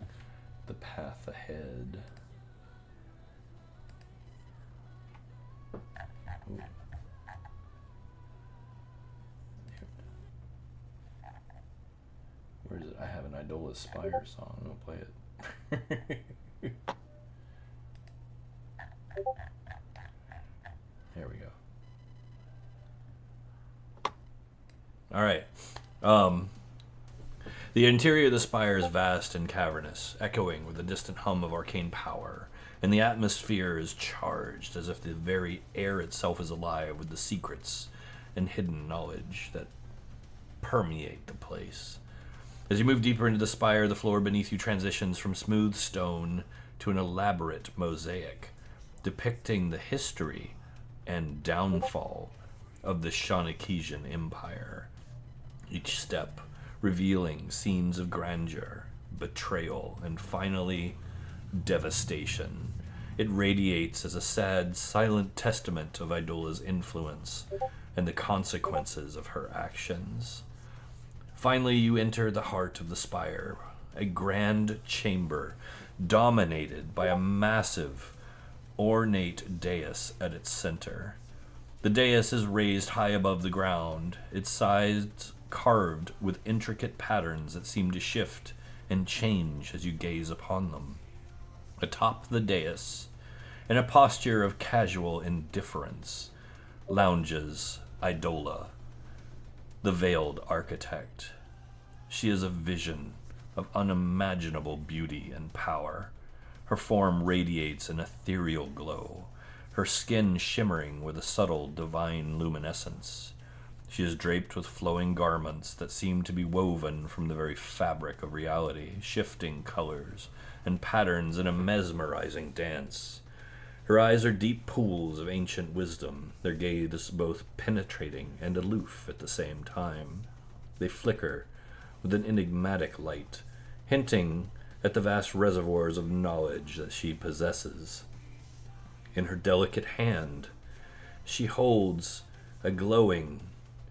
the path ahead. Ooh. Where is it? I have an Idola's Spire song. I'm gonna play it. There we go. All right. The interior of the spire is vast and cavernous, echoing with the distant hum of arcane power, and the atmosphere is charged as if the very air itself is alive with the secrets and hidden knowledge that permeate the place. As you move deeper into the spire, the floor beneath you transitions from smooth stone to an elaborate mosaic, depicting the history and downfall of the Shawnikesian Empire. Each step revealing scenes of grandeur, betrayal, and finally, devastation. It radiates as a sad, silent testament of Idola's influence and the consequences of her actions. Finally, you enter the heart of the spire, a grand chamber dominated by a massive, ornate dais at its center. The dais is raised high above the ground, its sides carved with intricate patterns that seem to shift and change as you gaze upon them. Atop the dais, in a posture of casual indifference, lounges Idola, the veiled architect. She is a vision of unimaginable beauty and power. Her form radiates an ethereal glow, her skin shimmering with a subtle divine luminescence. She is draped with flowing garments that seem to be woven from the very fabric of reality, shifting colors and patterns in a mesmerizing dance. Her eyes are deep pools of ancient wisdom, their gaze both penetrating and aloof at the same time. They flicker with an enigmatic light, hinting at the vast reservoirs of knowledge that she possesses. In her delicate hand, she holds a glowing,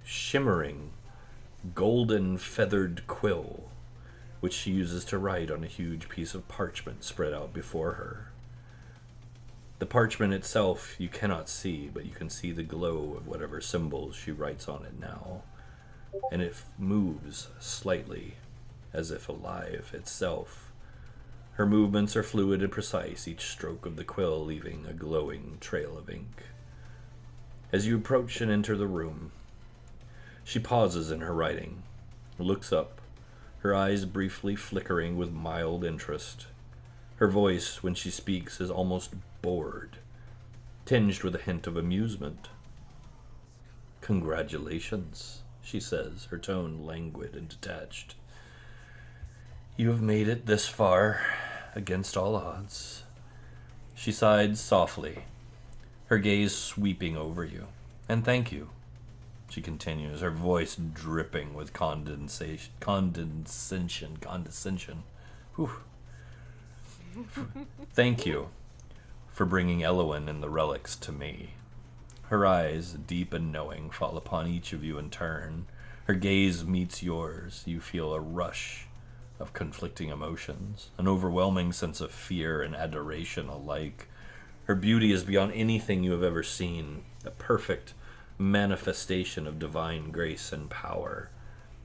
shimmering, golden feathered quill, which she uses to write on a huge piece of parchment spread out before her. The parchment itself you cannot see, but you can see the glow of whatever symbols she writes on it now, and it moves slightly, as if alive itself. Her movements are fluid and precise, each stroke of the quill leaving a glowing trail of ink. As you approach and enter the room, she pauses in her writing, looks up, her eyes briefly flickering with mild interest. Her voice, when she speaks, is almost bored, tinged with a hint of amusement. "Congratulations," she says, her tone languid and detached. "You have made it this far, against all odds." She sighed softly, her gaze sweeping over you. "And thank you," she continues, her voice dripping with condescension. Whew. "Thank you for bringing Elowin and the relics to me." Her eyes, deep and knowing, fall upon each of you in turn. Her gaze meets yours. You feel a rush of conflicting emotions, an overwhelming sense of fear and adoration alike. Her beauty is beyond anything you have ever seen, a perfect manifestation of divine grace and power.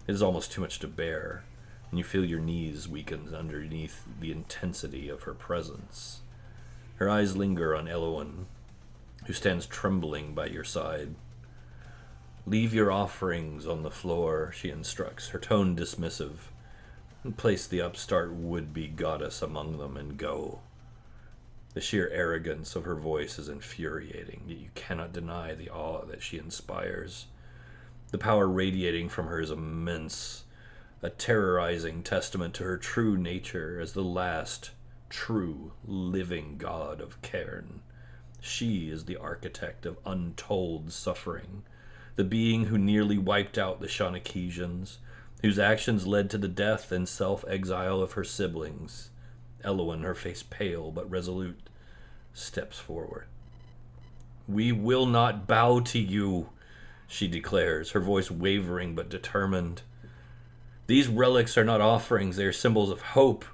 It is almost too much to bear, and you feel your knees weaken underneath the intensity of her presence. Her eyes linger on Elowen, who stands trembling by your side. Leave your offerings on the floor, she instructs, her tone dismissive. And place the upstart would-be goddess among them and go. The sheer arrogance of her voice is infuriating, yet you cannot deny the awe that she inspires. The power radiating from her is immense, a terrorizing testament to her true nature as the last true living god of Cairne. She is the architect of untold suffering, the being who nearly wiped out the Shanakesians, whose actions led to the death and self-exile of her siblings. Elowen, her face pale but resolute, steps forward. We will not bow to you, she declares, her voice wavering but determined. These relics are not offerings, they are symbols of hope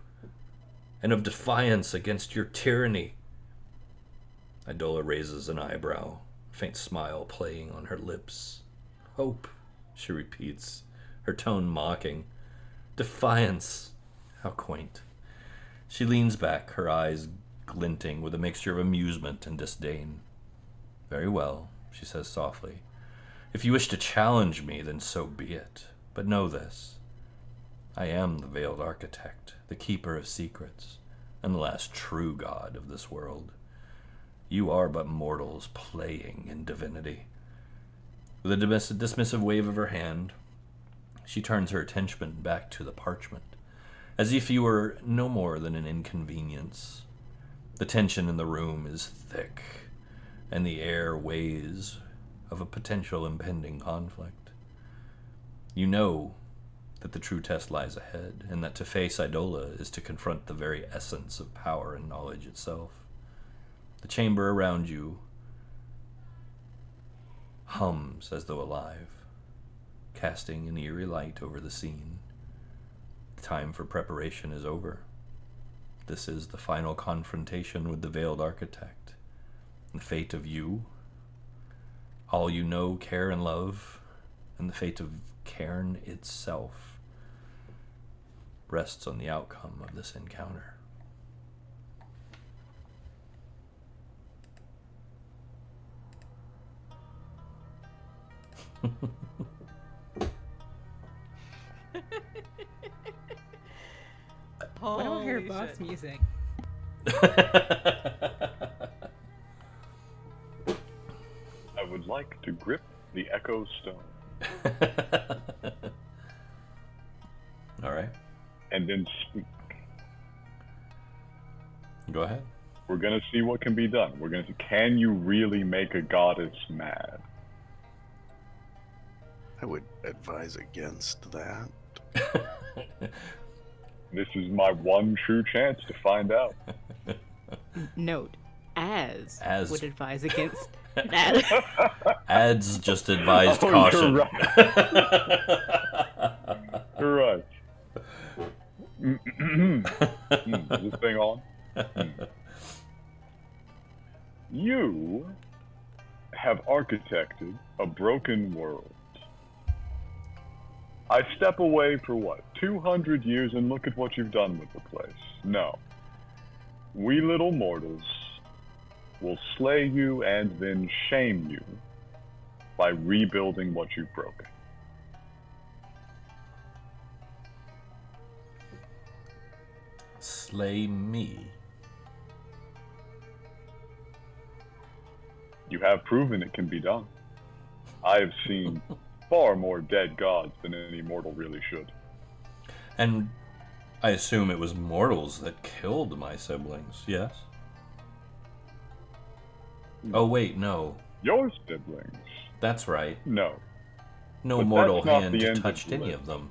and of defiance against your tyranny. Idola raises an eyebrow, a faint smile playing on her lips. Hope, she repeats, her tone mocking. Defiance, how quaint. She leans back, her eyes glinting with a mixture of amusement and disdain. Very well, she says softly. If you wish to challenge me, then so be it. But know this. I am the Veiled Architect, the keeper of secrets, and the last true god of this world. You are but mortals playing in divinity. With a dismissive wave of her hand, she turns her attention back to the parchment, as if you were no more than an inconvenience. The tension in the room is thick, and the air weighs of a potential impending conflict. You know that the true test lies ahead, and that to face Idola is to confront the very essence of power and knowledge itself. The chamber around you hums as though alive, casting an eerie light over the scene. The time for preparation is over. This is the final confrontation with the Veiled Architect. The fate of you, all you know, care, and love, and the fate of Cairne itself rests on the outcome of this encounter. Why don't I hear Holy boss shit. music? I would like to grip the Echo Stone All right, and then speak. go ahead. We're gonna see what can be done. We're gonna see, can you really make a goddess mad? I would advise against that. This is my one true chance to find out. Note, as As. would advise against that. Ads just advised Oh, caution. you're right. You're right. Is this thing on? You have architected a broken world. I step away for what, 200 years, and look at what you've done with the place. No. We little mortals will slay you and then shame you by rebuilding what you've broken. Slay me. You have proven it can be done. I have seen far more dead gods than any mortal really should. And I assume it was mortals that killed my siblings, yes? Oh, wait, no. Your siblings? That's right. No. No But mortal that's not hand the end of touched the any list. of them.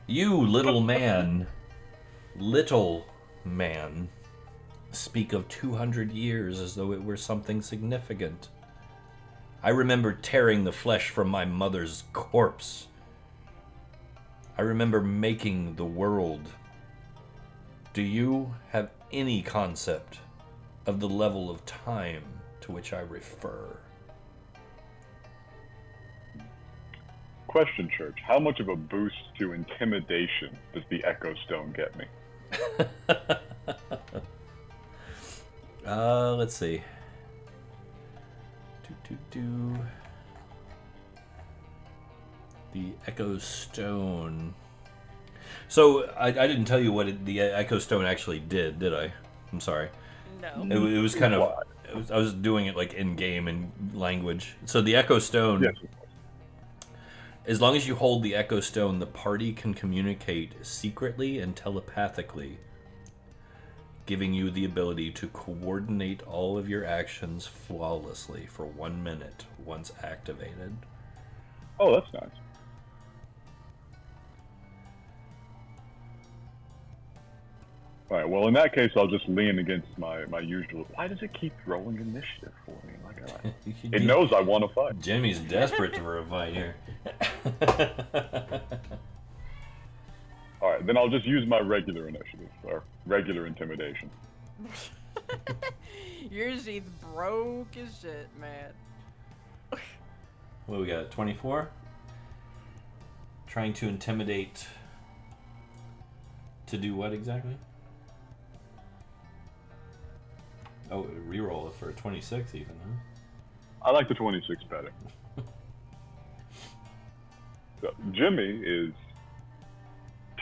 You, little man, speak of 200 years as though it were something significant. I remember tearing the flesh from my mother's corpse. I remember making the world. Do you have any concept of the level of time to which I refer? Question, Church. How much of a boost to intimidation does the Echo Stone get me? Let's see. The Echo Stone. So I didn't tell you what the Echo Stone actually did I? I'm sorry. No. It was kind of. I was doing it like in game and language. So the Echo Stone. Yes. As long as you hold the Echo Stone, the party can communicate secretly and telepathically, giving you the ability to coordinate all of your actions flawlessly for 1 minute once activated. Oh, that's nice. All right. Well, in that case, I'll just lean against my usual. Why does it keep rolling initiative for me? Like, it knows I want to fight. Jimmy's desperate for a fight here. All right, then I'll just use my regular initiative or regular intimidation. Yours is broke as shit, man. What do we got? 24? Trying to intimidate. To do what exactly? Oh, reroll it for a 26 even, huh? I like the 26 better. So, Jimmy is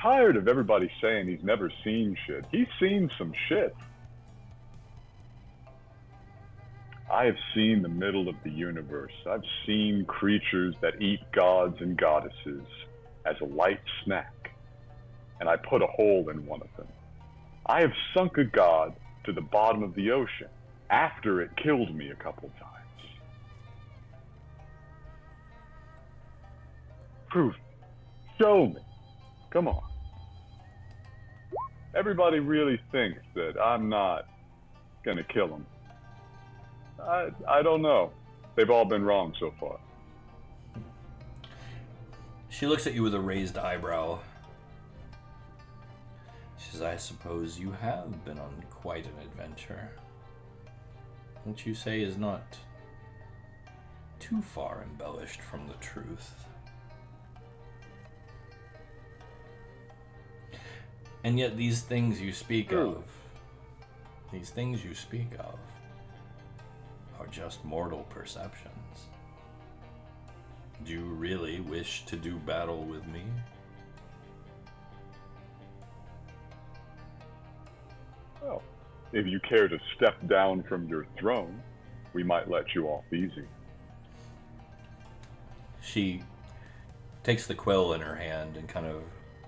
tired of everybody saying he's never seen shit. He's seen some shit. I have seen the middle of the universe. I've seen creatures that eat gods and goddesses as a light snack, and I put a hole in one of them. I have sunk a god to the bottom of the ocean after it killed me a couple times. Prove it. Show me. Come on. Everybody really thinks that I'm not gonna kill him. I don't know. They've all been wrong so far. She looks at you with a raised eyebrow. She says, I suppose you have been on quite an adventure. What you say is not too far embellished from the truth. And yet these things you speak of, are just mortal perceptions. Do you really wish to do battle with me? Well, if you care to step down from your throne, we might let you off easy. She takes the quill in her hand and kind of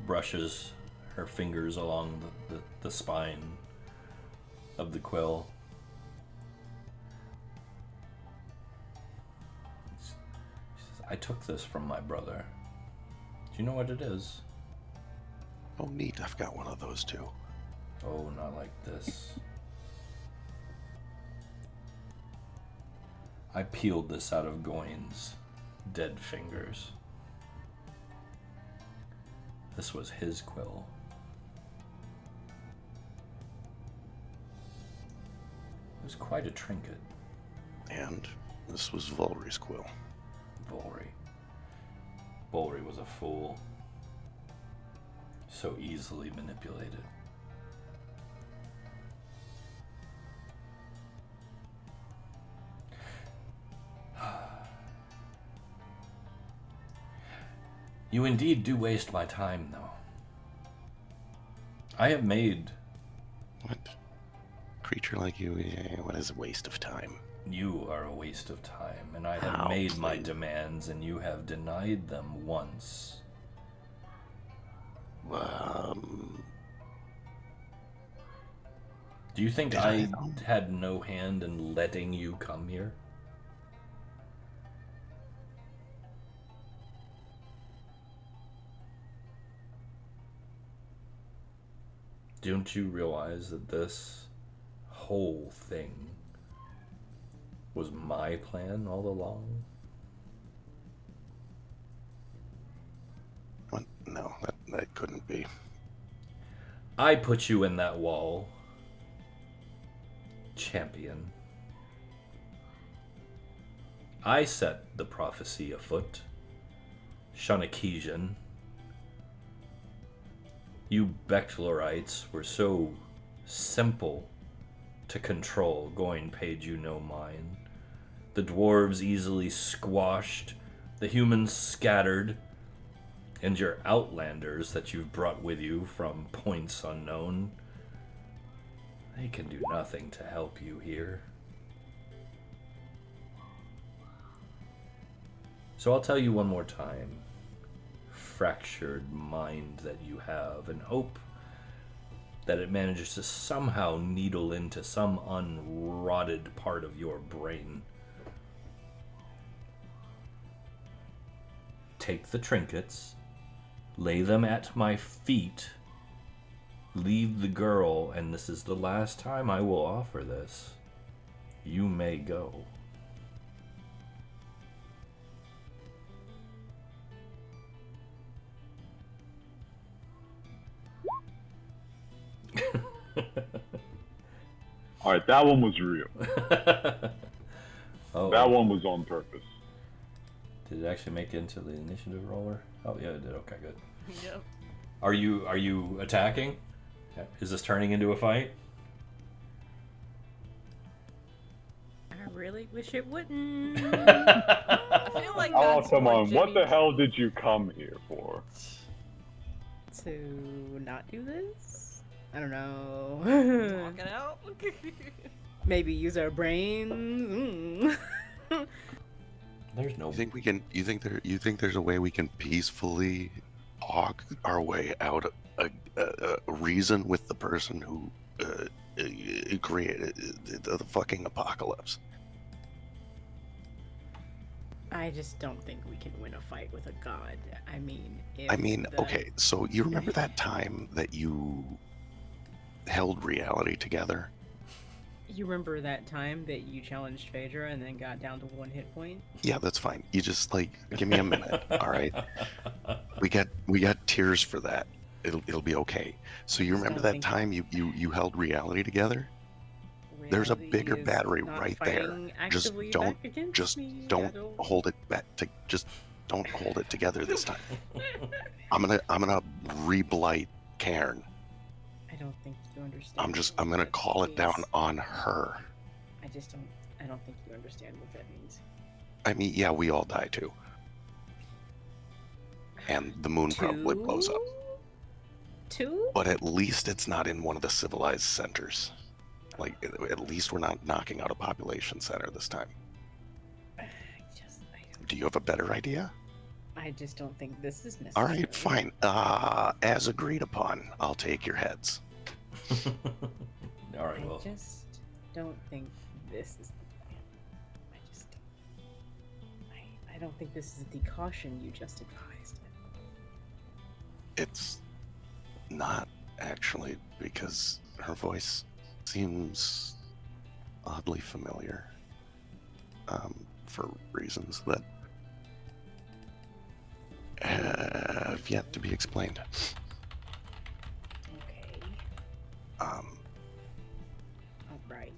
brushes her fingers along the spine of the quill. She says, I took this from my brother. Do you know what it is? Oh, neat. I've got one of those too. Oh, not like this. I peeled this out of Goyne's dead fingers. This was his quill. It was quite a trinket. And this was Volry's quill. Volry was a fool. So easily manipulated. You indeed do waste my time, though. I have made... What? Creature like you, what is a waste of time? You are a waste of time, and I have made my demands, and you have denied them once. Do you think I had no hand in letting you come here? Don't you realize that this whole thing was my plan all along? What? No, that couldn't be. I put you in that wall, champion. I set the prophecy afoot, Shunakesian. You Bechtlerites were so simple to control, Goyne paid you no mind. The dwarves easily squashed, the humans scattered, and your outlanders that you've brought with you from points unknown, they can do nothing to help you here. So I'll tell you one more time. Fractured mind that you have, and hope that it manages to somehow needle into some unrotted part of your brain. Take the trinkets, lay them at my feet, leave the girl, and this is the last time I will offer this. You may go. All right, that one was real. Oh, That one was on purpose. did it actually make it into the initiative roller? Oh yeah, it did. Okay, good. Yep. Are you attacking? Is this turning into a fight? I really wish it wouldn't. I feel like Oh, that's come more on. What Jimmy the hell did you come here for? To not do this? I don't know. talking out. Maybe use our brains. There's no. You think there's a way we can peacefully talk our way out a reason with the person who created the fucking apocalypse? I just don't think we can win a fight with a god. Okay, so you remember that time that you held reality together? You remember that time that you challenged Phaedra and then got down to 1 hit point? Yeah, that's fine. You just give me a minute, all right? We got tears for that. It'll be okay. So you remember that time you held reality together? There's a bigger Reality is battery not right there. fighting Just actively don't back against me. don't hold it back don't hold it together this time. I'm gonna re-blight Cairne. I don't think you understand. I'm gonna call it down on her. I don't think you understand what that means. I mean, yeah, we all die too. And the moon probably blows up. 2? But at least it's not in one of the civilized centers. At least we're not knocking out a population center this time. Do you have a better idea? I just don't think this is necessary. All right, fine. As agreed upon, I'll take your heads. All right, well. I just don't think this is the plan. I don't think this is the caution you just advised. It's not, actually, because her voice seems oddly familiar. For reasons that have yet to be explained. Okay. Alright.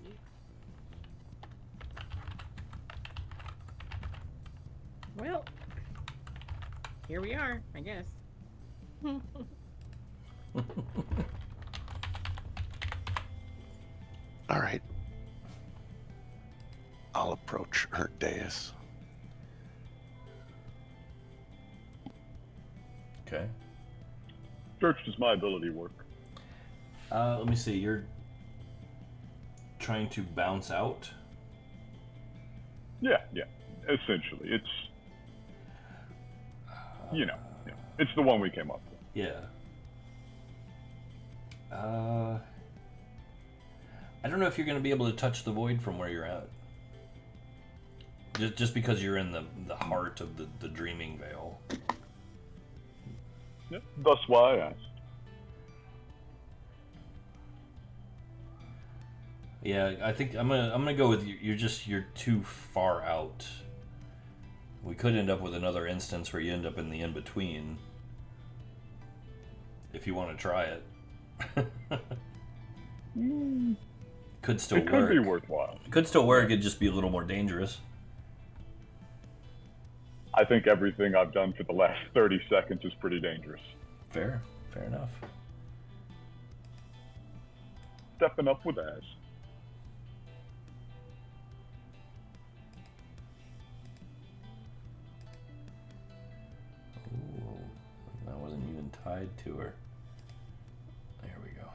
Well, here we are, I guess. All right. I'll approach her dais. Okay. Church, does my ability work? Let me see. You're trying to bounce out? Yeah. Essentially, it's it's the one we came up with. Yeah. I don't know if you're going to be able to touch the void from where you're at. Just because you're in the heart of the dreaming veil. Yeah, that's why I asked. Yeah, I think I'm gonna go with you. You're too far out. We could end up with another instance where you end up in the in between. If you want to try it. Could still It work. could be worthwhile. Could still work. It'd just be a little more dangerous. I think everything I've done for the last 30 seconds is pretty dangerous. Fair enough. Stepping up with ass. tied to her. There we go.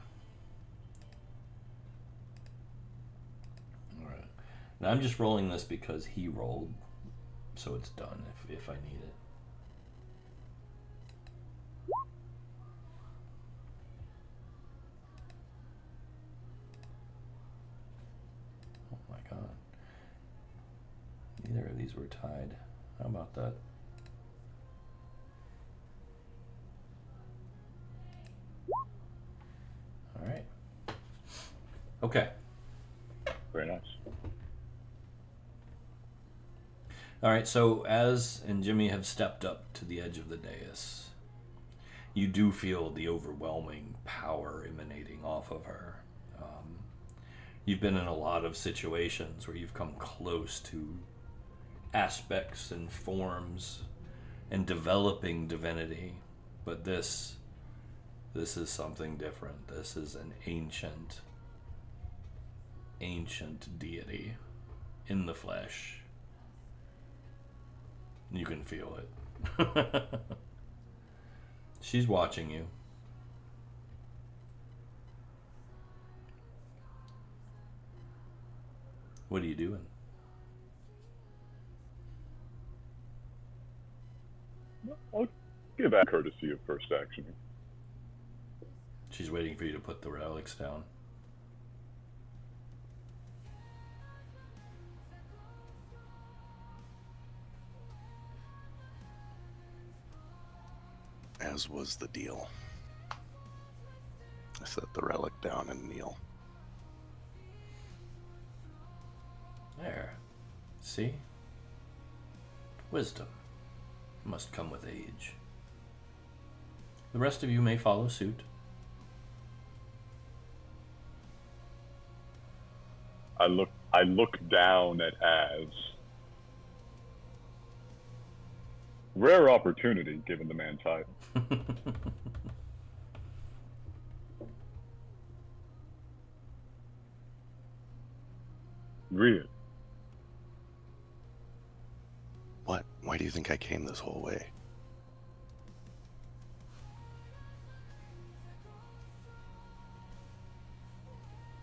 Alright. Now I'm just rolling this because he rolled, so it's done if I need it. Oh my god. Neither of these were tied. How about that? Alright. Okay. Very nice. Alright, so Az and Jimmy have stepped up to the edge of the dais. You do feel the overwhelming power emanating off of her. You've been in a lot of situations where you've come close to aspects and forms and developing divinity, but this is something different. This is an ancient deity in the flesh. You can feel it. She's watching you. What are you doing? I'll give that courtesy of first action. She's waiting for you to put the relics down. As was the deal. I set the relic down and kneel. There. See? Wisdom must come with age. The rest of you may follow suit. I look down at Az. Rare opportunity, given the man's height. Real. What? Why do you think I came this whole way?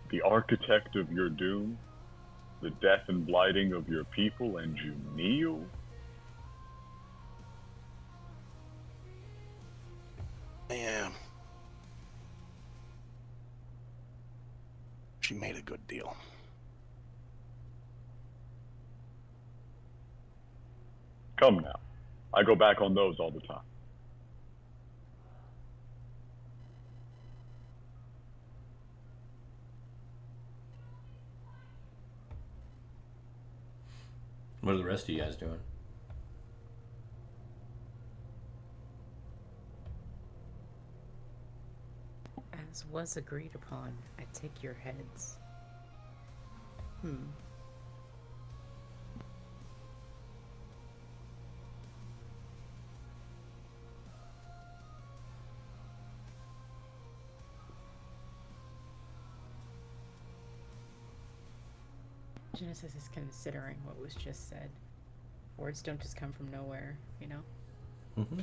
The architect of your doom, the death and blighting of your people, and you kneel? Yeah. She made a good deal. Come now. I go back on those all the time. What are the rest of you guys doing? As was agreed upon, I take your heads. Genesis is considering what was just said. Words don't just come from nowhere, you know? Mm-hmm.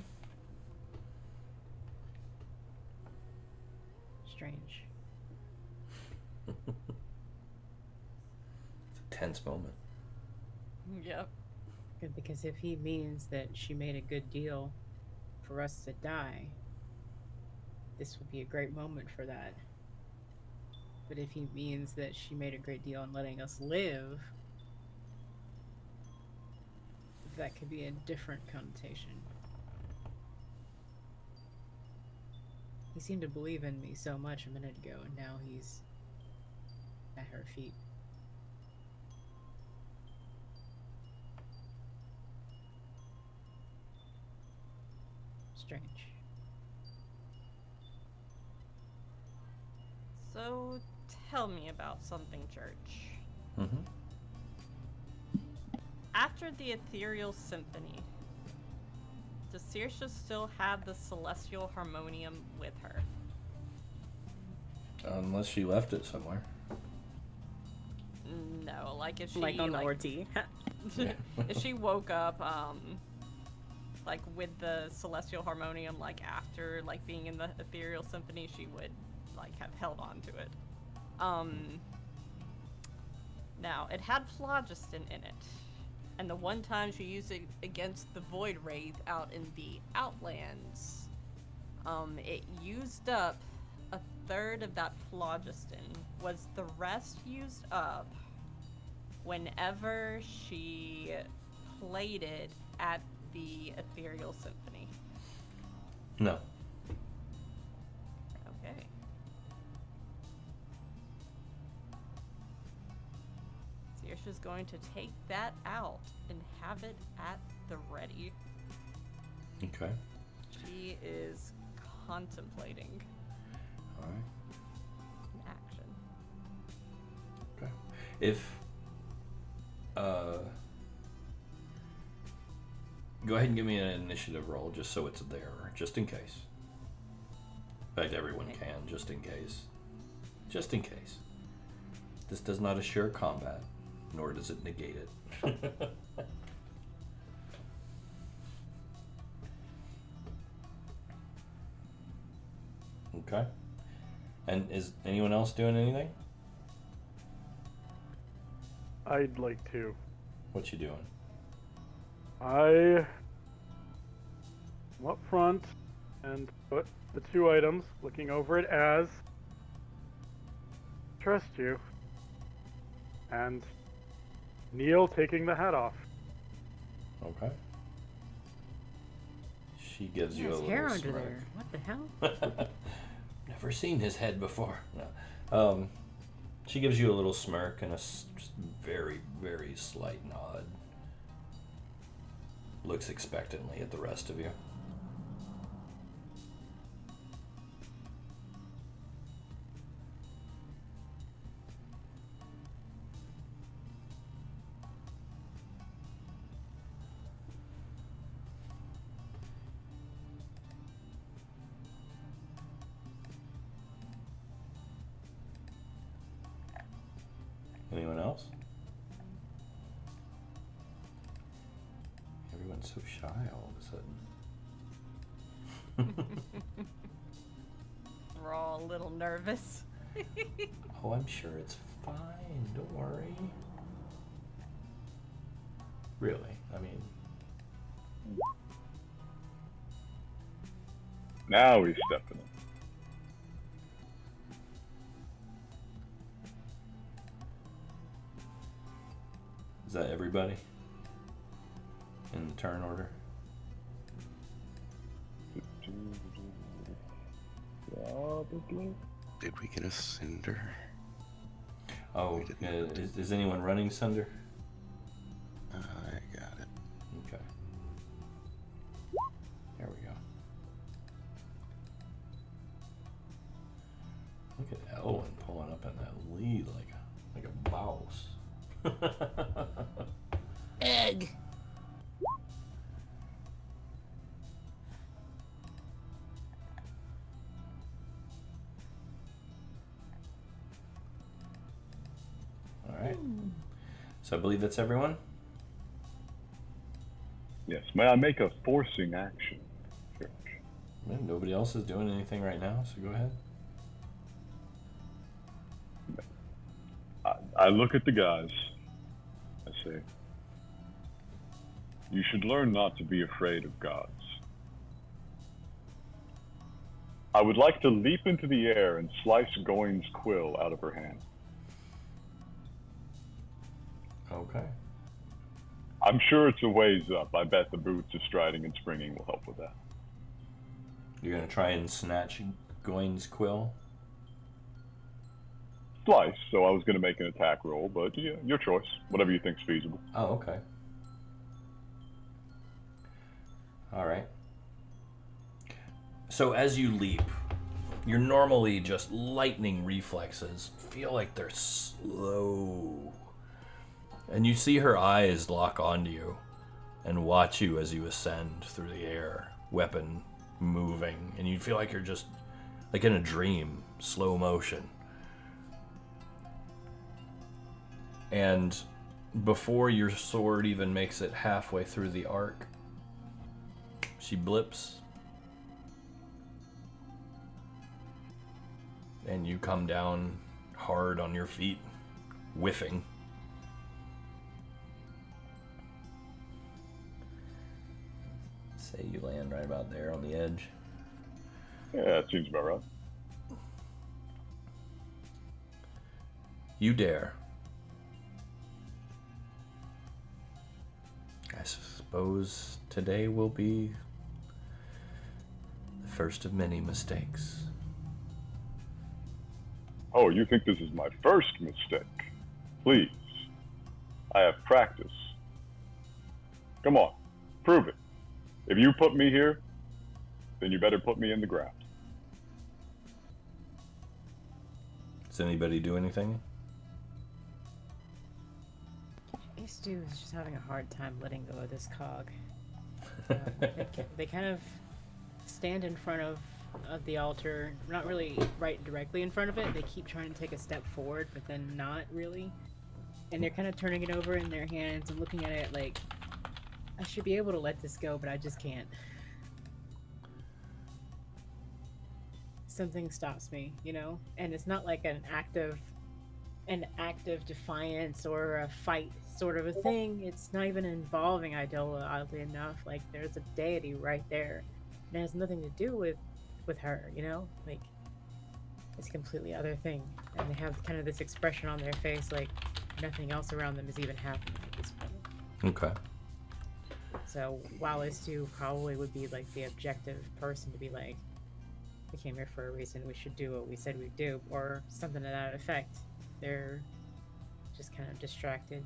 Strange. It's a tense moment. Yep. Good, because if he means that she made a good deal for us to die, this would be a great moment for that. But if he means that she made a great deal in letting us live, that could be a different connotation. He seemed to believe in me so much a minute ago, and now he's at her feet. Strange. So, tell me about something, Church. Mm-hmm. After the Ethereal Symphony, does Saoirse still have the Celestial Harmonium with her? Unless she left it somewhere. No, like if she Like on the RT. if she woke up like with the celestial harmonium, like after like being in the ethereal symphony, she would like have held on to it. Now it had phlogiston in it, and the one time she used it against the void wraith out in the outlands, it used up a third of that phlogiston. Was the rest used up whenever she played it at the ethereal symphony? No. Okay. Saoirse's going to take that out and have it at the ready. Okay. She is contemplating All right. an action. Okay. If go ahead and give me an initiative roll, just so it's there, just in case. In fact, everyone can, just in case. Just in case. This does not assure combat, nor does it negate it. Okay. And is anyone else doing anything? I'd like to. What you doing? I am up front and put the 2 items, looking over it as trust you, and Neil taking the hat off. Okay. She gives He you a has little hair under smirk. there. What the hell? Never seen his head before. No. She gives you a little smirk and a just very, very slight nod. Looks expectantly at the rest of you. Anyone else? Everyone's so shy all of a sudden. We're all a little nervous. Oh, I'm sure it's fine. Don't worry. Really, I mean... Now he's stepping in. Is that everybody? In the turn order? Probably. Did we get a cinder? Oh, We did not. is anyone running Sunder? I got it. Okay. There we go. Look at Elwyn pulling up in that lead like a boss. Egg. All right. So I believe that's everyone. Yes. May I make a forcing action? Sure. Well, nobody else is doing anything right now, so go ahead. I look at the guys. I say, you should learn not to be afraid of gods. I would like to leap into the air and slice Goin's quill out of her hand. Okay. I'm sure it's a ways up. I bet the boots of striding and springing will help with that. You're gonna try and snatch Goin's quill? Slice, so I was going to make an attack roll, but yeah, your choice. Whatever you think's feasible. Oh, okay. All right. So as you leap, your normally just lightning reflexes feel like they're slow. And you see her eyes lock onto you and watch you as you ascend through the air, weapon moving, and you feel like you're just like in a dream, slow motion. And before your sword even makes it halfway through the arc, She blips. And you come down hard on your feet, whiffing. Say you land right about there on the edge. Yeah, that seems about right. You dare. I suppose today will be the first of many mistakes. Oh, you think this is my first mistake? Please. I have practice. Come on, prove it. If you put me here, then you better put me in the ground. Does anybody do anything? Stu is just having a hard time letting go of this cog. They kind of stand in front of the altar, not really right directly in front of it. They keep trying to take a step forward, but then not really. And they're kind of turning it over in their hands and looking at it like, I should be able to let this go, but I just can't. Something stops me, you know? And it's not like an act of defiance or a fight sort of a thing. It's not even involving Idola, oddly enough. Like, there's a deity right there. And it has nothing to do with her, you know? Like, it's a completely other thing. And they have kind of this expression on their face like nothing else around them is even happening at this point. Okay. So while Istu probably would be like the objective person to be like, we came here for a reason, we should do what we said we'd do, or something to that effect, they're just kind of distracted.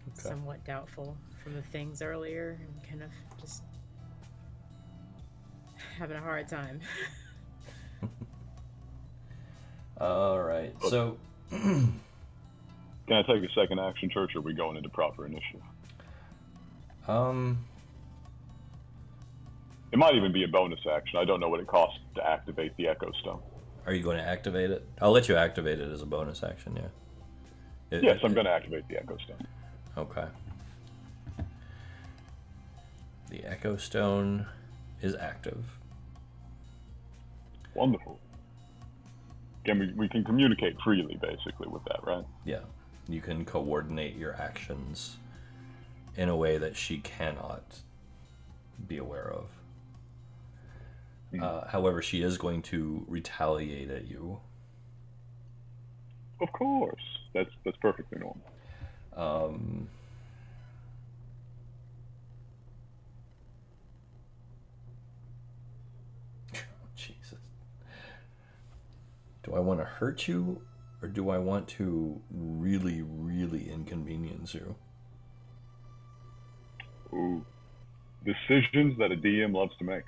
Okay. Somewhat doubtful from the things earlier and kind of just having a hard time. All right. So can I take a second action, Church, or are we going into proper initiative? It might even be a bonus action. I don't know what it costs to activate the Echo Stone. Are you going to activate it? I'll let you activate it as a bonus action, yeah. Yes, I'm going to activate the Echo Stone. Okay. The Echo Stone is active. Wonderful. We can communicate freely, basically, with that, right? Yeah. You can coordinate your actions in a way that she cannot be aware of. However, she is going to retaliate at you. Of course. That's perfectly normal. Jesus. Do I want to hurt you, or do I want to really, really inconvenience you? Ooh. Decisions that a DM loves to make.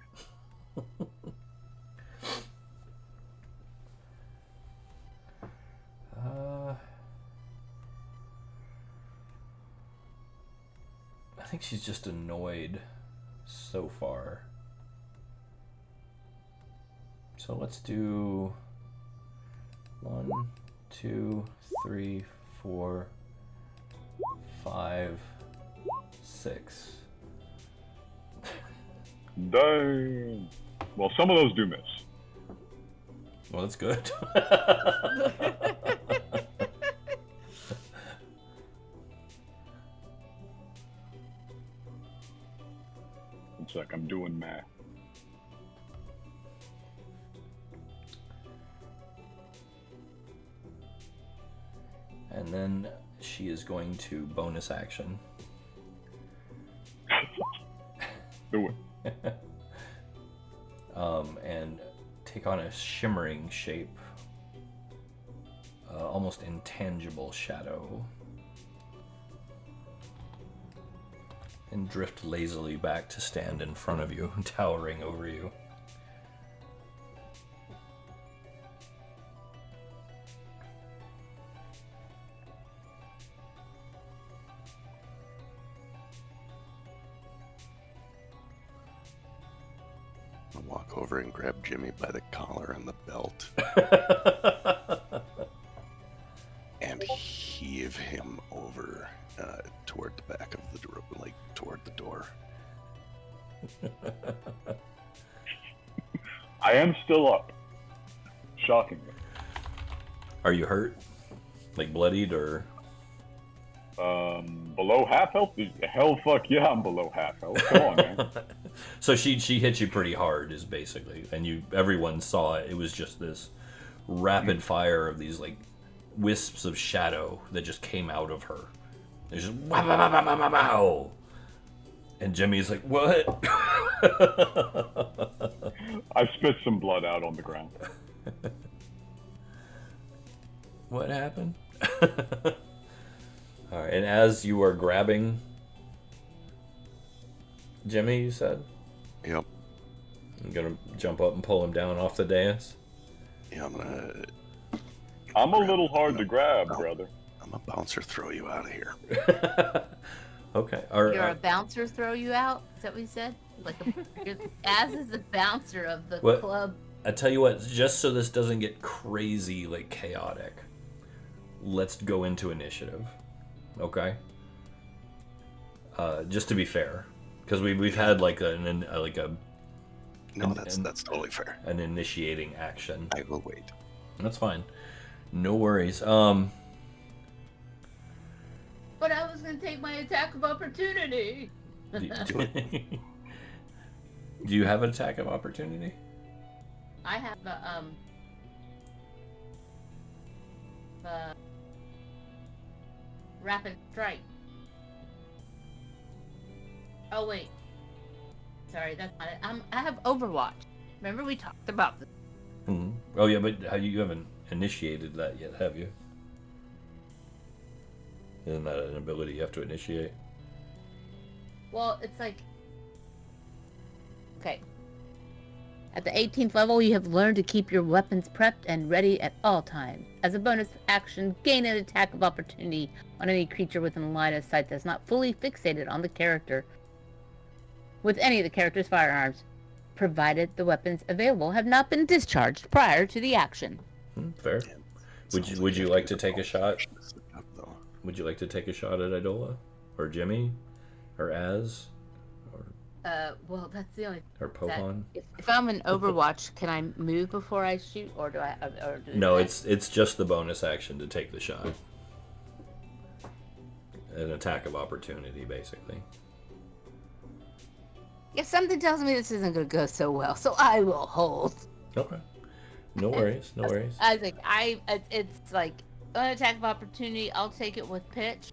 I think she's just annoyed so far. So let's do 1, 2, 3, 4, 5, 6. Dang. Well, some of those do miss. Well, that's good. It's like I'm doing math. And then she is going to bonus action. Do it. And take on a shimmering shape, almost intangible shadow, and drift lazily back to stand in front of you, towering over you. I'll walk over and grab Jimmy by the collar and the belt. and heave him over toward the back of the door, like toward the door. I am still up. Shockingly. Are you hurt? Like bloodied or? Below half health? Hell, fuck yeah, I'm below half health. Come on, man. So she hit you pretty hard, is basically, and everyone saw it. It was just this rapid fire of these like wisps of shadow that just came out of her. It's just wow, wow, wow, wow, wow, wow. And Jimmy's like, what? I spit some blood out on the ground. What happened? All right, and as you are grabbing Jimmy, you said? Yep. I'm gonna jump up and pull him down off the dais. Yeah, I'm a little hard to grab, brother. I'm a bouncer, throw you out of here. Okay. You're a bouncer, throw you out? Is that what you said? Like, Az is the bouncer of the club. I tell you what, just so this doesn't get crazy, like chaotic, let's go into initiative. Okay. Just to be fair, because we've had like that's totally fair. An initiating action. I will wait. That's fine. No worries. But I was gonna take my attack of opportunity. Do you have an attack of opportunity? I have a rapid strike. Oh wait, sorry, that's not it. I have Overwatch. Remember we talked about this. Mm-hmm. Oh yeah, but you haven't initiated that yet, have you? Isn't that an ability you have to initiate? Well, it's like, okay. At the 18th level, you have learned to keep your weapons prepped and ready at all times. As a bonus action, gain an attack of opportunity on any creature within line of sight that's not fully fixated on the character with any of the character's firearms, provided the weapons available have not been discharged prior to the action. Fair. Would you like to take a shot? Would you like to take a shot at Idola? Or Jimmy? Or Az? Well, that's the only. Or Pohan? If I'm in Overwatch, can I move before I shoot, or do I? No, it's just the bonus action to take the shot. An attack of opportunity, basically. Yeah, something tells me this isn't going to go so well, so I will hold. Okay. No worries. No worries. I was like, it's like an attack of opportunity. I'll take it with pitch,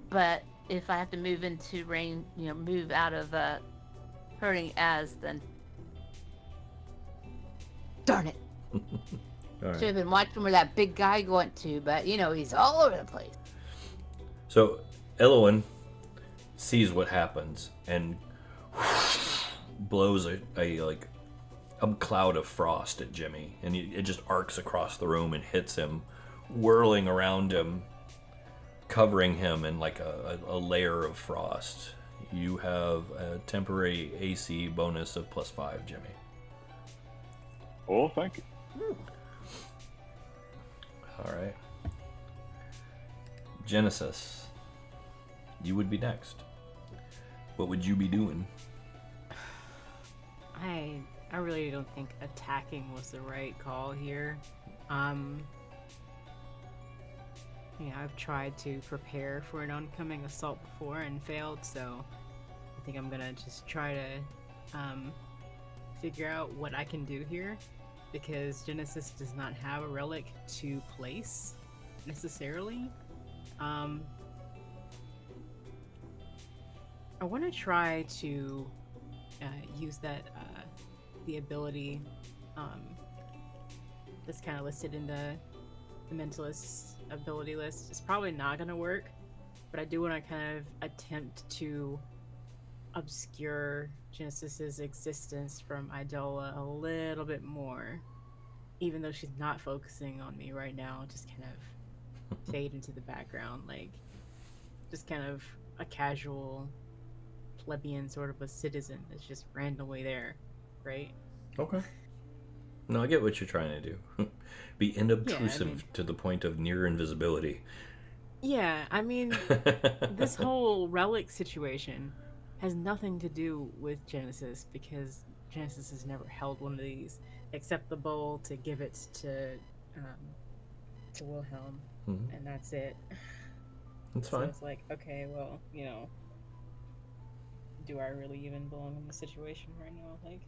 but if I have to move into range, move out of hurting Az, then darn it. All right. Should have been watching where that big guy went to, but he's all over the place. So Elowen sees what happens and blows a cloud of frost at Jimmy, and it just arcs across the room and hits him, whirling around him, covering him in like a layer of frost. You have a temporary AC bonus of +5, Jimmy. Oh, thank you. All right. Genesis, you would be next. What would you be doing? I really don't think attacking was the right call here. I've tried to prepare for an oncoming assault before and failed, so I think I'm gonna just try to figure out what I can do here, because Genesis does not have a relic to place necessarily. I want to try to use that the ability that's kind of listed in the Mentalist's ability list. It's probably not going to work, but I do want to kind of attempt to obscure Genesis's existence from Idola a little bit more, even though she's not focusing on me right now. Just kind of fade into the background, like just kind of a casual plebeian sort of a citizen that's just randomly there, right? Okay. No, I get what you're trying to do. Be inobtrusive mean- to the point of near invisibility. Yeah, I mean, this whole relic situation has nothing to do with Genesis because Genesis has never held one of these except the bowl to give it to Wilhelm, Mhm. and that's it. That's So fine. it's like, okay, well, do I really even belong in this situation right now? Like,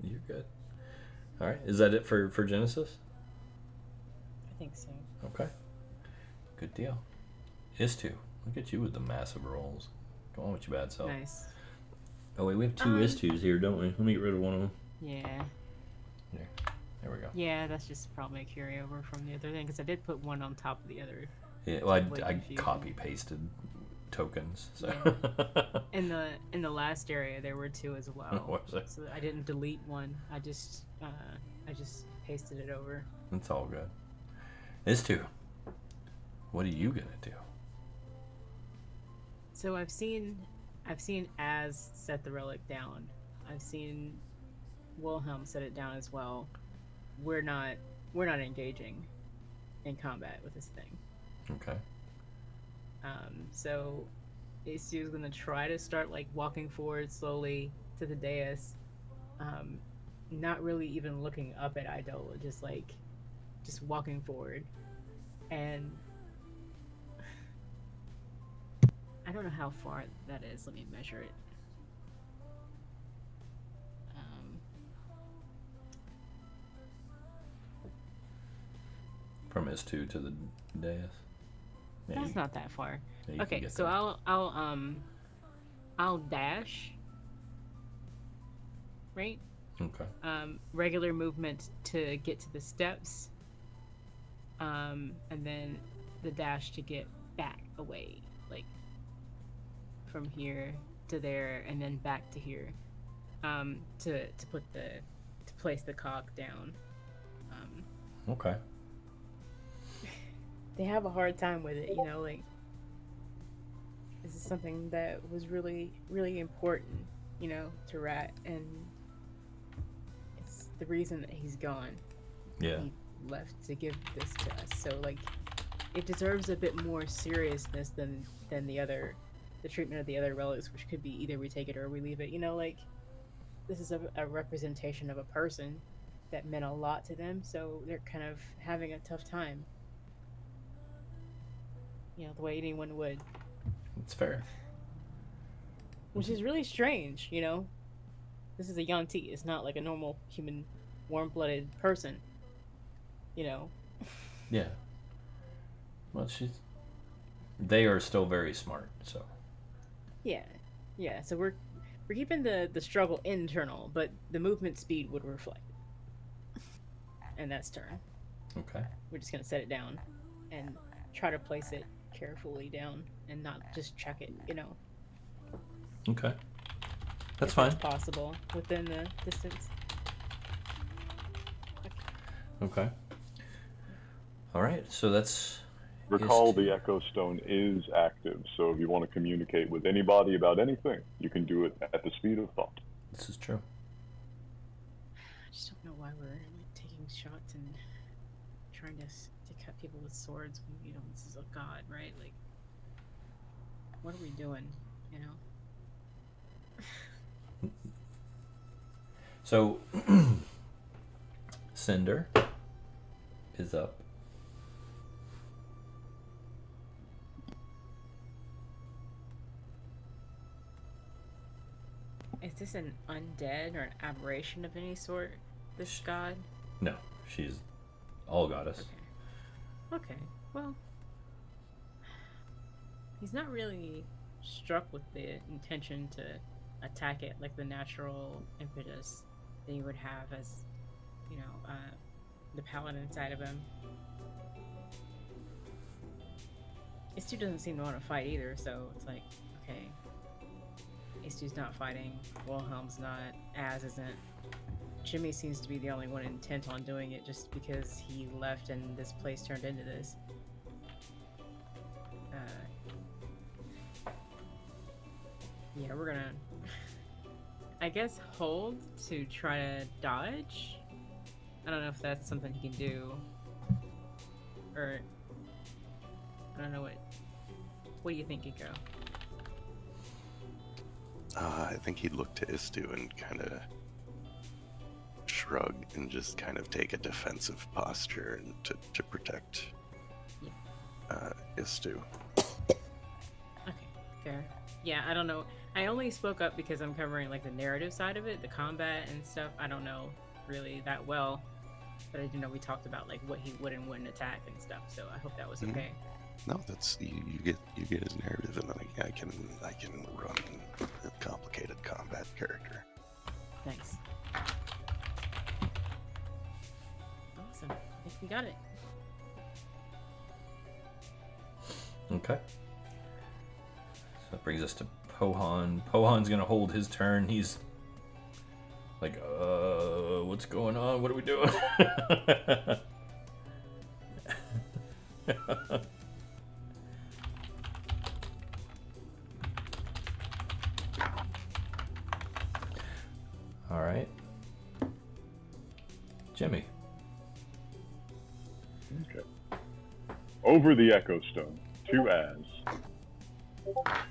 You're good. All right. Is that it for Genesis? I think so. Okay. Good deal. Is2. Look at you with the massive rolls. Go on with your bad self. Nice. Oh, wait, we have two Is2s here, don't we? Let me get rid of one of them. Yeah. There we go. Yeah, that's just probably a carryover from the other thing because I did put one on top of the other. Yeah, well, Avoid I confusion. copy pasted tokens. So. In the last area, there were two as well. Was there? So I didn't delete one. I just pasted it over. It's all good. Is2. What are you gonna do? So I've seen Az set the relic down. I've seen Wilhelm set it down as well. We're not engaging in combat with this thing. Okay. So Isu is gonna try to start like walking forward slowly to the dais, not really even looking up at Idola, just walking forward, and I don't know how far that is. Let me measure it. From Is2 to the dais. Yeah, That's not that far. yeah, you can Okay, get so there. I'll dash. Right? Okay. Regular movement to get to the steps. And then the dash to get back away, like from here to there and then back to here. To place the cog down. Okay. They have a hard time with it, like this is something that was really, really important, to Rat, and it's the reason that he's gone. Yeah. He left to give this to us, so like it deserves a bit more seriousness than the treatment of the other relics, which could be either we take it or we leave it. Like this is a representation of a person that meant a lot to them, so they're kind of having a tough time. The way anyone would. It's fair. Which is really strange, This is a Yanti. It's not like a normal human, warm-blooded person, Yeah. Well, they are still very smart, so. Yeah. So we're keeping the struggle internal, but the movement speed would reflect. And that's turn. Okay. We're just gonna set it down, and try to place it carefully down, and not just chuck it, Okay. That's if fine. it's possible within the distance. Okay. All right. So that's. Recall Is2. the Echo Stone is active, so if you want to communicate with anybody about anything, you can do it at the speed of thought. This is true. I just don't know why we're like taking shots and trying to cut people with swords when this is a god, right? Like, what are we doing? So, Cinder is up. Is this an undead or an aberration of any sort? This god? No, she's all goddess. Okay. Well, he's not really struck with the intention to attack it like the natural impetus that you would have as, the paladin inside of him. Istu doesn't seem to want to fight either, so it's like, okay, Istu's not fighting, Wilhelm's not, Az isn't. Jimmy seems to be the only one intent on doing it just because he left and this place turned into this. Yeah, we're gonna I guess hold to try to dodge. I don't know if that's something he can do. Or I don't know what do you think, Iko? I think he'd look to Istu and kind of shrug and just kind of take a defensive posture and to protect Istu. Okay, fair. Yeah, I don't know. I only spoke up because I'm covering like the narrative side of it, the combat and stuff. I don't know really that well, but I do know we talked about like what he would and wouldn't attack and stuff. So I hope that was okay. No, that's you get his narrative, and then I can run a complicated combat character. Thanks. Awesome. I think we got it. Okay. So that brings us to Pohan. Pohan's gonna hold his turn. He's like, what's going on? What are we doing? All right. Jimmy. Okay. Over the Echo Stone, to Az.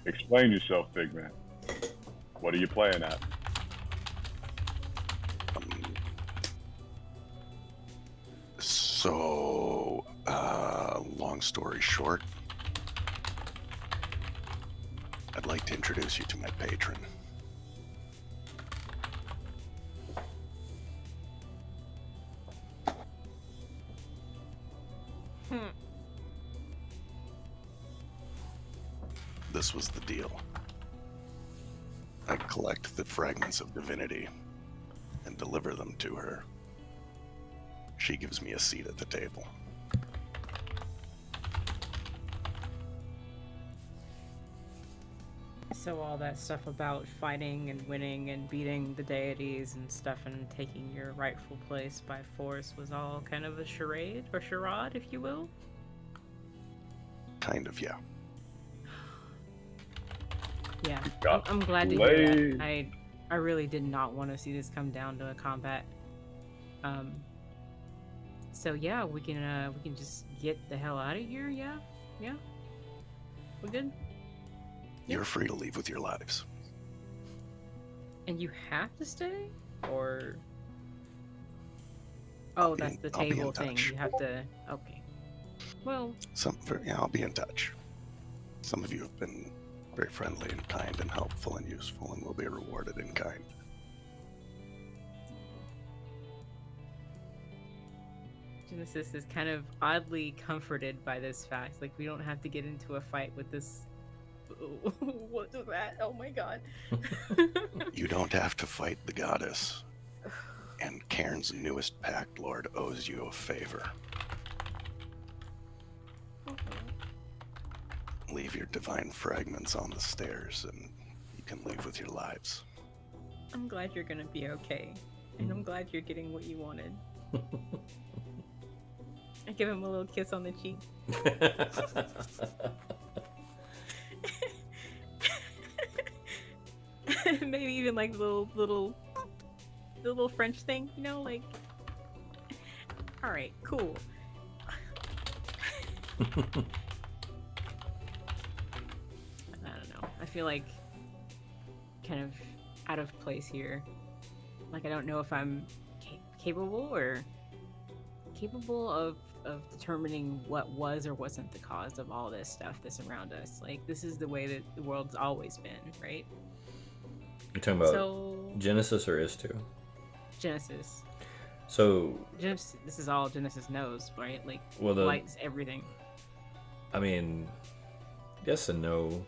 Explain yourself, big man. What are you playing at? So, long story short, I'd like to introduce you to my patron. This was the deal. I collect the fragments of divinity and deliver them to her. She gives me a seat at the table. So all that stuff about fighting and winning and beating the deities and stuff and taking your rightful place by force was all kind of a charade or charade, if you will? Kind of, yeah. Yeah, got I'm glad to hear played. that. I really did not want to see this come down to a combat. So yeah, we can just get the hell out of here. Yeah, we're good. You're free to leave with your lives. And you have to stay, or oh, that's the I'll be in table thing. touch. You have to. Okay. Well, I'll be in touch. Some of you have been very friendly and kind and helpful and useful, and will be rewarded in kind. Genesis is kind of oddly comforted by this fact. Like, we don't have to get into a fight with this. What was that? Oh my god. You don't have to fight the goddess. And Cairne's newest Pact Lord owes you a favor. Leave your divine fragments on the stairs, and you can leave with your lives. I'm glad you're gonna be okay. And I'm glad you're getting what you wanted. I give him a little kiss on the cheek. Maybe even like the little French thing, you know, like. All right, cool. I don't know. I feel like kind of out of place here. Like, I don't know if I'm capable of determining what was or wasn't the cause of all this stuff that's around us. Like, this is the way that the world's always been, right? You're talking about Genesis or Istu? Genesis. So Genesis, this is all Genesis knows, right? Like, well, lights, everything. I mean, yes and no.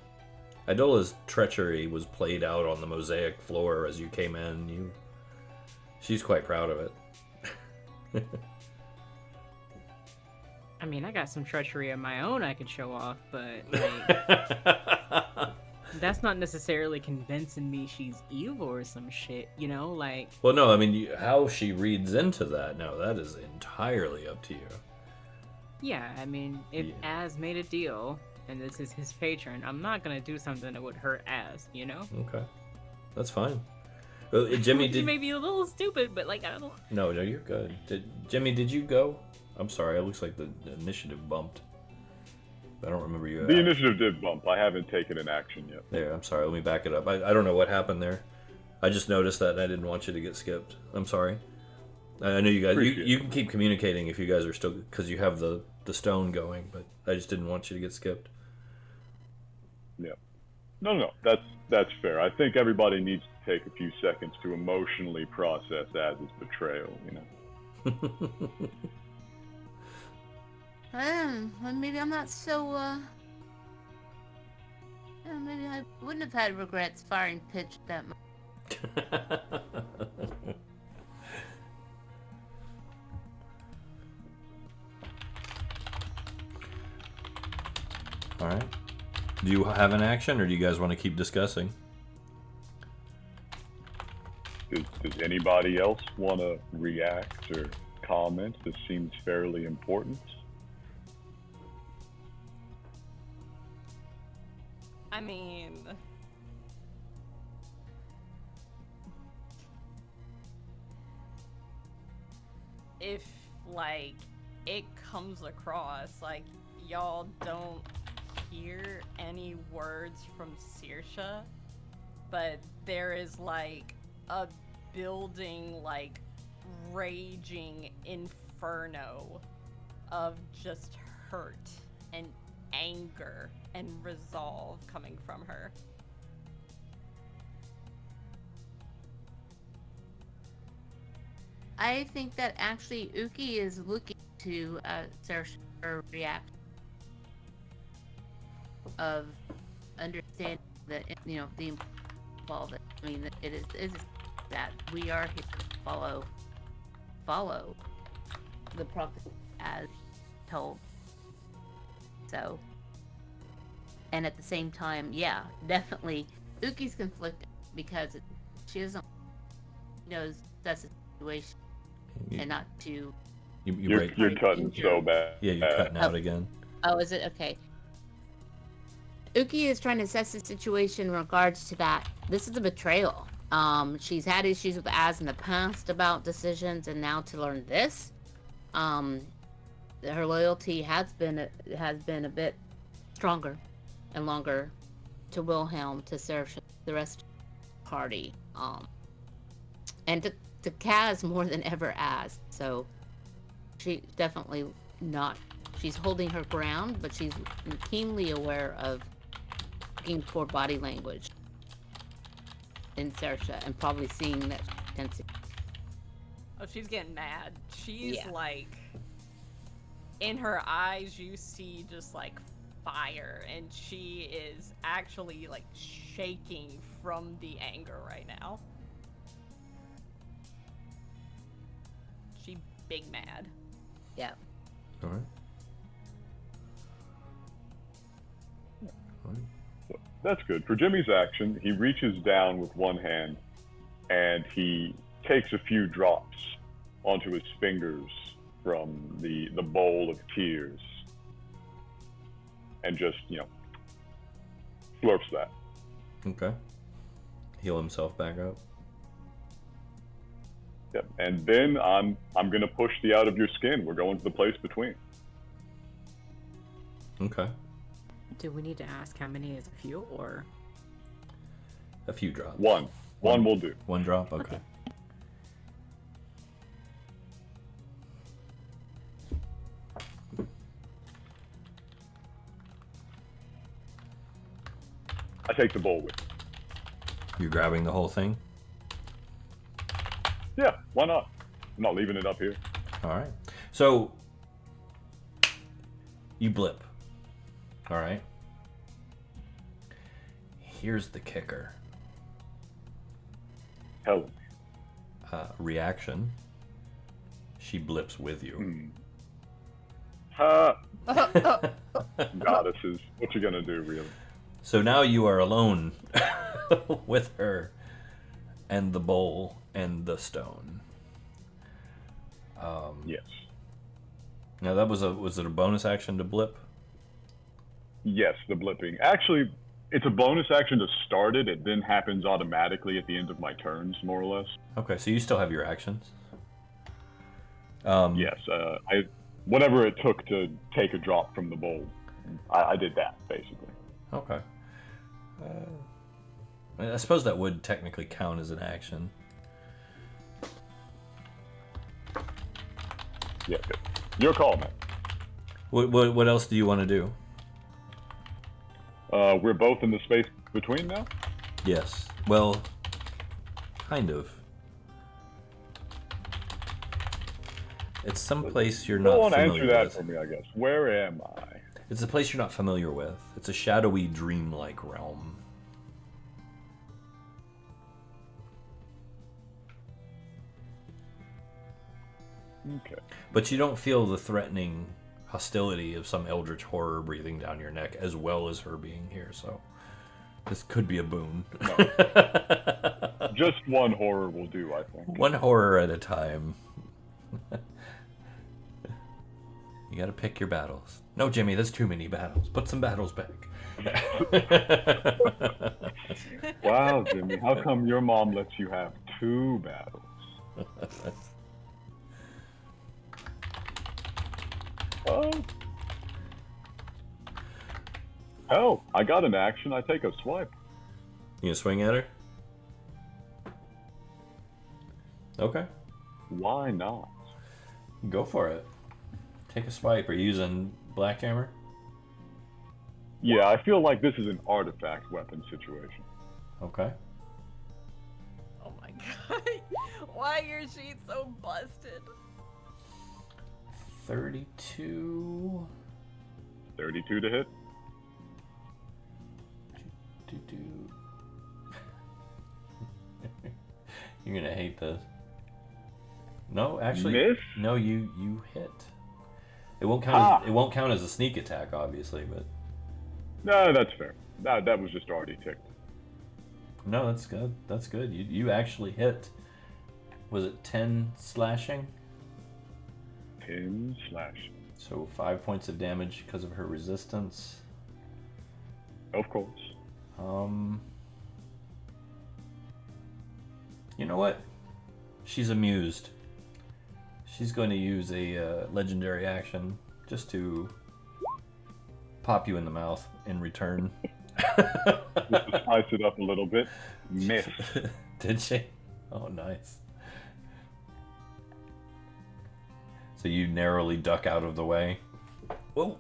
Idola's treachery was played out on the mosaic floor as you came in. She's quite proud of it. I mean, I got some treachery of my own I could show off, but like, that's not necessarily convincing me she's evil or some shit, you know? Like, well, no, I mean, how she reads into that, no, that is entirely up to you. yeah, I mean, if Az made a deal and this is his patron, I'm not gonna do something that would hurt Az, you know? Okay, that's fine. Jimmy, You may be a little stupid, but like I don't. No, you're good. Jimmy, did you go? I'm sorry. It looks like the initiative bumped. I don't remember you. The initiative did bump. I haven't taken an action yet. There, I'm sorry. Let me back it up. I don't know what happened there. I just noticed that and I didn't want you to get skipped. I'm sorry. I know you guys. You can keep communicating if you guys are still, because you have the stone going, but I just didn't want you to get skipped. Yeah. No. That's fair. I think everybody needs to take a few seconds to emotionally process Az's betrayal. Well, maybe I'm not so. Maybe I wouldn't have had regrets firing pitch that much. All right. Do you have an action, or do you guys want to keep discussing? Does anybody else want to react or comment? This seems fairly important. I mean, if like it comes across like y'all don't hear any words from Saoirse, but there is like a building like raging inferno of just hurt and anger and resolve coming from her. I think that actually Uki is looking to Saoirse react of understanding that the importance of all that. I mean, it is that we are here to follow the prophet as told. So, and at the same time, yeah, definitely, Uki's conflicted because she knows that's the situation, and not to. You're cutting so bad. Yeah, you're cutting out again. Oh, is it okay? Uki is trying to assess the situation in regards to that. This is a betrayal. She's had issues with Az in the past about decisions, and now to learn this, her loyalty has been a bit stronger and longer to Wilhelm, to Saoirse, the rest of the party, and to Kaz more than ever Az. So she definitely not. She's holding her ground, but she's keenly aware of looking for body language in Saoirse, and probably seeing that intensity. Oh, she's getting mad. She's like, in her eyes, you see just like fire, and she is actually like shaking from the anger right now. She big mad. Yeah. All right. That's good. For Jimmy's action, he reaches down with one hand and he takes a few drops onto his fingers from the bowl of tears and just, slurps that. Okay. Heal himself back up. Yep. And then I'm gonna push the out of your skin. We're going to the place between. Okay. Do we need to ask how many is a few, or a few drops? One will do. One drop. Okay. I take the bowl with me. You're grabbing the whole thing? Yeah, why not? I'm not leaving it up here. All right. So you blip. All right. Here's the kicker. Hell. Reaction. She blips with you. Ha! Goddesses. What you gonna do, really? So now you are alone with her and the bowl and the stone. Yes. Now was it a bonus action to blip? Yes, the blipping. Actually, It's a bonus action to start it. It then happens automatically at the end of my turns, more or less. Okay, so you still have your actions. Yes, whatever it took to take a drop from the bowl, I did that basically. Okay. I suppose that would technically count as an action. Yeah, good. Your call, man. What else do you want to do? We're both in the space between now? Yes. Well, kind of. It's some place you're not Go on, familiar answer that with. for me, I guess. Where am I? It's a place you're not familiar with. It's a shadowy, dreamlike realm. Okay. But you don't feel the threatening hostility of some eldritch horror breathing down your neck, as well as her being here, so this could be a boon. No. Just one horror will do, I think. One horror at a time. You gotta pick your battles. No, Jimmy, that's too many battles. Put some battles back. Wow, Jimmy, how come your mom lets you have 2 battles? Oh, I got an action. I take a swipe. You gonna swing at her? Okay. Why not? Go for it. Take a swipe. Are you using Black Hammer? Yeah, I feel like this is an artifact weapon situation. Okay. Oh my god. Why are your sheets so busted? 32. 32 to hit. You're gonna hate this. No, actually, Miss? no. You hit. It won't count. As, it won't count as a sneak attack, obviously, but No, that's fair. That was just already ticked. no, that's good. That's good. You actually hit. Was it 10 slashing? 10 slash. So 5 points of damage because of her resistance. Of course. You know what? She's amused. She's going to use a legendary action just to pop you in the mouth in return. Just to spice it up a little bit. Miss. Did she? Oh, nice. So you narrowly duck out of the way. Whoa.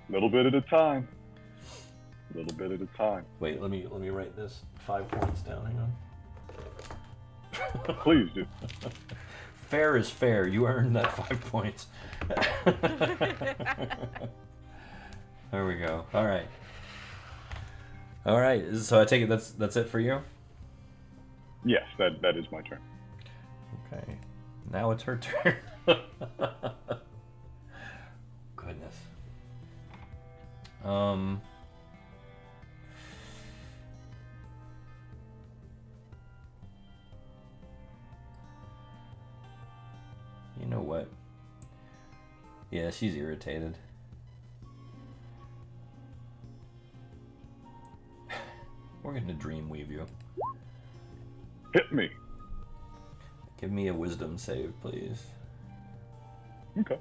Little bit at a time. Little bit at a time. Wait, let me write this 5 points down. Hang on. Please do. Fair is fair. You earned that 5 points. There we go. All right. All right. So I take it that's it for you. Yes, that is my turn. Okay. Now it's her turn. Goodness. You know what? Yeah, she's irritated. We're gonna dreamweave you. Hit me. Give me a wisdom save, please. Okay.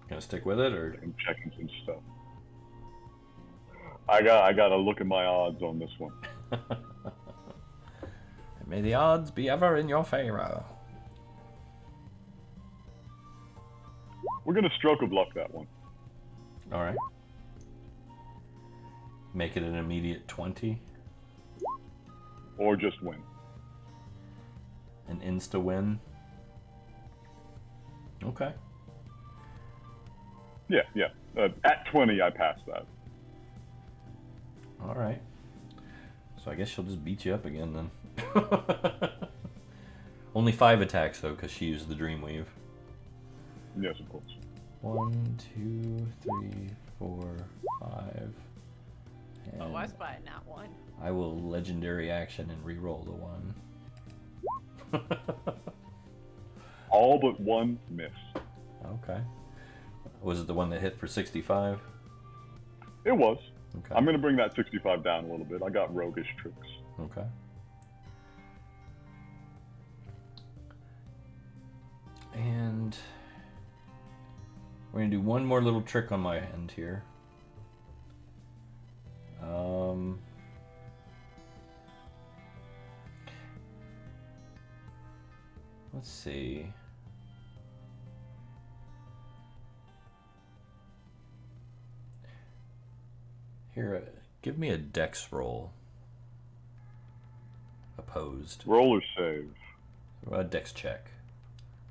Gonna stick with it, or I'm checking some stuff. I gotta look at my odds on this one. may the odds be ever in your favor. We're gonna stroke a block that one. All right. Make it an immediate 20. Or just win. An insta win. Okay. Yeah. At 20, I pass that. All right. So I guess she'll just beat you up again then. Only 5 attacks though, because she used the Dreamweave. Yes, of course. 1, 2, 3, 4, 5. Oh, I spy it not one. I will legendary action and re-roll the 1. All but one missed. Okay. Was it the one that hit for 65? It was. Okay. I'm going to bring that 65 down a little bit. I got roguish tricks. Okay. And we're going to do one more little trick on my end here. Let's see. Here, give me a dex roll. Opposed. Roll or save? A dex check.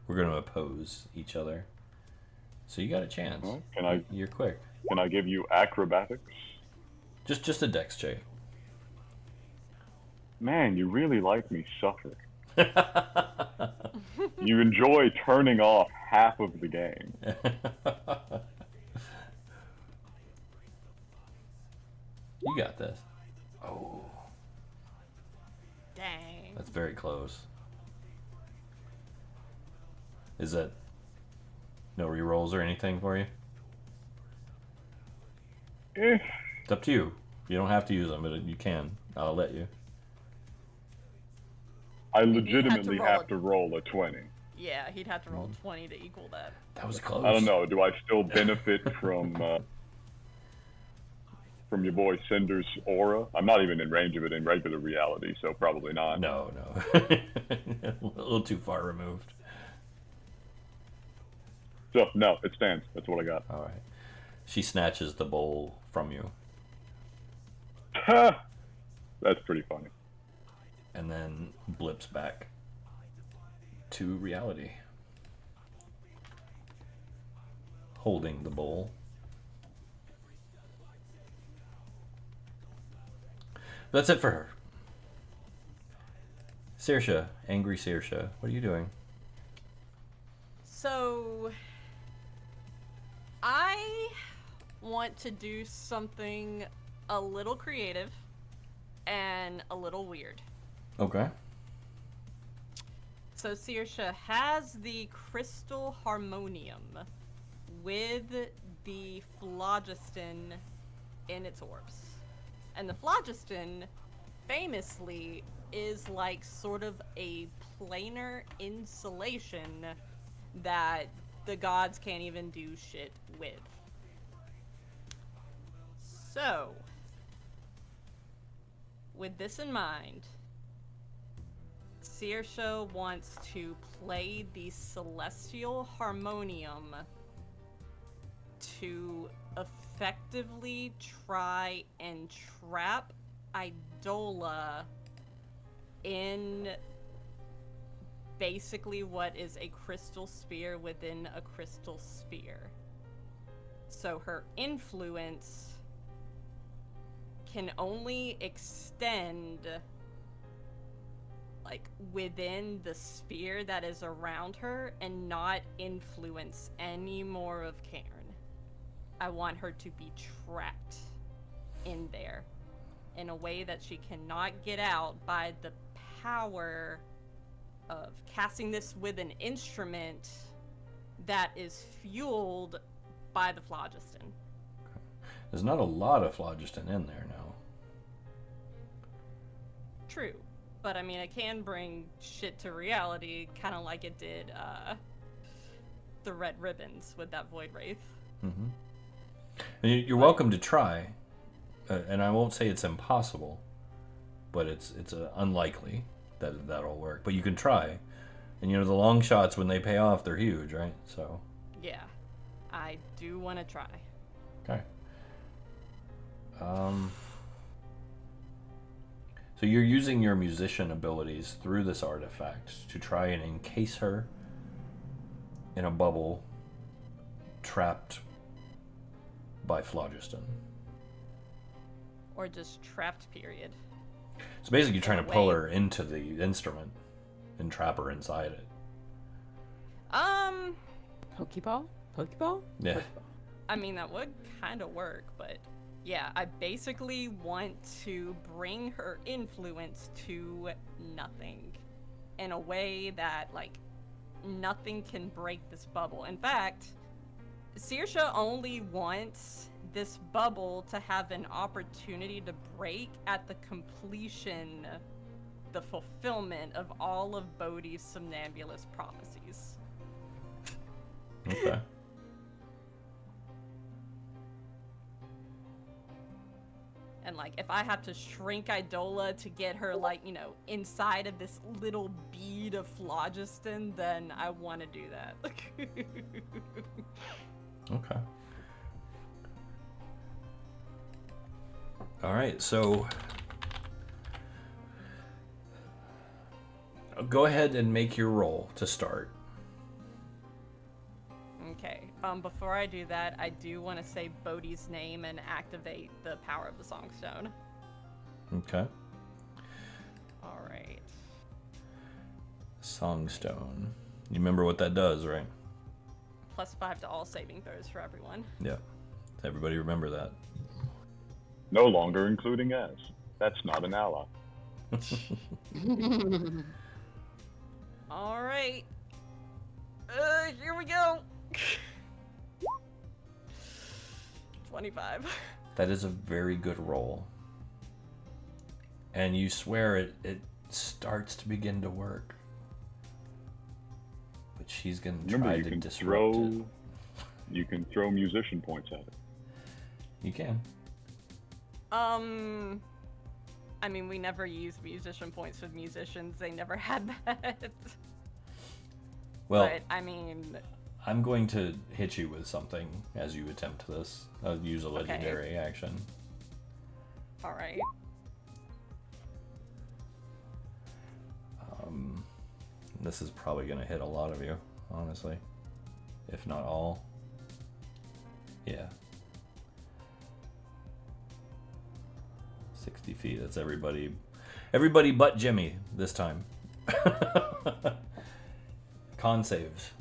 We're going to oppose each other. So you got a chance. Well, can I? You're quick. Can I give you acrobatics? Just a dex check. Man, you really like me suffer. You enjoy turning off half of the game. You got this. Oh. Dang. That's very close. Is that no rerolls or anything for you? Eh, It's up to you. You don't have to use them, but you can. I'll let you. I You had to legitimately roll have a- to roll a 20. Yeah, he'd have to roll 20 to equal that. That was close. I don't know. Do I still benefit from your boy Cinder's aura? I'm not even in range of it in regular reality, so probably not. No. A little too far removed. So, no, it stands. That's what I got. All right. She snatches the bowl from you That's pretty funny. and then blips back to reality. Holding the bowl. That's it for her. Saoirse, angry Saoirse, what are you doing? So, I want to do something a little creative and a little weird. Okay. So, Saoirse has the crystal harmonium with the phlogiston in its orbs. And the phlogiston, famously, is like sort of a planar insulation that the gods can't even do shit with. So, with this in mind, Saoirse wants to play the celestial harmonium to effectively try and trap Idola in basically what is a crystal sphere within a crystal sphere. So her influence can only extend like within the sphere that is around her and not influence any more of Cairne. I want her to be trapped in there in a way that she cannot get out by the power of casting this with an instrument that is fueled by the phlogiston. There's not a lot of phlogiston in there now. True, but I mean, it can bring shit to reality, kind of like it did the Red Ribbons with that Void Wraith. Mm-hmm. And you're welcome to try, and I won't say it's impossible, but it's unlikely that that'll work. But you can try, and you know the long shots when they pay off, they're huge, right? So. Yeah, I do want to try. Okay. So you're using your musician abilities through this artifact to try and encase her in a bubble trapped by phlogiston. Or just trapped, period. So basically you're trying to pull way. her into the instrument. and trap her inside it. Pokeball? Pokeball? Yeah. I mean, that would kind of work, but yeah, I basically want to bring her influence to nothing in a way that, like, nothing can break this bubble. In fact, Saoirse only wants this bubble to have an opportunity to break at the completion, the fulfillment of all of Bodhi's somnambulist prophecies. Okay. And, like, if I have to shrink Idola to get her, like, you know, inside of this little bead of phlogiston, then I want to do that. Okay. All right, so go ahead and make your roll to start. Okay. Before I do that, I do want to say Bodhi's name and activate the power of the Songstone. Okay. All right. Songstone. You remember what that does, right? +5 to all saving throws for everyone. Yeah. Everybody remember that. No longer including S. That's not an ally. All right. Here we go. 25. That is a very good roll. And you swear it starts to begin to work. But she's going to Remember, try you to can disrupt it. You can throw musician points at it. You can. I mean, we never used musician points with musicians. They never had that. Well, But, I mean... I'm going to hit you with something as you attempt this. I'll use a legendary action. All right. This is probably going to hit a lot of you, honestly. If not all. Yeah. 60 feet, that's everybody. Everybody but Jimmy this time. Con saves.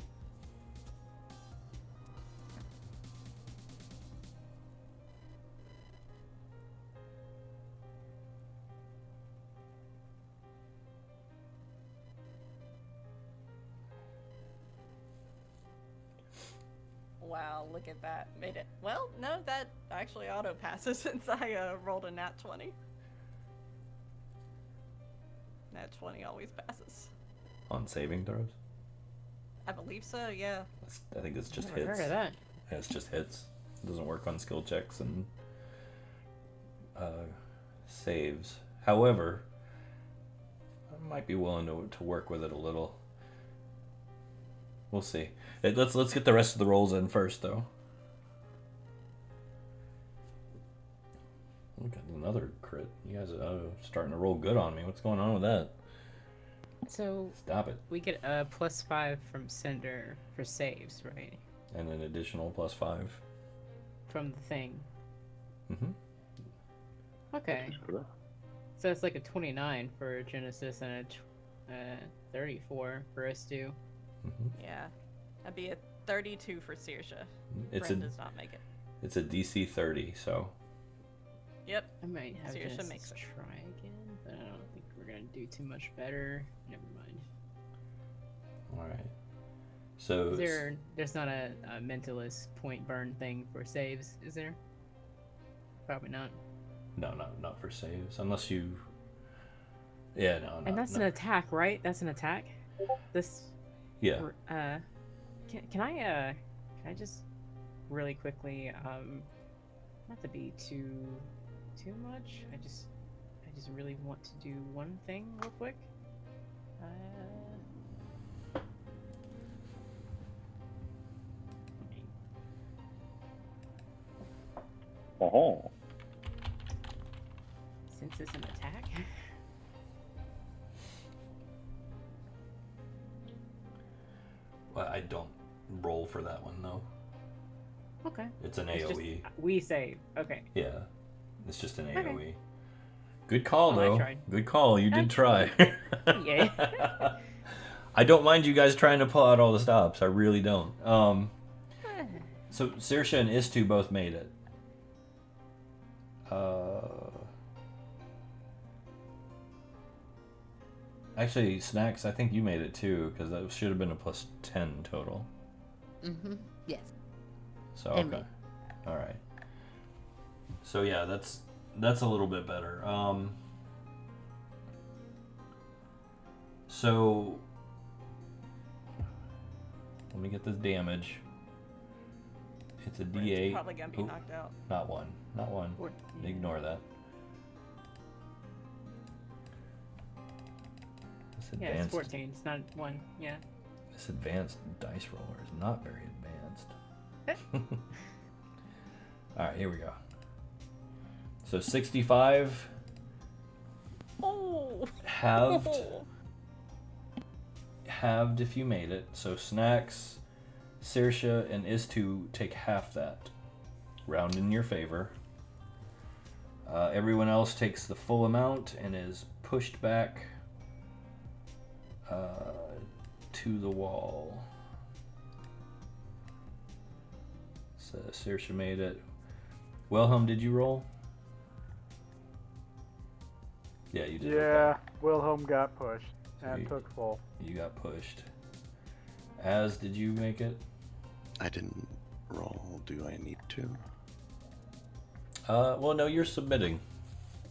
Wow, look at that. Made it. Well, no, that actually auto passes since I rolled a nat 20. Nat 20 always passes. On saving throws? I believe so, yeah. I think it's just Never hits. heard of that. Yeah, it's just hits. It doesn't work on skill checks and saves. However, I might be willing to work with it a little. We'll see. Let's get the rest of the rolls in first, though. Look at another crit. You guys are starting to roll good on me. What's going on with that? So Stop it. we get a +5 from Cinder for saves, right? And an additional +5. From the thing. Mm-hmm. Okay. That's correct. So it's like a 29 for Genesis and a 34 for Estu. Mm-hmm. Yeah. That'd be a 32 for Saoirse. It's Bryn a does not make it. it's a DC 30, so Yep. I might have Saoirse Genesis makes it. try again, but I don't think we're gonna do too much better. Never mind. all right. So Is there's not a mentalist point burn thing for saves, is there? Probably not. no, not for saves, unless you. Yeah, no. And that's no. an attack, right? That's an attack. This. Yeah. Can I just really quickly not to be too much. I just really want to do one thing real quick. Oh, Since it's an attack. Well, I don't roll for that one though. Okay. It's an It's just- AOE. we save. Okay. Yeah, it's just an Okay. AOE. Good call Oh, I though. tried. Good call. You I did try. Yeah. I don't mind you guys trying to pull out all the stops. I really don't. So Saoirse and Istu both made it. Actually, Snacks, I think you made it too, because that should have been a plus 10 total. Mm-hmm. Yes. So, And okay. me. All right. So, yeah, that's a little bit better. So, let me get this damage. It's a Brent's D8. probably gonna be Oop, knocked out. not one. Not one. Ignore that. This Yeah, it's advanced, 14. It's not 1. Yeah. this advanced dice roller is not very advanced. Alright, here we go. So 65 Oh! halved if you made it. So Snacks, Saoirse, and Istu take half that. Round in your favor. Everyone else takes the full amount and is pushed back to the wall. So Saoirse made it. Wilhelm, did you roll? Yeah, you did. Yeah, Okay. Wilhelm got pushed and you- took full. You got pushed. Az, did you make it? I didn't roll. Do I need to? Well, no, you're submitting.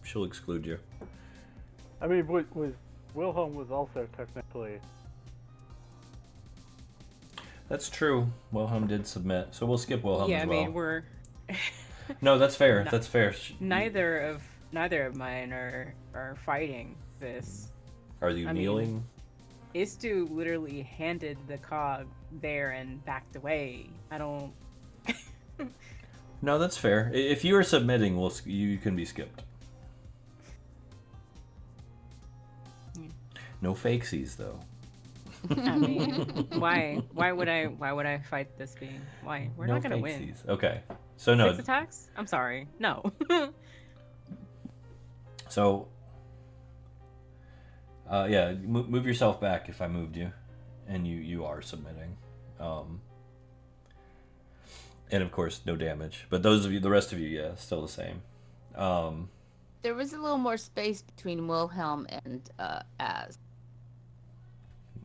She'll exclude you. I mean, Wilhelm was also technically. That's true. Wilhelm did submit, so we'll skip Wilhelm Yeah, as I well. mean, we're No, that's fair. No. That's fair. neither of mine are fighting this. Are you I mean- kneeling? Istu literally handed the cog there and backed away. I don't. No, that's fair. If you are submitting, you can be skipped. No fakesies, though. I mean, why? Why would I fight this being? Why? We're no not gonna win. fakesies. Okay. So no. 6 attacks? I'm sorry. No. So. Yeah, move yourself back if I moved you, and you are submitting. And of course, no damage. But the rest of you, yeah, still the same. There was a little more space between Wilhelm and Az.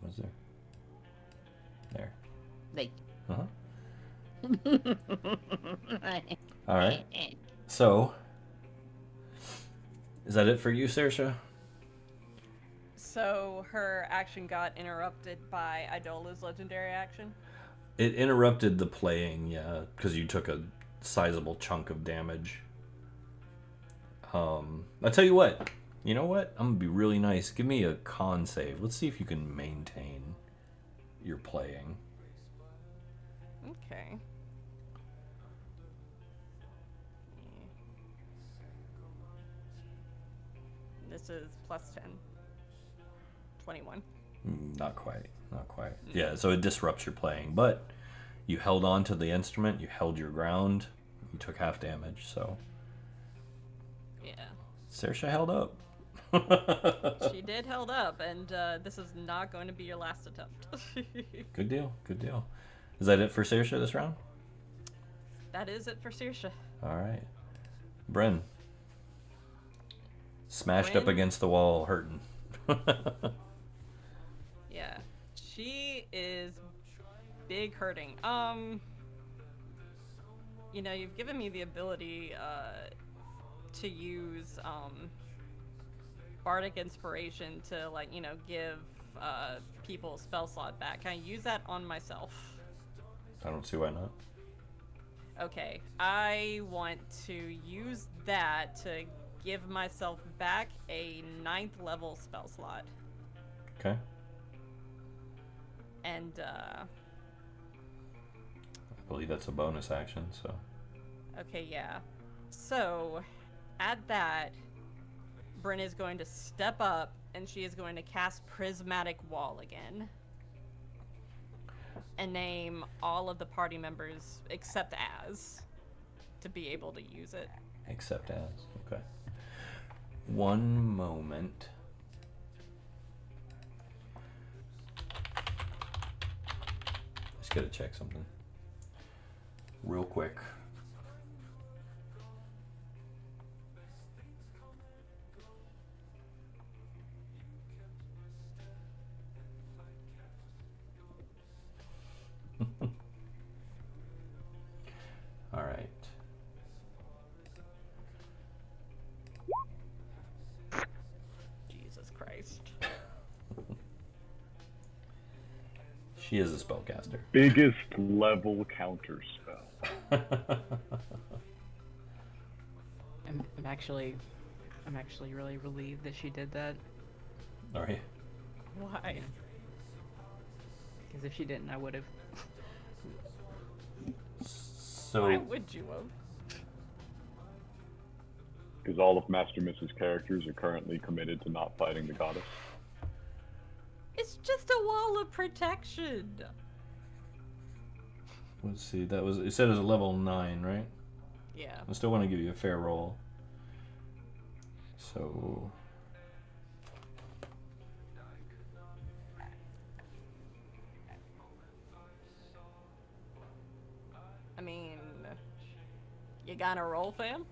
Was there? There. Like. All right. So, is that it for you, Saoirse? So her action got interrupted by Idola's legendary action. It interrupted the playing, yeah, because you took a sizable chunk of damage. I'll tell you what. You know what? I'm gonna be really nice. Give me a con save. Let's see if you can maintain your playing. Okay. This is plus 10. 21. Not quite. Not quite. Yeah, so it disrupts your playing, but you held on to the instrument, you held your ground, you took half damage, so Yeah. Saoirse held up. She did held up, and this is not going to be your last attempt. Good deal. Good deal. Is that it for Saoirse this round? That is it for Saoirse. All right. Bren. Smashed up Bren? against the wall, hurting. Yeah. She is big hurting. You know, you've given me the ability to use bardic inspiration to, like, you know, give people spell slot back. Can I use that on myself? I don't see why not. Okay, I want to use that to give myself back a 9th level spell slot. Okay. And I believe that's a bonus action, so. okay, yeah. So, at that, Bryn is going to step up and she is going to cast Prismatic Wall again. And name all of the party members except Az to be able to use it. Except as. Okay. One moment. gotta check something real quick. All right. Jesus Christ. She is a spellcaster. Biggest level counter spell. I'm actually really relieved that she did that. All right. Why? Because if she didn't, I would have. So Why would you have? Because all of Master Miss's characters are currently committed to not fighting the goddess. It's just a wall of protection. let's see. That was, it said it was a level 9, right? Yeah. I still want to give you a fair roll. So I mean, you gonna roll, fam?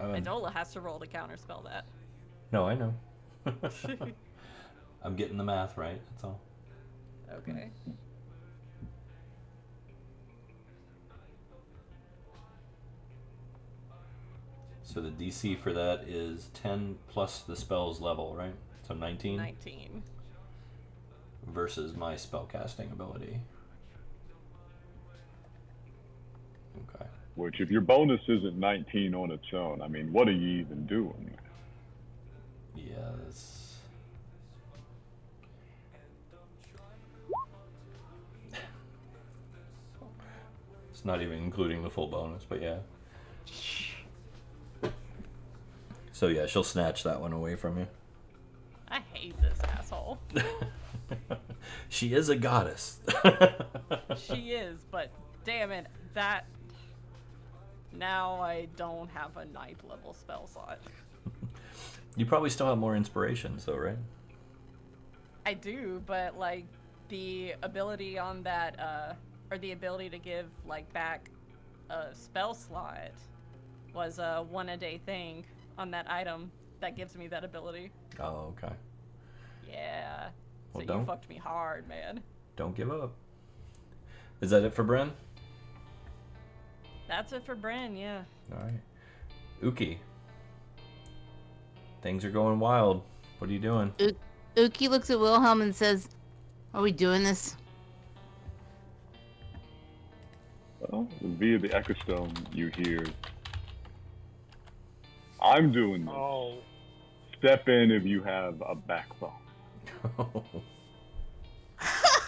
Idola has to roll to counterspell that. no, I know. I'm getting the math right. That's all. Okay. So the DC for that is 10 plus the spell's level, right? So 19 19. versus my spellcasting ability. Okay. Which, if your bonus isn't 19 on its own, I mean, what are you even doing? Yeah, that's... It's not even including the full bonus, but yeah. So yeah, she'll snatch that one away from you. I hate this asshole. She is a goddess. She is, but damn it, that... Now I don't have a 9th level spell slot. You probably still have more inspirations though, right? I do, but like the ability on that, or the ability to give like back a spell slot was a 1-a-day thing on that item that gives me that ability. Oh, okay. Yeah. Well, So you fucked me hard, man. Don't give up. Is that it for Bren? That's it for Bren, yeah. Alright. Uki. Things are going wild. What are you doing? Uki looks at Wilhelm and says, "Are we doing this?" Well, via the Echo Stone, you hear, I'm doing this. Oh. Step in if you have a backbone.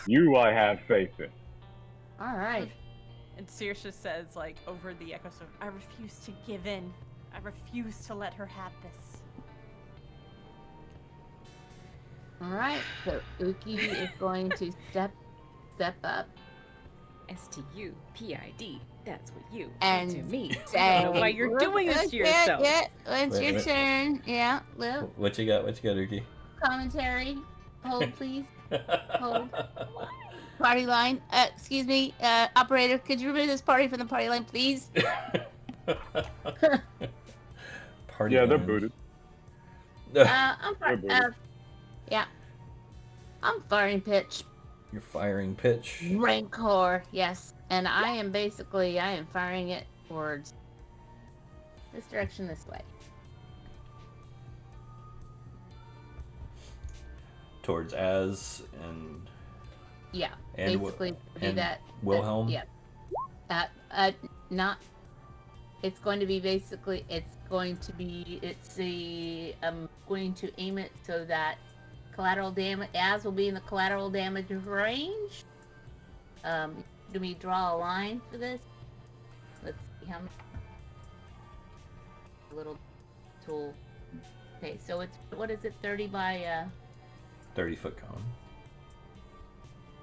You I have faith in. All right. And Saoirse says, like, over the echo stone, I refuse to give in. I refuse to let her have this. All right. So Uki is going to step up STUPID. That's what you and to me. say, I don't know why you're doing this to yourself. Yeah, it's Wait, your wait. turn. Yeah, Lil. What you got? What you got, Uki? Commentary. Hold, please. Hold. Party line. Excuse me, operator. Could you remove this party from the party line, please? Party Yeah, they're lines. booted. I'm They're booted. yeah. I'm firing pitch. You're firing pitch. Rancor, yes. And I am firing it towards this direction, this way. Towards Az and Yeah, And basically do and that. Wilhelm? Yeah. Not. It's going to be basically. It's going to be. It's the. I'm going to aim it so that collateral damage. Az will be in the collateral damage range. Do we draw a line for this? Let's see how many. Little tool. Okay, so it's what is it? 30 by 30-foot cone.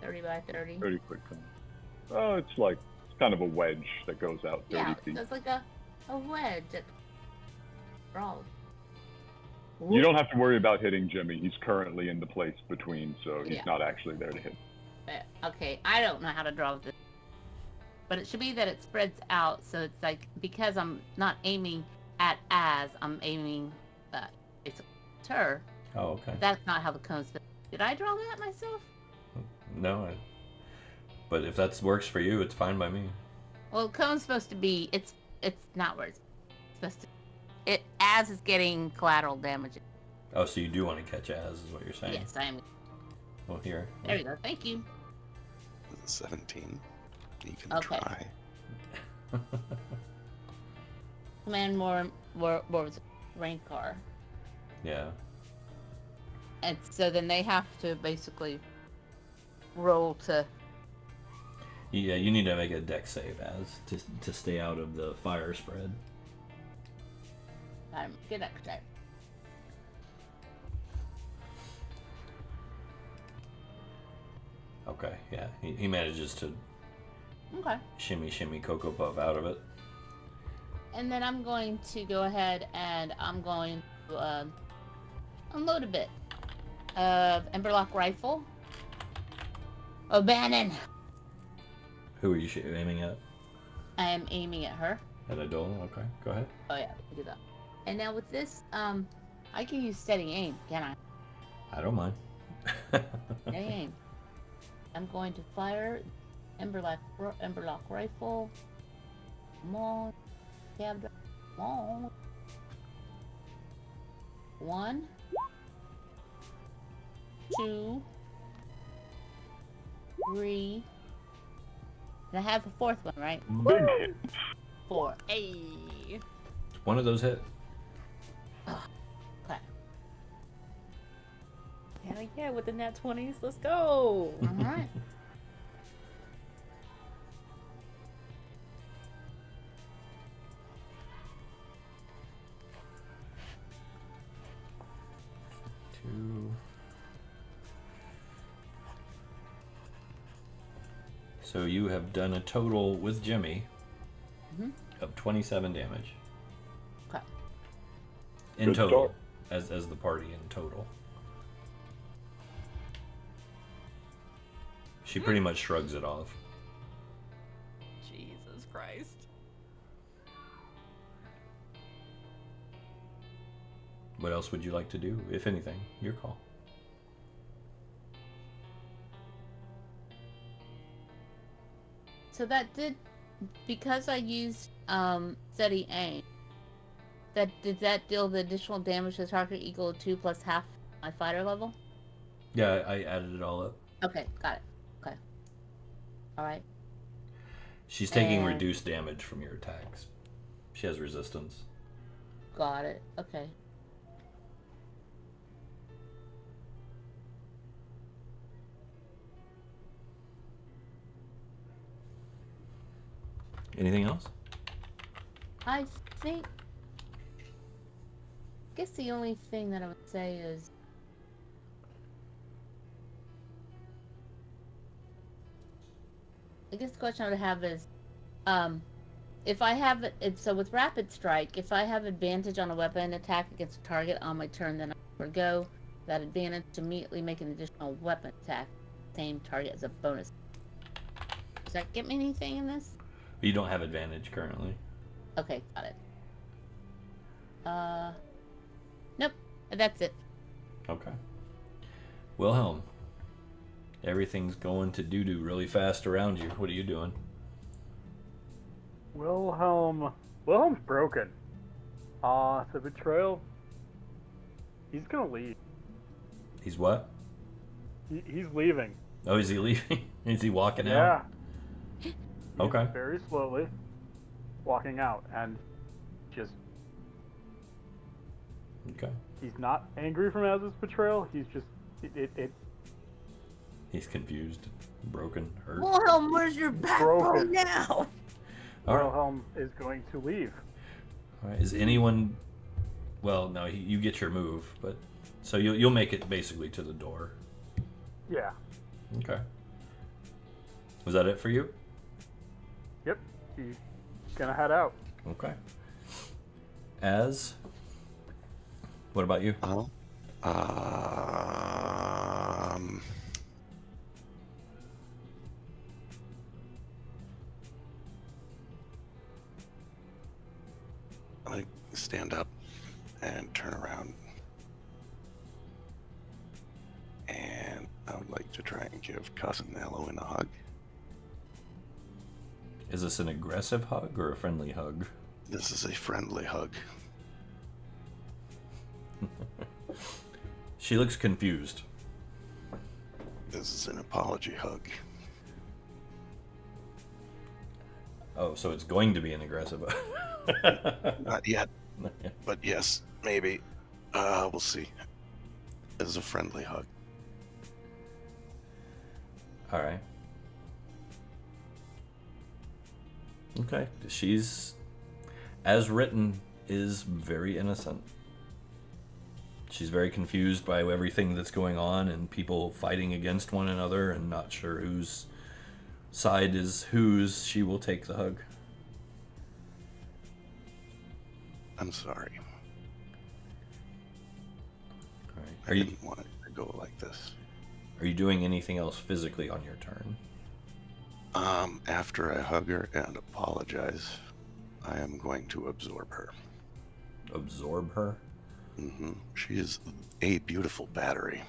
30 by 30. 30 quick time. Oh, it's kind of a wedge that goes out 30 Yeah, feet. so it's like a wedge that sprawls. You don't have to worry about hitting Jimmy. He's currently in the place between, so he's Yeah. not actually there to hit. Okay, I don't know how to draw this. But it should be that it spreads out, so it's like, because I'm not aiming at I'm aiming it's her. Oh, okay. That's not how the cone's supposed to be. Did I draw that myself? No, but if that works for you, it's fine by me. Well, cone's supposed to be, it's not where it's supposed to. As is getting collateral damage. Oh, so you do want to catch Az, is what you're saying? Yes, I am. Well, here. There you go. Thank you. 17. You can Okay. try. Command more was it? Rancor. Yeah. And so then they have to basically roll to. Yeah, you need to make a dex save, Az, to stay out of the fire spread. Get extra. Okay, yeah. He manages to Okay. shimmy Cocoa Puff out of it. And then I'm going to go ahead and I'm going to unload a bit of Emberlock rifle. O'Bannon. Who are you aiming at? I am aiming at her. At Adola? Okay, go ahead. Oh yeah, we do that. And now with this, I can use steady aim, can I? I don't mind. Steady aim. I'm going to fire Emberlock rifle. Come on. Come on. 1, 2, 3. And I have a fourth one, right? Big hit. 4. Hey. One of those hit. Okay. Hell yeah, with the nat 20s, let's go. Alright. Two. So you have done a total with Jimmy of 27 damage. Okay. In Good total. As the party in total. She pretty much shrugs it off. Jesus Christ. What else would you like to do, if anything? Your call. So that did, because I used steady aim, did that deal the additional damage to the target equal to 2 plus half my fighter level? Yeah, I added it all up. Okay, got it. Okay. Alright. She's taking And- reduced damage from your attacks. She has resistance. Got it. Okay. Anything else? I think, I guess the only thing that I would say is, I guess the question I would have is, if I have so with rapid strike, if I have advantage on a weapon attack against a target on my turn, then I forgo that advantage to immediately make an additional weapon attack, same target as a bonus. Does that get me anything in this? You don't have advantage currently. Okay, got it. Nope, that's it. Okay. Wilhelm. Everything's going to doo-doo really fast around you. What are you doing? Wilhelm's broken. The betrayal. He's gonna leave. He's what? He's leaving. Oh, is he leaving? Is he walking out? Yeah. Okay. He's very slowly walking out, and just Okay. he's not angry from Az's betrayal. He's just it He's confused, broken, hurt. Wilhelm, where's your Broken. backbone now? All right. Wilhelm is going to leave. All right. Is anyone? Well, no. You get your move, but so you'll make it basically to the door. Yeah. Okay. Was that it for you? Yep. He's gonna head out. Okay. As. What about you? stand up and turn around. And I would like to try and give Cousin Eloin a hug. Is this an aggressive hug or a friendly hug? This is a friendly hug. She looks confused. This is an apology hug. Oh, so it's going to be an aggressive hug. Not yet. But yes, maybe. We'll see. This is a friendly hug. All right. Okay. She's, as written, is very innocent. She's very confused by everything that's going on and people fighting against one another and not sure whose side is whose. She will take the hug. I'm sorry. All right. I didn't want it to go like this. Are you doing anything else physically on your turn? After I hug her and apologize, I am going to absorb her. Absorb her? Mm-hmm. She is a beautiful battery.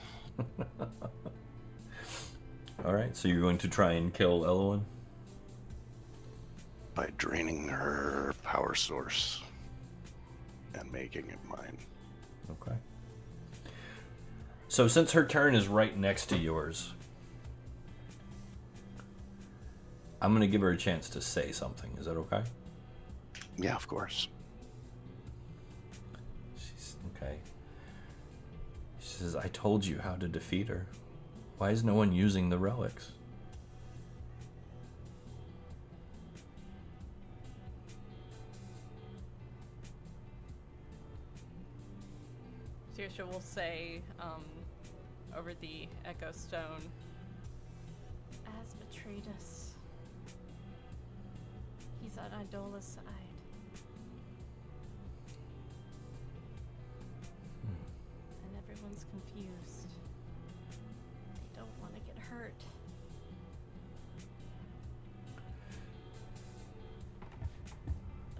All right, so you're going to try and kill Eloin? By draining her power source and making it mine. Okay. So since her turn is right next to yours, I'm going to give her a chance to say something. Is that okay? Yeah, of course. She's okay. She says, I told you how to defeat her. Why is no one using the relics? Saoirse will say, over the Echo Stone, Az betrayed us. He's on Idola's side. And everyone's confused. They don't want to get hurt.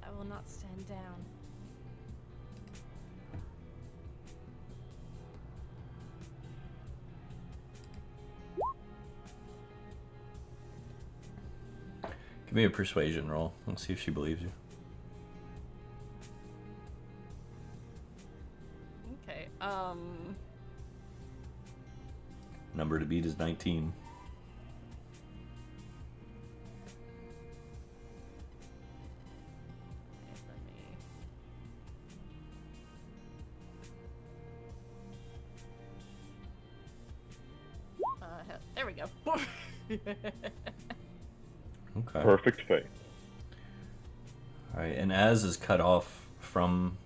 I will not stand down. Give me a persuasion roll. Let's see if she believes you. okay, Number to beat is 19. let me... there we go. Okay. Perfect fate. All right, and Az is cut off from...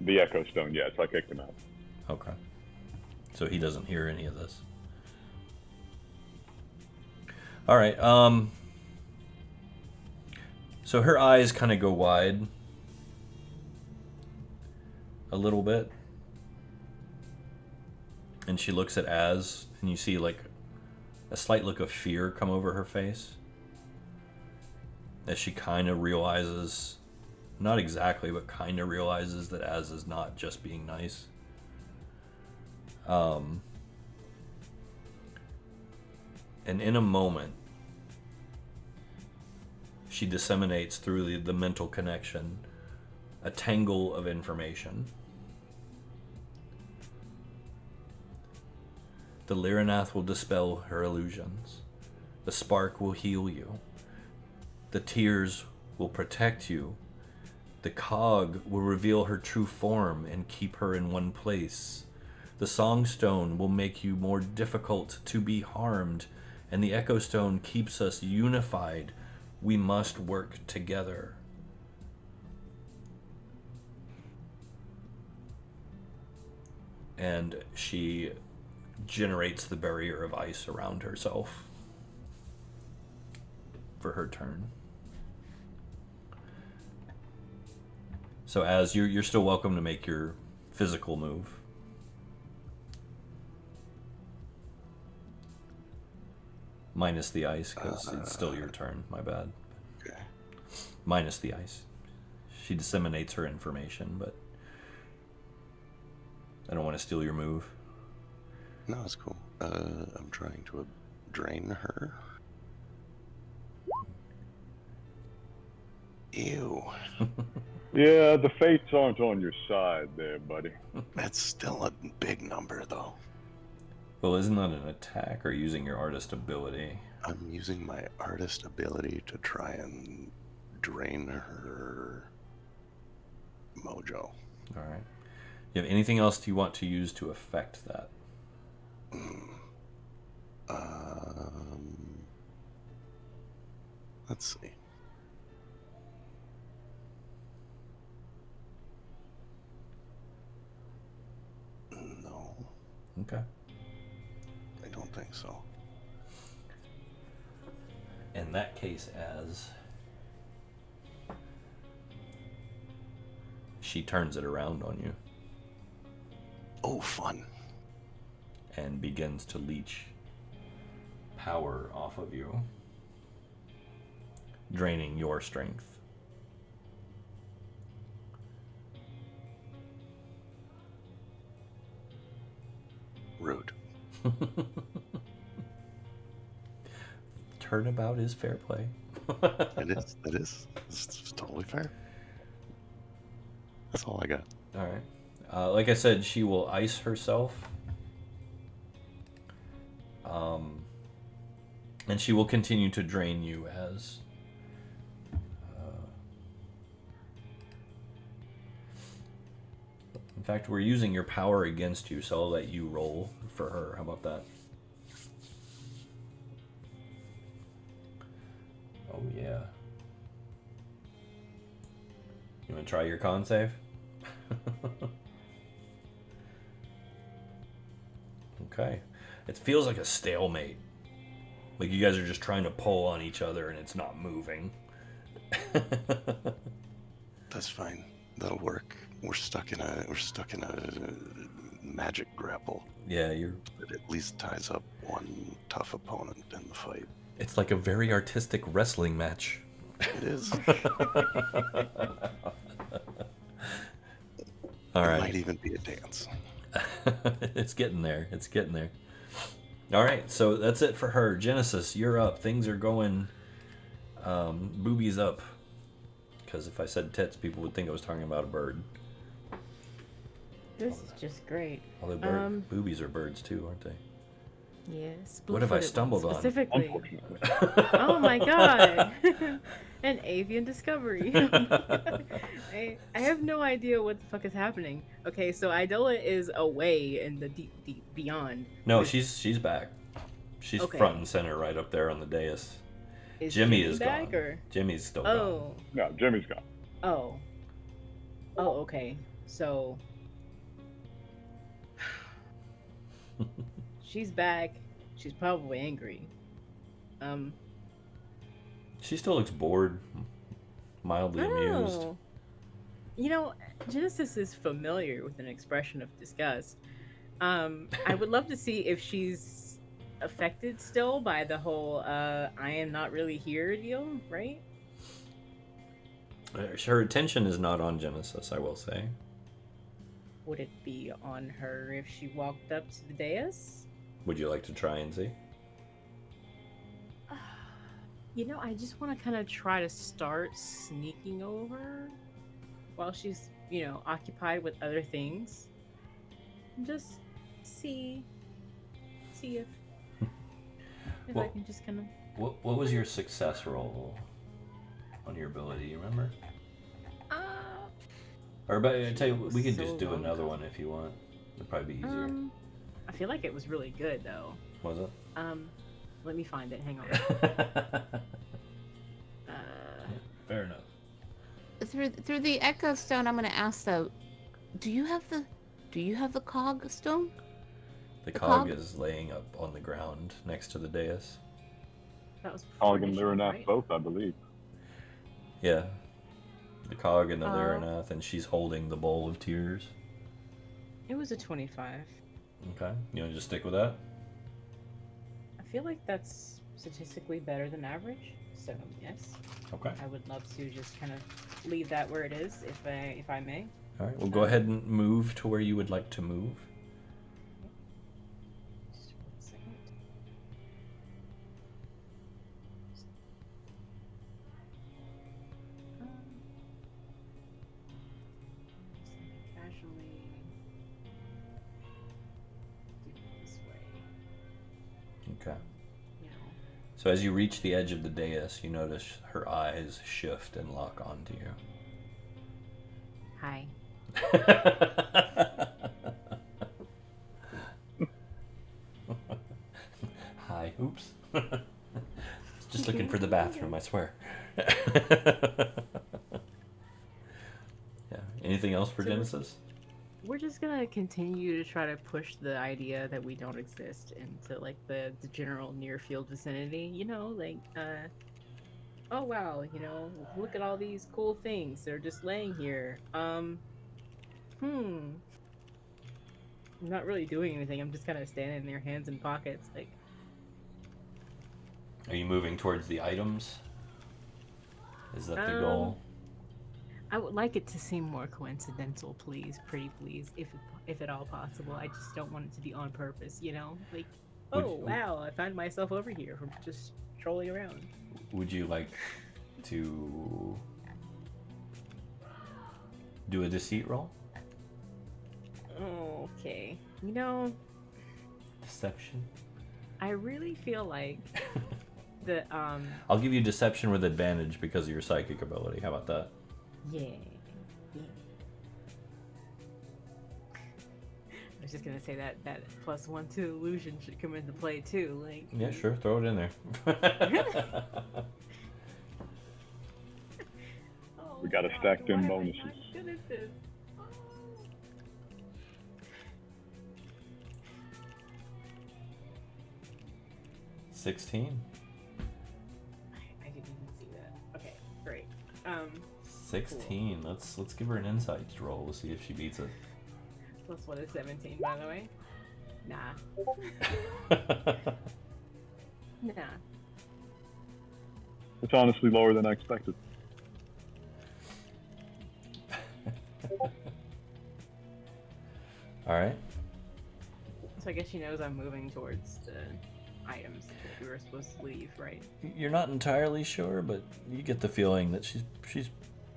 The Echo Stone, yes, I kicked him out. Okay. So he doesn't hear any of this. All right. So her eyes kind of go wide a little bit, and she looks at Az, and you see like a slight look of fear come over her face as she kind of realizes, not exactly, but kind of realizes that Az is not just being nice. And in a moment, she disseminates through the mental connection a tangle of information. The Lyranath will dispel her illusions. The spark will heal you. The tears will protect you. The cog will reveal her true form and keep her in one place. The Songstone will make you more difficult to be harmed, and the Echo Stone keeps us unified. We must work together. And she generates the barrier of ice around herself for her turn. So as you're still welcome to make your physical move. Minus the ice, because it's still your turn. My bad. Okay. Minus the ice. She disseminates her information, but I don't want to steal your move. No, it's cool. I'm trying to drain her. Ew. Yeah, the fates aren't on your side there, buddy. That's still a big number, though. Well, isn't that an attack or using your artist ability? I'm using my artist ability to try and drain her mojo. All right. You have anything else you want to use to affect that? Let's see. No, Okay. I don't think so. In that case, as she turns it around on you Oh, fun. and begins to leech power off of you, draining your strength. Rude. Turnabout is fair play. It is. It is. It's totally fair. That's all I got. All right. Like I said, she will ice herself. And she will continue to drain you as... in fact, we're using your power against you, so I'll let you roll for her. How about that? Oh, yeah. You want to try your con save? Okay. It feels like a stalemate. Like you guys are just trying to pull on each other and it's not moving. That's fine. That'll work. We're stuck in a magic grapple. Yeah, It at least ties up one tough opponent in the fight. it's like a very artistic wrestling match. It is. All It right. might even be a dance. It's getting there. It's getting there. All right, so that's it for her. Genesis, you're up. Things are going boobies up. Because if I said tits, people would think I was talking about a bird. This is just great. Although boobies are birds too, aren't they? Yes. What have I blue-footed stumbled on? ones specifically. Unfortunately. Oh my god. An avian discovery. I have no idea what the fuck is happening. Okay, so Idola is away in the deep, deep beyond. No, she's back. She's Okay. front and center right up there on the dais. Is Jimmy is back gone. or? Jimmy's still Oh. No, Jimmy's gone. Oh. Oh, okay. So she's back. She's probably angry. gone. She still looks bored, mildly amused. Oh. You know, Genesis is familiar with an expression of disgust. I would love to see if she's affected still by the whole I am not really here deal, right? Her attention is not on Genesis, I will say. Would it be on her if she walked up to the dais? Would you like to try and see? You know, I just want to kind of try to start sneaking over while she's, occupied with other things. And just see if Well- I can just kind of. What was your success roll on your ability? You remember? Or but I tell you, we can So just do long another ago. one if you want. It'd probably be easier. I feel like it was really good though. Was it? Let me find it. Hang on. Fair enough. Through the Echo Stone, I'm gonna ask though, do you have the Cog Stone? The The cog cog? is laying up on the ground next to the dais. That was Cog and permission, Lyrinath right? both, I believe. Yeah. The cog and the Oh. Lyrinath, and she's holding the bowl of tears. It was a 25. Okay. You want to just stick with that? I feel like that's statistically better than average. So yes, Okay. I would love to just kind of leave that where it is, if I may. All right. Well, go ahead and move to where you would like to move. Just 1 second. Casually do it this way. Okay. You know. So as you reach the edge of the dais, you notice her eyes shift and lock onto you. Hi. Hi. Oops. Just looking for the bathroom, I swear. Yeah. Anything else for So Genesis? We're just gonna continue to try to push the idea that we don't exist into like the general near field vicinity. You know, like oh wow, you know, look at all these cool things. They're just laying here. I'm not really doing anything. I'm just kind of standing there, hands in pockets, like. Are you moving towards the items? Is that the goal? I would like it to seem more coincidental, please, pretty please, if at all possible. I just don't want it to be on purpose, you know? Like, oh wow, I found myself over here from just strolling around. Would you like to do a deceit roll? Okay. You know, Deception? I really feel like the I'll give you deception with advantage because of your psychic ability. How about that? yeah. I was just gonna say that +1 to illusion should come into play too. Like. Yeah, sure. Throw it in there. Oh, We gotta God, stack them why am I bonuses. not good at this? Oh. 16. I didn't even see that. Okay, great. 16. Cool. Let's give her an insight roll to see if she beats it. +1 is 17, by the way. Nah. Nah. It's honestly lower than I expected. All right. So I guess she knows I'm moving towards the items that we were supposed to leave, right? You're not entirely sure, but you get the feeling that she's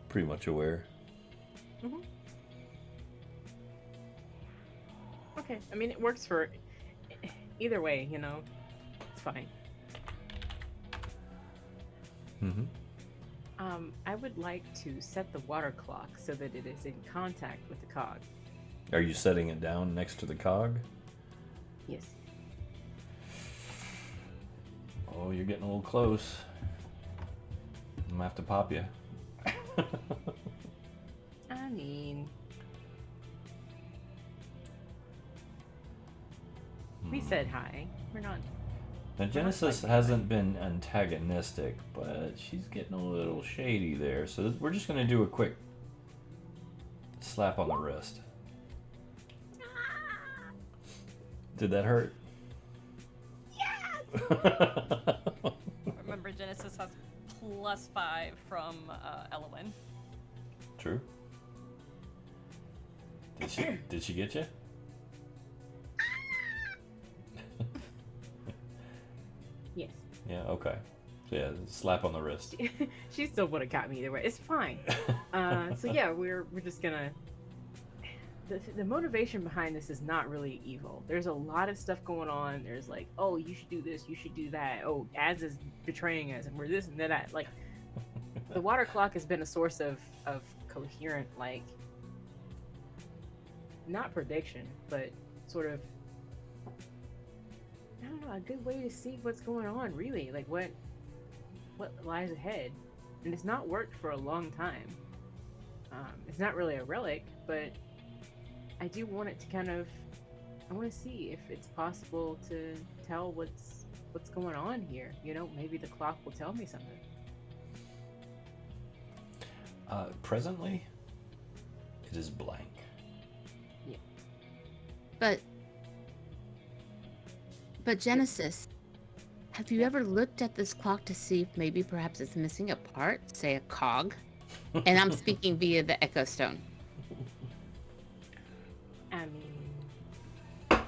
pretty much aware. Mm-hmm. Okay, I mean, it works for either way, you know. It's fine. Mm-hmm. I would like to set the water clock so that it is in contact with the cog. Are you setting it down next to the cog? Yes. Oh, you're getting a little close. I'm gonna have to pop you. I mean, we said hi. We're not. Now, Genesis hasn't been antagonistic, but she's getting a little shady there. So we're just gonna do a quick slap on the wrist. Did that hurt? Yes! Remember, Genesis has +5 from Elwyn. True. Did she get you? Yes. Yeah. Okay. So yeah, slap on the wrist. She still would have got me either way. It's fine. So yeah, we're just gonna. The motivation behind this is not really evil. There's a lot of stuff going on. There's like, oh, you should do this, you should do that. Oh, Az is betraying us, and we're this and that. Like, the water clock has been a source of coherent, like, not prediction, but sort of, I don't know, a good way to see what's going on, really. Like, what lies ahead. And it's not worked for a long time. It's not really a relic, but I do want it to kind of, I want to see if it's possible to tell what's going on here. You know, maybe the clock will tell me something. Presently, it is blank. Yeah. But Genesis, Have you ever looked at this clock to see if maybe perhaps it's missing a part, say a cog? And I'm speaking via the Echo Stone. I mean,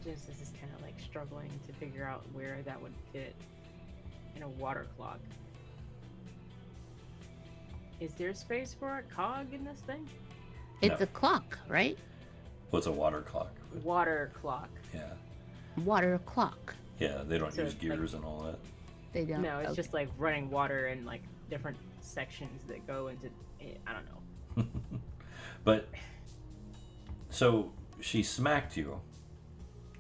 Genesis is kind of like struggling to figure out where that would fit in a water clock. Is there space for a cog in this thing? It's No. a clock, right? Well, it's a water clock. Water clock. Yeah. Water clock. Yeah, they don't So use it's gears and all that. They don't. No, it's Okay. just like running water in like different sections that go into. I don't know. But, so she smacked you.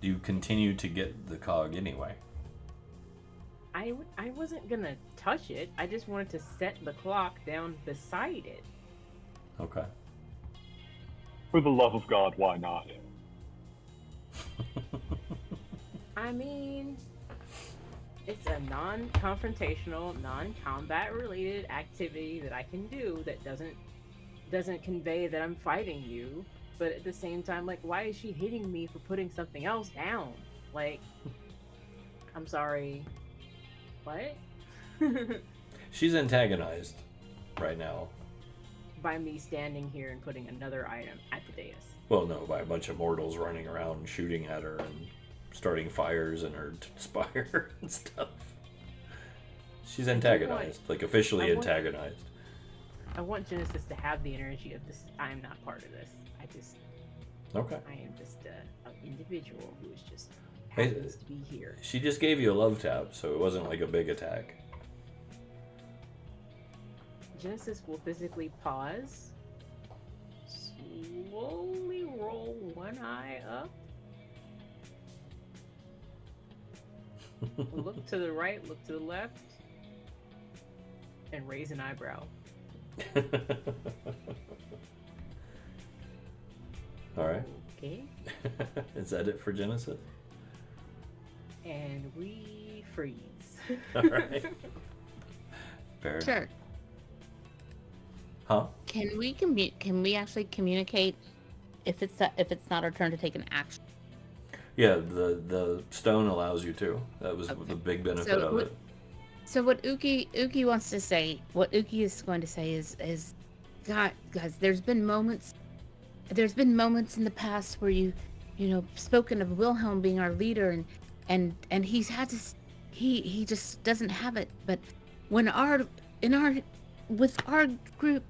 Do you continue to get the cog anyway? I wasn't gonna touch it. I just wanted to set the clock down beside it. Okay. For the love of God, why not? I mean, it's a non-confrontational, non-combat related activity that I can do that doesn't convey that I'm fighting you, but at the same time, like, why is she hitting me for putting something else down? Like, I'm sorry. What? She's antagonized right now. By me standing here and putting another item at the dais. Well, no, by a bunch of mortals running around shooting at her and starting fires in her spire and stuff. She's antagonized, like officially antagonized. I want Genesis to have the energy of this. I am not part of this. Okay. I am just an individual who is just Hey, happens to be here. She just gave you a love tap, so it wasn't like a big attack. Genesis will physically pause, slowly roll one eye up, look to the right, look to the left, and raise an eyebrow. Alright. Okay. Is that it for Genesis? And we freeze. Alright. Fair. Sure. Huh? Can we actually communicate if it's not our turn to take an action? Yeah, the stone allows you to. That was the big benefit So of it. So what Uki wants to say, what Uki is going to say is, God, guys, there's been moments in the past where you spoken of Wilhelm being our leader, and he's had to, he just doesn't have it. But when with our group,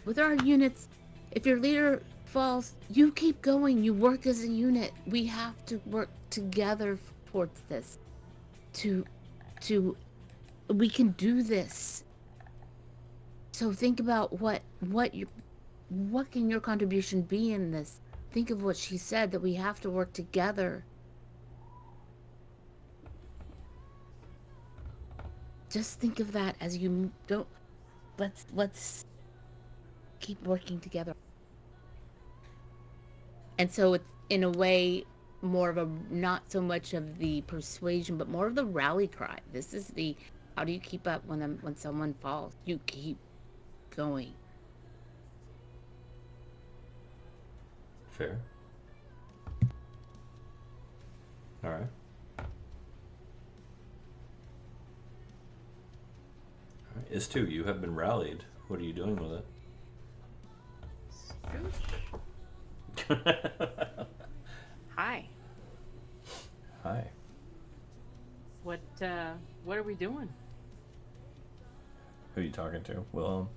with our units, if your leader falls, you keep going. You work as a unit. We have to work together towards this. We can do this. So think about what can your contribution be in this? Think of what she said, that we have to work together. Just think of that as you don't. Let's keep working together. And so it's in a way more of a, not so much of the persuasion, but more of the rally cry. This is the, how do you keep up when someone falls? You keep going. Fair. All right. Is2, you have been rallied. What are you doing with it? Hi. Hi. What are we doing? Who are you talking to? Wilhelm.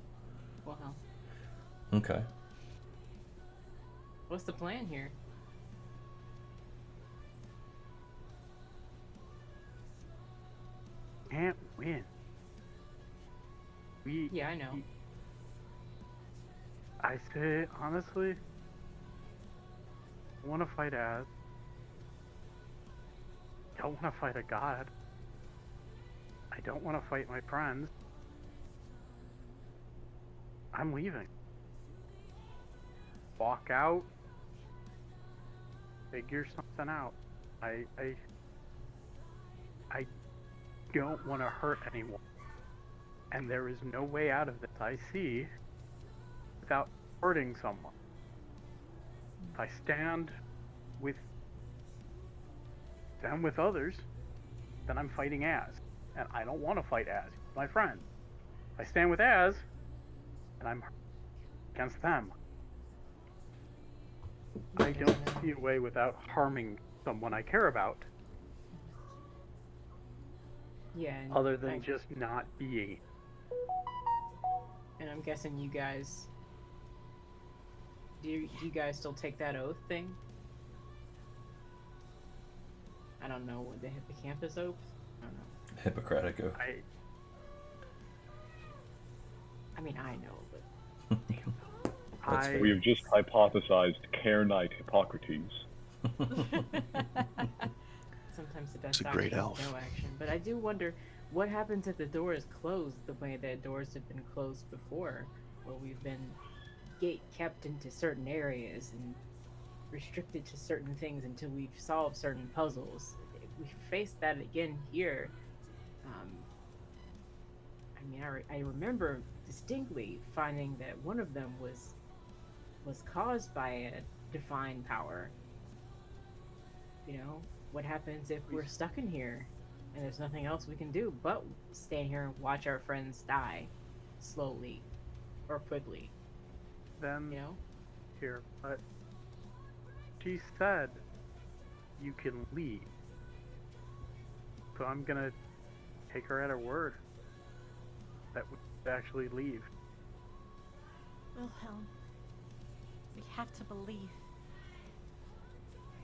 Well, Okay. what's the plan here? Can't win. Yeah, I know. I say, honestly, I want to fight Az. I don't want to fight a god. I don't want to fight my friends. I'm leaving. Walk out. Figure something out. I don't want to hurt anyone. And there is no way out of this, I see, without hurting someone. If I stand with stand with others, then I'm fighting Az. And I don't want to fight Az, he's my friend. If I stand with Az, and I'm against them, I don't see a way without harming someone I care about, Yeah. And other than just not being. And I'm guessing you guys. Do you guys still take that oath thing? I don't know what the hippocampus oath. I don't know. Hippocratic oath. I mean, I know, but We have just hypothesized Cairnite Hippocrates. sometimes the best It's a action great is elf. no action. But I do wonder what happens if the door is closed the way that doors have been closed before, where we've been gate kept into certain areas and restricted to certain things until we've solved certain puzzles. If we face that again here, I mean, I remember distinctly finding that one of them was caused by a divine power. You know, what happens if we're stuck in here and there's nothing else we can do but stand here and watch our friends die slowly or quickly? Then, You know? here, but she said you can leave. So I'm gonna take her at her word that we actually leave. Wilhelm, we have to believe.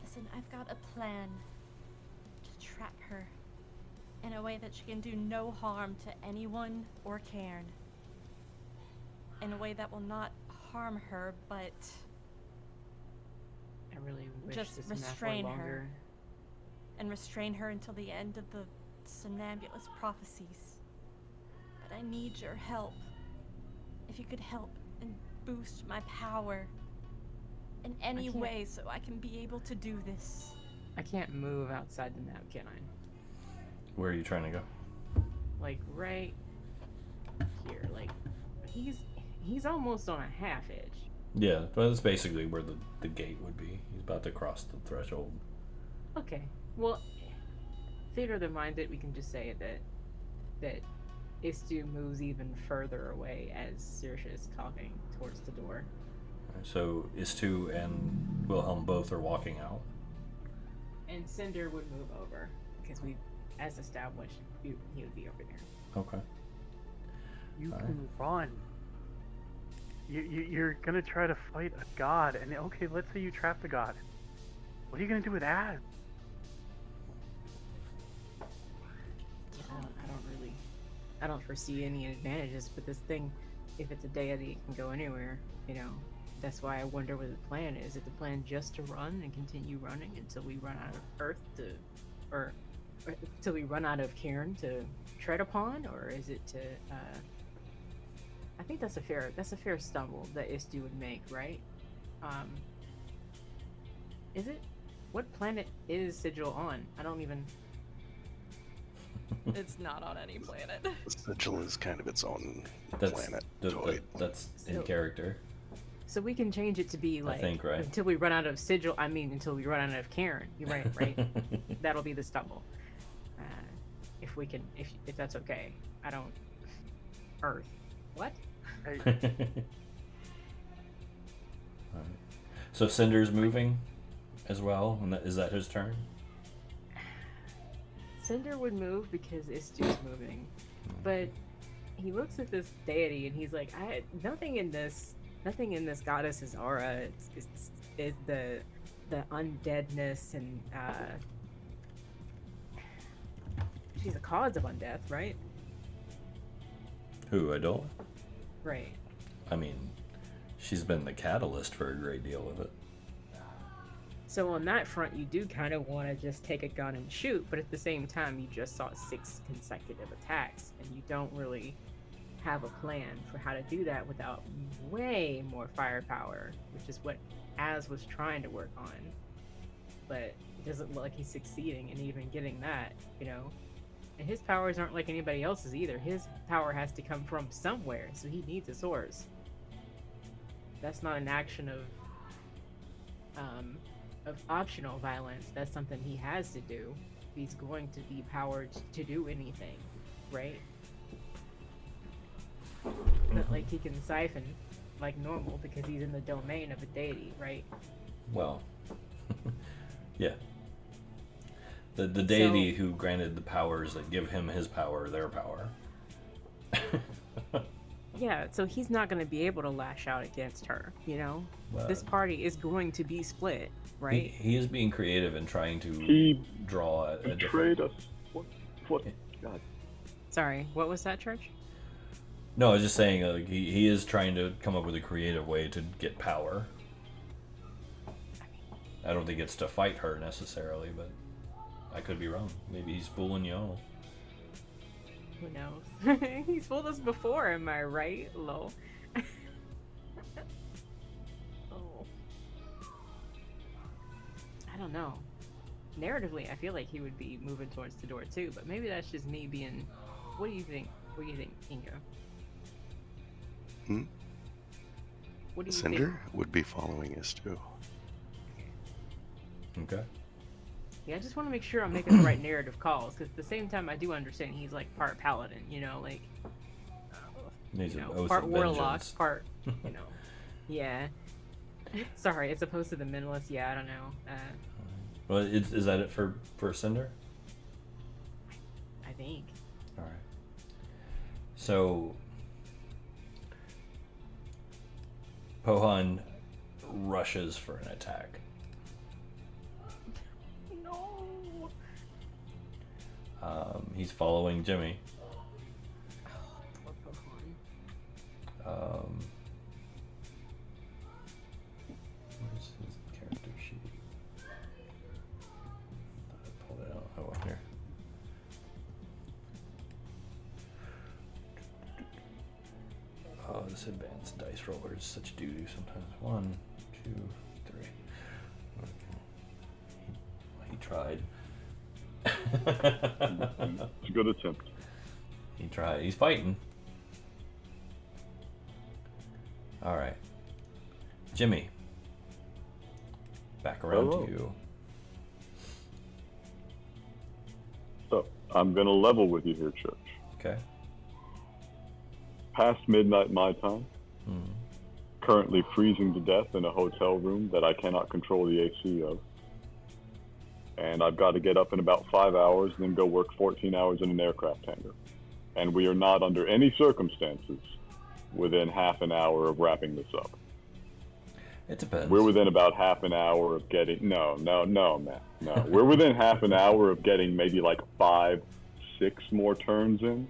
Listen, I've got a plan to trap her in a way that she can do no harm to anyone or Cairne. In a way that will not harm her, but I really wish just this math were restrain her. longer. And restrain her until the end of the somnambulist prophecies. But I need your help. If you could help and boost my power in any can't- way so I can be able to do this. I can't move outside the map, can I? Where are you trying to go? Like right here. Like he's almost on a half edge. Yeah, but that's basically where the gate would be. He's about to cross the threshold. Okay. Well, theater of the mind that we can just say that Istu moves even further away as Saoirse is talking towards the door. Alright, so Istu and Wilhelm both are walking out. And Cinder would move over because we, as established, he would be over there. Okay. You Alright. can run. You're gonna try to fight a god, and okay, let's say you trap the god. What are you gonna do with Az? I don't foresee any advantages, but this thing, if it's a deity, it can go anywhere, you know. That's why I wonder what the plan is. Is it the plan just to run and continue running until we run out of Earth or until we run out of Cairne to tread upon, or is it to? I think that's a fair stumble that Istu would make, right? Is it? What planet is Sigil on? I don't even. It's not on any planet. Sigil is kind of its own That's planet. that's in So- character. So we can change it to be like think, right? until we run out of Sigil. I mean, until we run out of Cairne. You're right, right? That'll be the stumble. If we can, if that's okay. I don't. Earth. What? Hey, Alright. So Cinder's moving as well, and is that his turn? Cinder would move because Istu's moving, but he looks at this deity and he's like, nothing in this goddess's aura. It's the undeadness and she's a cause of undeath, right? Who, Adol? Right. I mean, she's been the catalyst for a great deal of it. So on that front, you do kind of want to just take a gun and shoot, but at the same time, you just saw 6 consecutive attacks, and you don't really have a plan for how to do that without way more firepower, which is what Az was trying to work on. But it doesn't look like he's succeeding in even getting that, you know? And his powers aren't like anybody else's either. His power has to come from somewhere, so he needs a source. That's not an action of of optional violence. That's something he has to do. He's going to be powered to do anything, right? Not like he can siphon like normal because he's in the domain of a deity, right? Well, yeah. The deity who granted the powers that give him his power, their power. Yeah, so he's not going to be able to lash out against her, you know? This party is going to be split, right? He is being creative and trying to He draw a betrayed different... us. What? God. Sorry, what was that, Church? No, I was just saying, he is trying to come up with a creative way to get power. I don't think it's to fight her necessarily, but I could be wrong. Maybe he's fooling y'all. Who knows? He's fooled us before, am I right? Lol. Oh. I don't know. Narratively, I feel like he would be moving towards the door too, but maybe that's just me being... What do you think? What do you think, Ingo? What do you think? Cinder would be following us too. Okay. Yeah, I just want to make sure I'm making the right narrative calls, because at the same time, I do understand he's like part paladin, you know, like Needs you an know, oath part of warlock, vengeance. part you know, yeah. Sorry, as opposed to the minimalist. Yeah, I don't know. Well, is that it for Cinder? I think. All right. So Pohan rushes for an attack. No. He's following Jimmy. Poor Pokemon. Where's his character sheet? I pulled it out. Oh, here. Oh, this advanced dice roller is such doo-doo sometimes. 1, 2, 3. Okay. He tried. It's a good attempt. He tried. He's fighting. All right. Jimmy. Back around Hello. to you. So, I'm going to level with you here, Church. Okay. Past midnight my time, currently freezing to death in a hotel room that I cannot control the AC of. And I've got to get up in about 5 hours and then go work 14 hours in an aircraft hangar. And we are not under any circumstances within half an hour of wrapping this up. It depends. We're within about half an hour of getting... No, Matt. No. We're within half an hour of getting maybe like 5, 6 more turns in.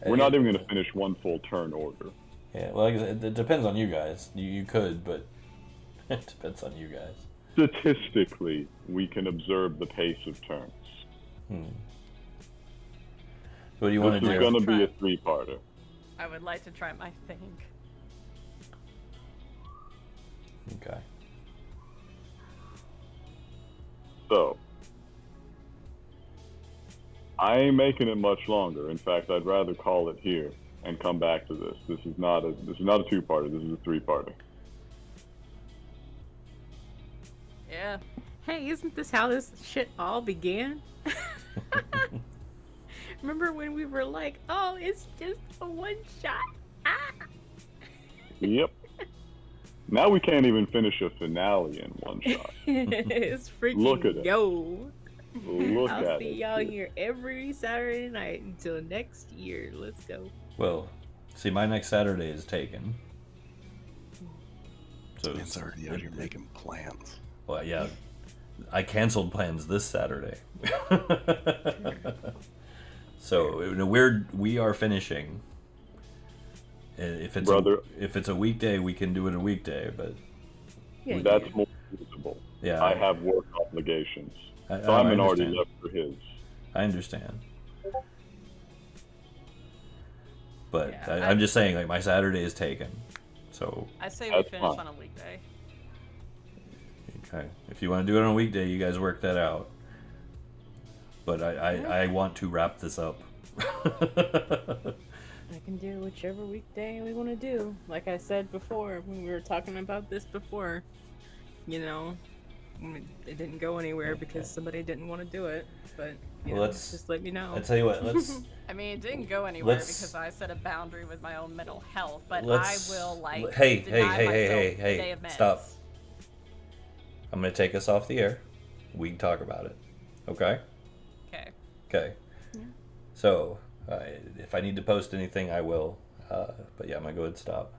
We're not even going to finish one full turn order. Yeah, well, like I said, it depends on you guys. You could, but it depends on you guys. Statistically, we can observe the pace of turns. What do you want to This is do? going to be a 3-parter. I would like to try my thing. Okay. So, I ain't making it much longer. In fact, I'd rather call it here and come back to this. This is not a 2-parter. This is a 3-parter. Yeah. Hey, isn't this how this shit all began? Remember when we were like, oh, it's just a one shot? Ah! Yep. Now we can't even finish a finale in one shot. It's freaking Look at it. yo. Look I'll at see it. y'all here every Saturday night until next year. Let's go. Well, see, my next Saturday is taken. So It's already out here making plans. Well, yeah. I canceled plans this Saturday. So we are finishing. If it's a weekday, we can do it a weekday, but Yeah, That's more feasible. yeah, I have work obligations. I Simon already understand. left for his. I understand. But Yeah, I'm just saying, like, my Saturday is taken. So, I say we That's finish fine. on a weekday. okay. If you want to do it on a weekday, you guys work that out. But I want to wrap this up. I can do whichever weekday we want to do. Like I said before, when we were talking about this before, you know, it didn't go anywhere because somebody didn't want to do it. But you know, let's just let me know. I tell you what, let's I mean, it didn't go anywhere Let's- because I set a boundary with my own mental health, but I let's will, like, hey, deny myself a day hey, of meds. stop. I'm gonna take us off the air. We can talk about it. Okay? Okay. Okay. So, if I need to post anything, I will. But yeah, I'm gonna go ahead and stop.